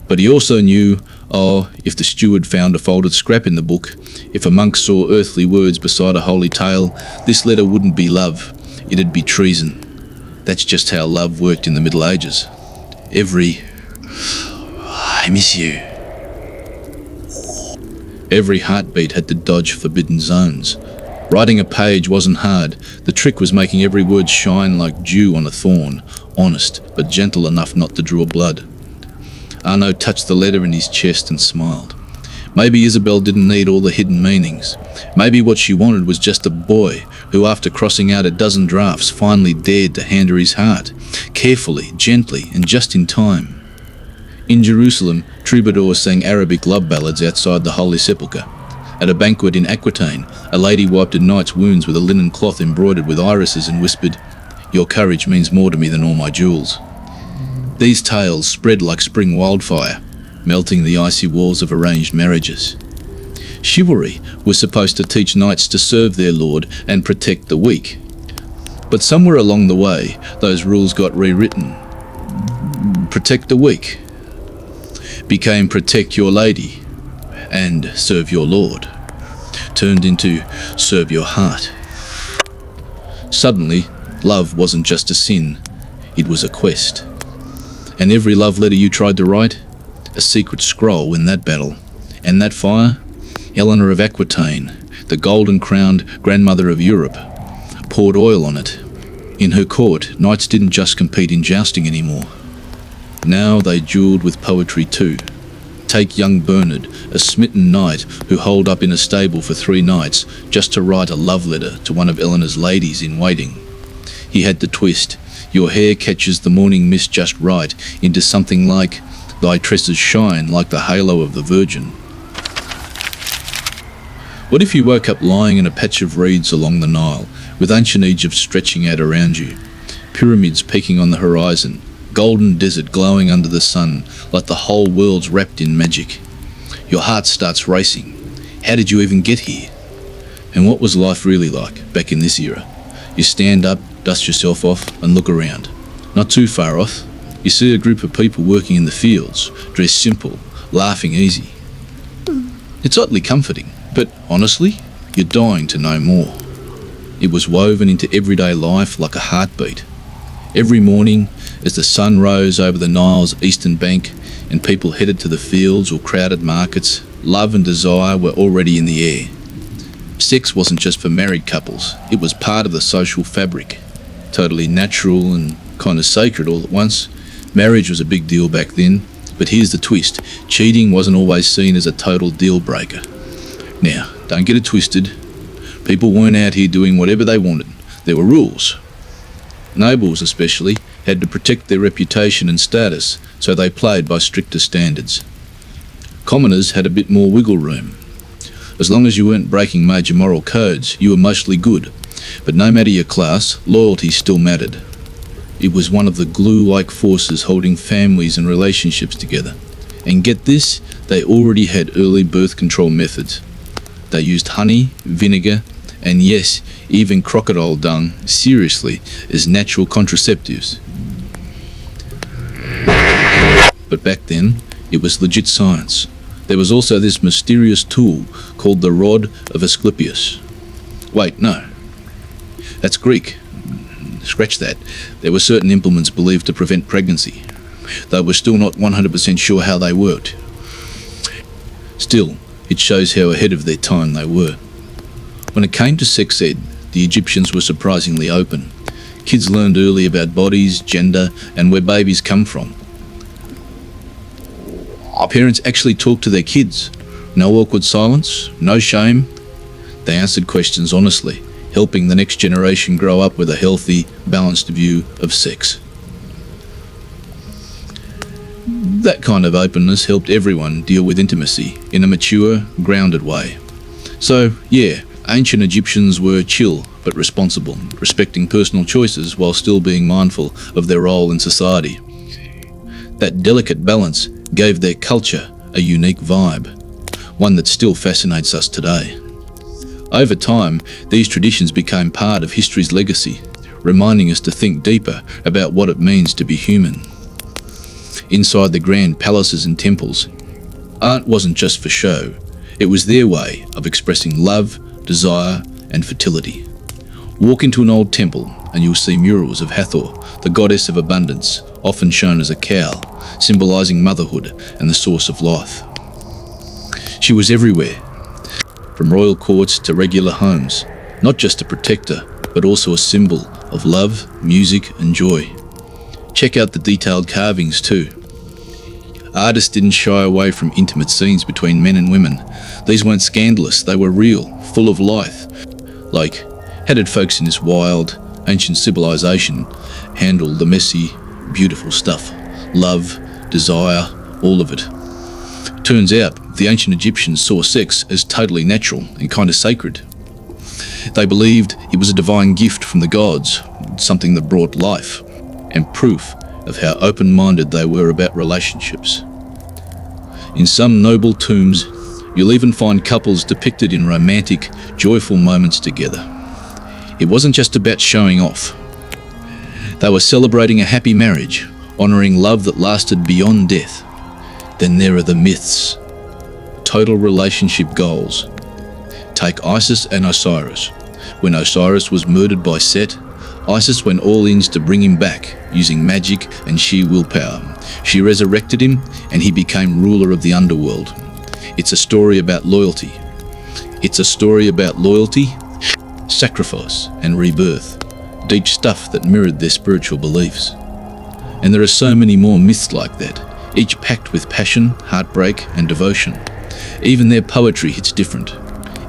But he also knew, if the steward found a folded scrap in the book, if a monk saw earthly words beside a holy tale, this letter wouldn't be love, it'd be treason. That's just how love worked in the Middle Ages. I miss you. Every heartbeat had to dodge forbidden zones. Writing a page wasn't hard. The trick was making every word shine like dew on a thorn, honest, but gentle enough not to draw blood. Arno touched the letter in his chest and smiled. Maybe Isabel didn't need all the hidden meanings. Maybe what she wanted was just a boy who, after crossing out a dozen drafts, finally dared to hand her his heart, carefully, gently, and just in time. In Jerusalem, troubadours sang Arabic love ballads outside the Holy Sepulchre. At a banquet in Aquitaine, a lady wiped a knight's wounds with a linen cloth embroidered with irises and whispered, "Your courage means more to me than all my jewels." These tales spread like spring wildfire, melting the icy walls of arranged marriages. Chivalry was supposed to teach knights to serve their lord and protect the weak. But somewhere along the way, those rules got rewritten. Protect the weak became protect your lady and serve your lord, turned into serve your heart. Suddenly, love wasn't just a sin, it was a quest. And every love letter you tried to write, a secret scroll in that battle. And that fire, Eleanor of Aquitaine, the golden-crowned grandmother of Europe, poured oil on it. In her court, knights didn't just compete in jousting anymore. Now they duelled with poetry too. Take young Bernard, a smitten knight who holed up in a stable for 3 nights just to write a love letter to one of Eleanor's ladies in waiting. He had to twist, "Your hair catches the morning mist just right," into something like, "Thy tresses shine like the halo of the Virgin." What if you woke up lying in a patch of reeds along the Nile, with ancient Egypt stretching out around you, pyramids peeking on the horizon, golden desert glowing under the sun, like the whole world's wrapped in magic? Your heart starts racing. How did you even get here? And what was life really like back in this era? You stand up, dust yourself off, and look around. Not too far off, you see a group of people working in the fields, dressed simple, laughing easy. It's oddly comforting, but honestly, you're dying to know more. It was woven into everyday life like a heartbeat. Every morning, As the sun rose over the Nile's eastern bank and people headed to the fields or crowded markets, love and desire were already in the air. Sex wasn't just for married couples, it was part of the social fabric. Totally natural and kind of sacred all at once. Marriage was a big deal back then, but here's the twist. Cheating wasn't always seen as a total deal breaker. Now, don't get it twisted. People weren't out here doing whatever they wanted. There were rules. Nobles especially had to protect their reputation and status, so they played by stricter standards. Commoners had a bit more wiggle room. As long as you weren't breaking major moral codes, you were mostly good. But no matter your class, loyalty still mattered. It was one of the glue-like forces holding families and relationships together. And get this, they already had early birth control methods. They used honey, vinegar, and yes, even crocodile dung, seriously, as natural contraceptives. But back then, it was legit science. There was also this mysterious tool called the rod of Asclepius. Wait, no. That's Greek. Scratch that. There were certain implements believed to prevent pregnancy. They were still not 100% sure how they worked. Still, it shows how ahead of their time they were. When it came to sex ed, the Egyptians were surprisingly open. Kids learned early about bodies, gender, and where babies come from. Parents actually talked to their kids. No awkward silence, no shame. They answered questions honestly, helping the next generation grow up with a healthy, balanced view of sex. That kind of openness helped everyone deal with intimacy in a mature, grounded way. So, yeah, ancient Egyptians were chill but responsible, respecting personal choices while still being mindful of their role in society. That delicate balance gave their culture a unique vibe, one that still fascinates us today. Over time, these traditions became part of history's legacy, reminding us to think deeper about what it means to be human. Inside the grand palaces and temples, art wasn't just for show, it was their way of expressing love, desire, and fertility. Walk into an old temple and you'll see murals of Hathor, the goddess of abundance, often shown as a cow, symbolizing motherhood and the source of life. She was everywhere, from royal courts to regular homes, not just a protector, but also a symbol of love, music, and joy. Check out the detailed carvings too. Artists didn't shy away from intimate scenes between men and women. These weren't scandalous, they were real, full of life. Like, how did folks in this wild, ancient civilization handle the messy, beautiful stuff? Love, desire, all of it. Turns out, the ancient Egyptians saw sex as totally natural and kind of sacred. They believed it was a divine gift from the gods, something that brought life, and proof of how open-minded they were about relationships. In some noble tombs, you'll even find couples depicted in romantic, joyful moments together. It wasn't just about showing off. They were celebrating a happy marriage, honouring love that lasted beyond death. Then there are the myths. Total relationship goals. Take Isis and Osiris. When Osiris was murdered by Set, Isis went all in to bring him back, using magic and sheer willpower. She resurrected him, and he became ruler of the underworld. It's a story about loyalty. Sacrifice, and rebirth. Deep stuff that mirrored their spiritual beliefs. And there are so many more myths like that, each packed with passion, heartbreak, and devotion. Even their poetry hits different.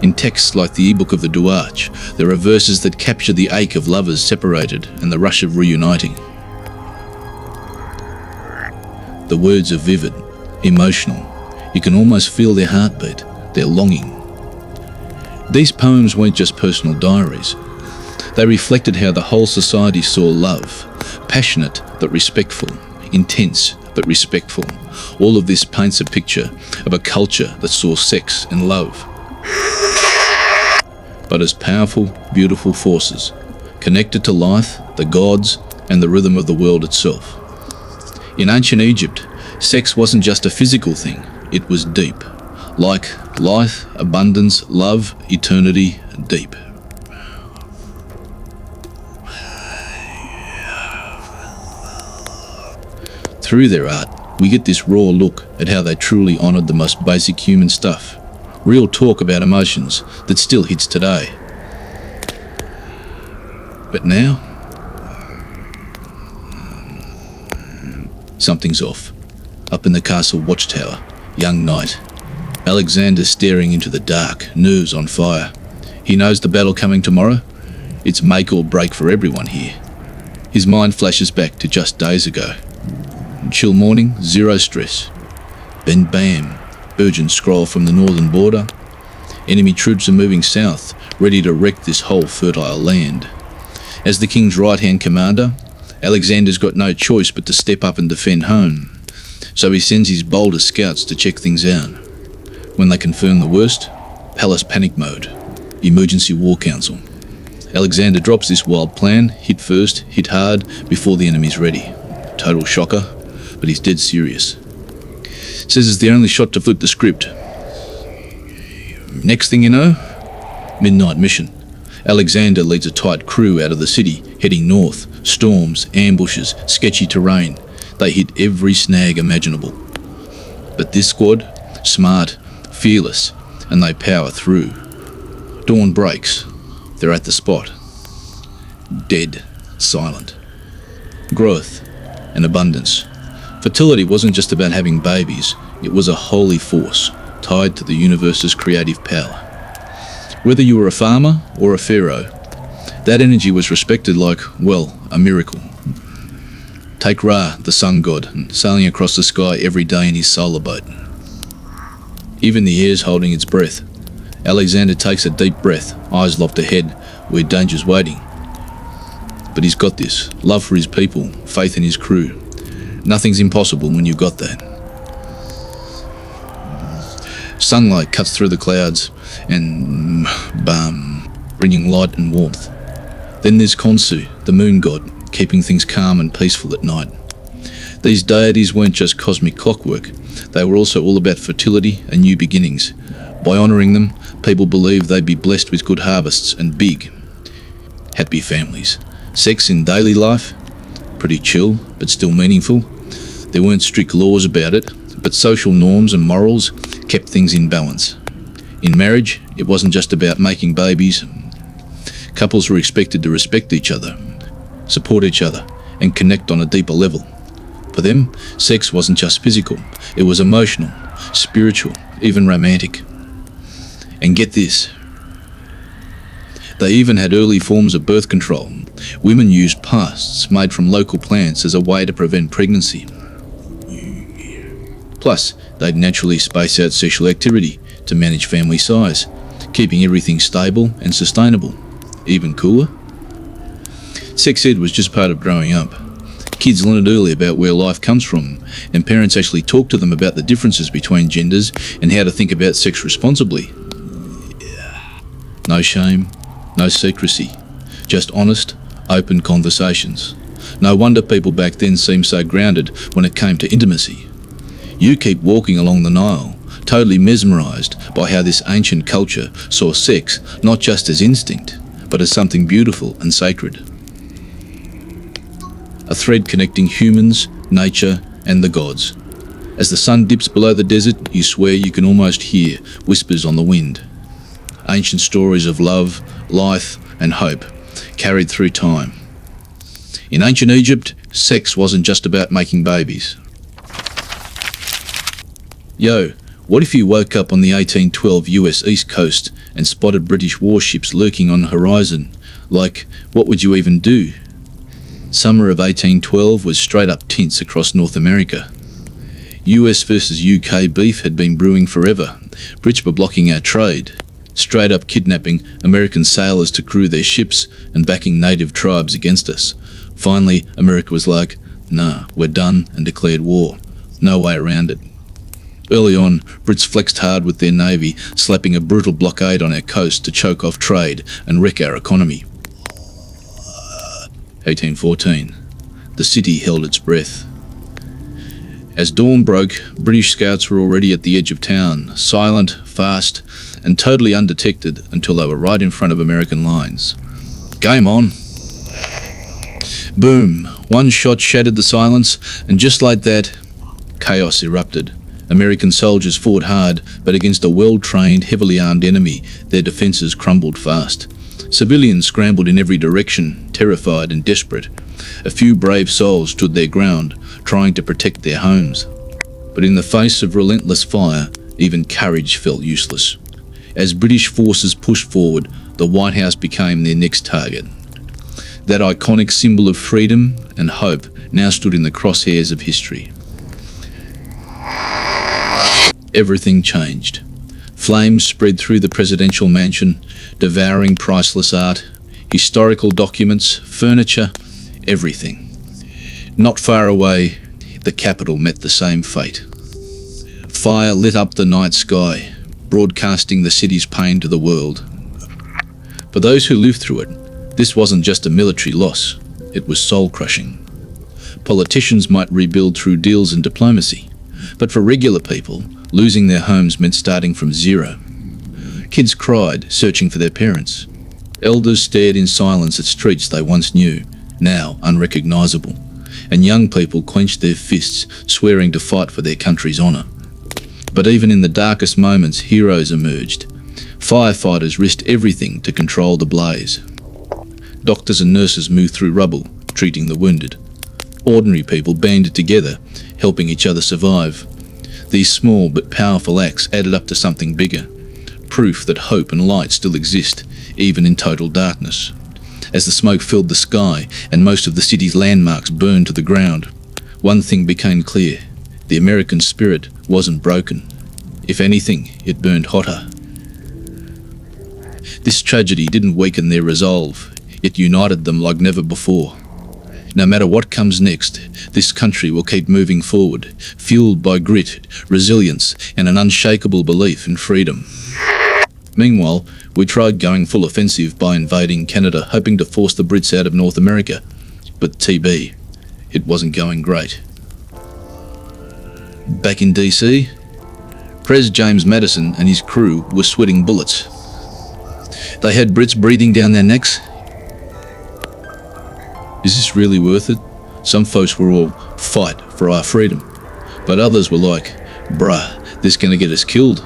In texts like the ebook of the Duach, there are verses that capture the ache of lovers separated and the rush of reuniting. The words are vivid, emotional. You can almost feel their heartbeat, their longing. These poems weren't just personal diaries. They reflected how the whole society saw love, passionate but respectful, intense but respectful. All of this paints a picture of a culture that saw sex and love, but as powerful, beautiful forces, connected to life, the gods, and the rhythm of the world itself. In ancient Egypt, sex wasn't just a physical thing, it was deep. Like life, abundance, love, eternity, deep. Through their art, we get this raw look at how they truly honoured the most basic human stuff. Real talk about emotions that still hits today. But now, something's off. Up in the castle watchtower, young knight. Alexander staring into the dark, nerves on fire. He knows the battle coming tomorrow. It's make or break for everyone here. His mind flashes back to just days ago. Chill morning, zero stress. Then bam, urgent scroll from the northern border. Enemy troops are moving south, ready to wreck this whole fertile land. As the king's right-hand commander, Alexander's got no choice but to step up and defend home. So he sends his boldest scouts to check things out. When they confirm the worst, palace panic mode. Emergency war council. Alexander drops this wild plan, hit first, hit hard, before the enemy's ready. Total shocker, but he's dead serious. Says it's the only shot to flip the script. Next thing you know, midnight mission. Alexander leads a tight crew out of the city, heading north. Storms, ambushes, sketchy terrain. They hit every snag imaginable. But this squad, smart, fearless, and they power through. Dawn breaks. They're at the spot. Dead, silent. Growth and abundance. Fertility wasn't just about having babies, it was a holy force tied to the universe's creative power. Whether you were a farmer or a pharaoh, that energy was respected like, well, a miracle. Take Ra, the sun god, and sailing across the sky every day in his solar boat. Even the air's holding its breath. Alexander takes a deep breath, eyes locked ahead, where danger's waiting. But he's got this, love for his people, faith in his crew. Nothing's impossible when you've got that. Sunlight cuts through the clouds and bam, bringing light and warmth. Then there's Khonsu, the moon god, keeping things calm and peaceful at night. These deities weren't just cosmic clockwork, they were also all about fertility and new beginnings. By honouring them, people believed they'd be blessed with good harvests and big, happy families. Sex in daily life, pretty chill, but still meaningful. There weren't strict laws about it, but social norms and morals kept things in balance. In marriage, it wasn't just about making babies. Couples were expected to respect each other, support each other, and connect on a deeper level. For them, sex wasn't just physical, it was emotional, spiritual, even romantic. And get this, they even had early forms of birth control. Women used pasts made from local plants as a way to prevent pregnancy. Plus, they'd naturally space out sexual activity to manage family size, keeping everything stable and sustainable. Even cooler, sex ed was just part of growing up. Kids learned early about where life comes from, and parents actually talked to them about the differences between genders and how to think about sex responsibly. No shame, no secrecy, just honest, open conversations. No wonder people back then seemed so grounded when it came to intimacy. You keep walking along the Nile, totally mesmerised by how this ancient culture saw sex not just as instinct, but as something beautiful and sacred. A thread connecting humans, nature, and the gods. As the sun dips below the desert, you swear you can almost hear whispers on the wind. Ancient stories of love, life, and hope, carried through time. In ancient Egypt, sex wasn't just about making babies. Yo, what if you woke up on the 1812 US East Coast and spotted British warships lurking on the horizon? Like, what would you even do? Summer of 1812 was straight up tense across North America. US versus UK beef had been brewing forever. Brits were blocking our trade, straight up kidnapping American sailors to crew their ships and backing native tribes against us. Finally, America was like, nah, we're done, and declared war. No way around it. Early on, Brits flexed hard with their navy, slapping a brutal blockade on our coast to choke off trade and wreck our economy. 1814. The city held its breath. As dawn broke, British scouts were already at the edge of town, silent, fast, and totally undetected until they were right in front of American lines. Game on. Boom. One shot shattered the silence, and just like that, chaos erupted. American soldiers fought hard, but against a well-trained, heavily armed enemy, their defences crumbled fast. Civilians scrambled in every direction, terrified and desperate. A few brave souls stood their ground, trying to protect their homes. But in the face of relentless fire, even courage felt useless. As British forces pushed forward, the White House became their next target. That iconic symbol of freedom and hope now stood in the crosshairs of history. Everything changed. Flames spread through the presidential mansion, devouring priceless art, historical documents, furniture, everything. Not far away, the Capitol met the same fate. Fire lit up the night sky, broadcasting the city's pain to the world. For those who lived through it, this wasn't just a military loss, it was soul-crushing. Politicians might rebuild through deals and diplomacy, but for regular people, losing their homes meant starting from zero. Kids cried, searching for their parents. Elders stared in silence at streets they once knew, now unrecognisable. And young people clenched their fists, swearing to fight for their country's honour. But even in the darkest moments, heroes emerged. Firefighters risked everything to control the blaze. Doctors and nurses moved through rubble, treating the wounded. Ordinary people banded together, helping each other survive. These small but powerful acts added up to something bigger. Proof that hope and light still exist, even in total darkness. As the smoke filled the sky and most of the city's landmarks burned to the ground, one thing became clear. The American spirit wasn't broken. If anything, it burned hotter. This tragedy didn't weaken their resolve. It united them like never before. No matter what comes next, this country will keep moving forward, fueled by grit, resilience, and an unshakable belief in freedom. Meanwhile, we tried going full offensive by invading Canada, hoping to force the Brits out of North America. But TB, it wasn't going great. Back in DC, Pres James Madison and his crew were sweating bullets. They had Brits breathing down their necks. Is this really worth it? Some folks were all, fight for our freedom. But others were like, bruh, this gonna get us killed.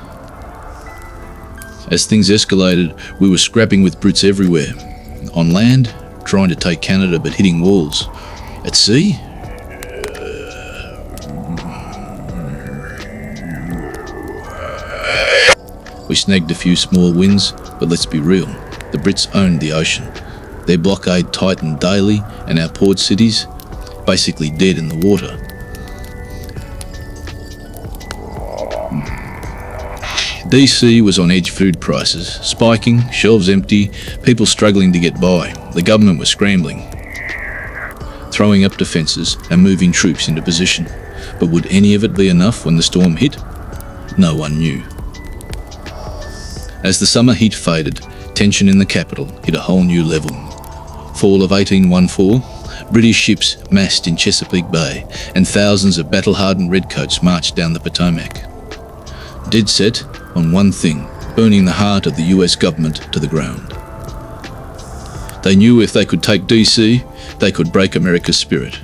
As things escalated, we were scrapping with Brits everywhere. On land, trying to take Canada but hitting walls. At sea, we snagged a few small wins, but let's be real, the Brits owned the ocean. Their blockade tightened daily, and our port cities, basically dead in the water. DC was on edge. Food prices spiking, shelves empty, people struggling to get by. The government was scrambling, throwing up defences and moving troops into position. But would any of it be enough when the storm hit? No one knew. As the summer heat faded, tension in the capital hit a whole new level. Fall of 1814, British ships massed in Chesapeake Bay, and thousands of battle-hardened redcoats marched down the Potomac. Dead set on one thing, burning the heart of the US government to the ground. They knew if they could take DC, they could break America's spirit.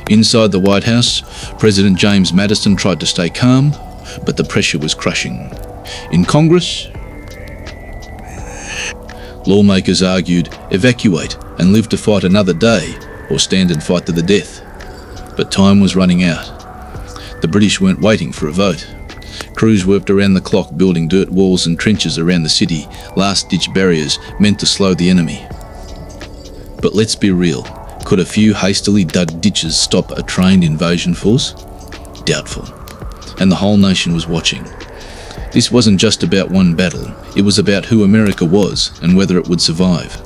Inside the White House, President James Madison tried to stay calm, but the pressure was crushing. In Congress, lawmakers argued, evacuate and live to fight another day, or stand and fight to the death. But time was running out. The British weren't waiting for a vote. Crews worked around the clock building dirt walls and trenches around the city, last-ditch barriers meant to slow the enemy. But let's be real, could a few hastily dug ditches stop a trained invasion force? Doubtful. And the whole nation was watching. This wasn't just about one battle, it was about who America was and whether it would survive.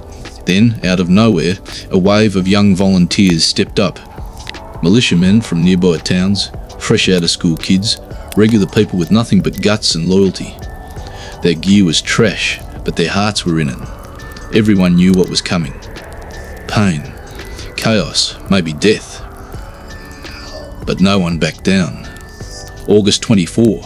Then, out of nowhere, a wave of young volunteers stepped up. Militiamen from nearby towns, fresh out of school kids, regular people with nothing but guts and loyalty. Their gear was trash, but their hearts were in it. Everyone knew what was coming. Pain, chaos, maybe death. But no one backed down. August 24,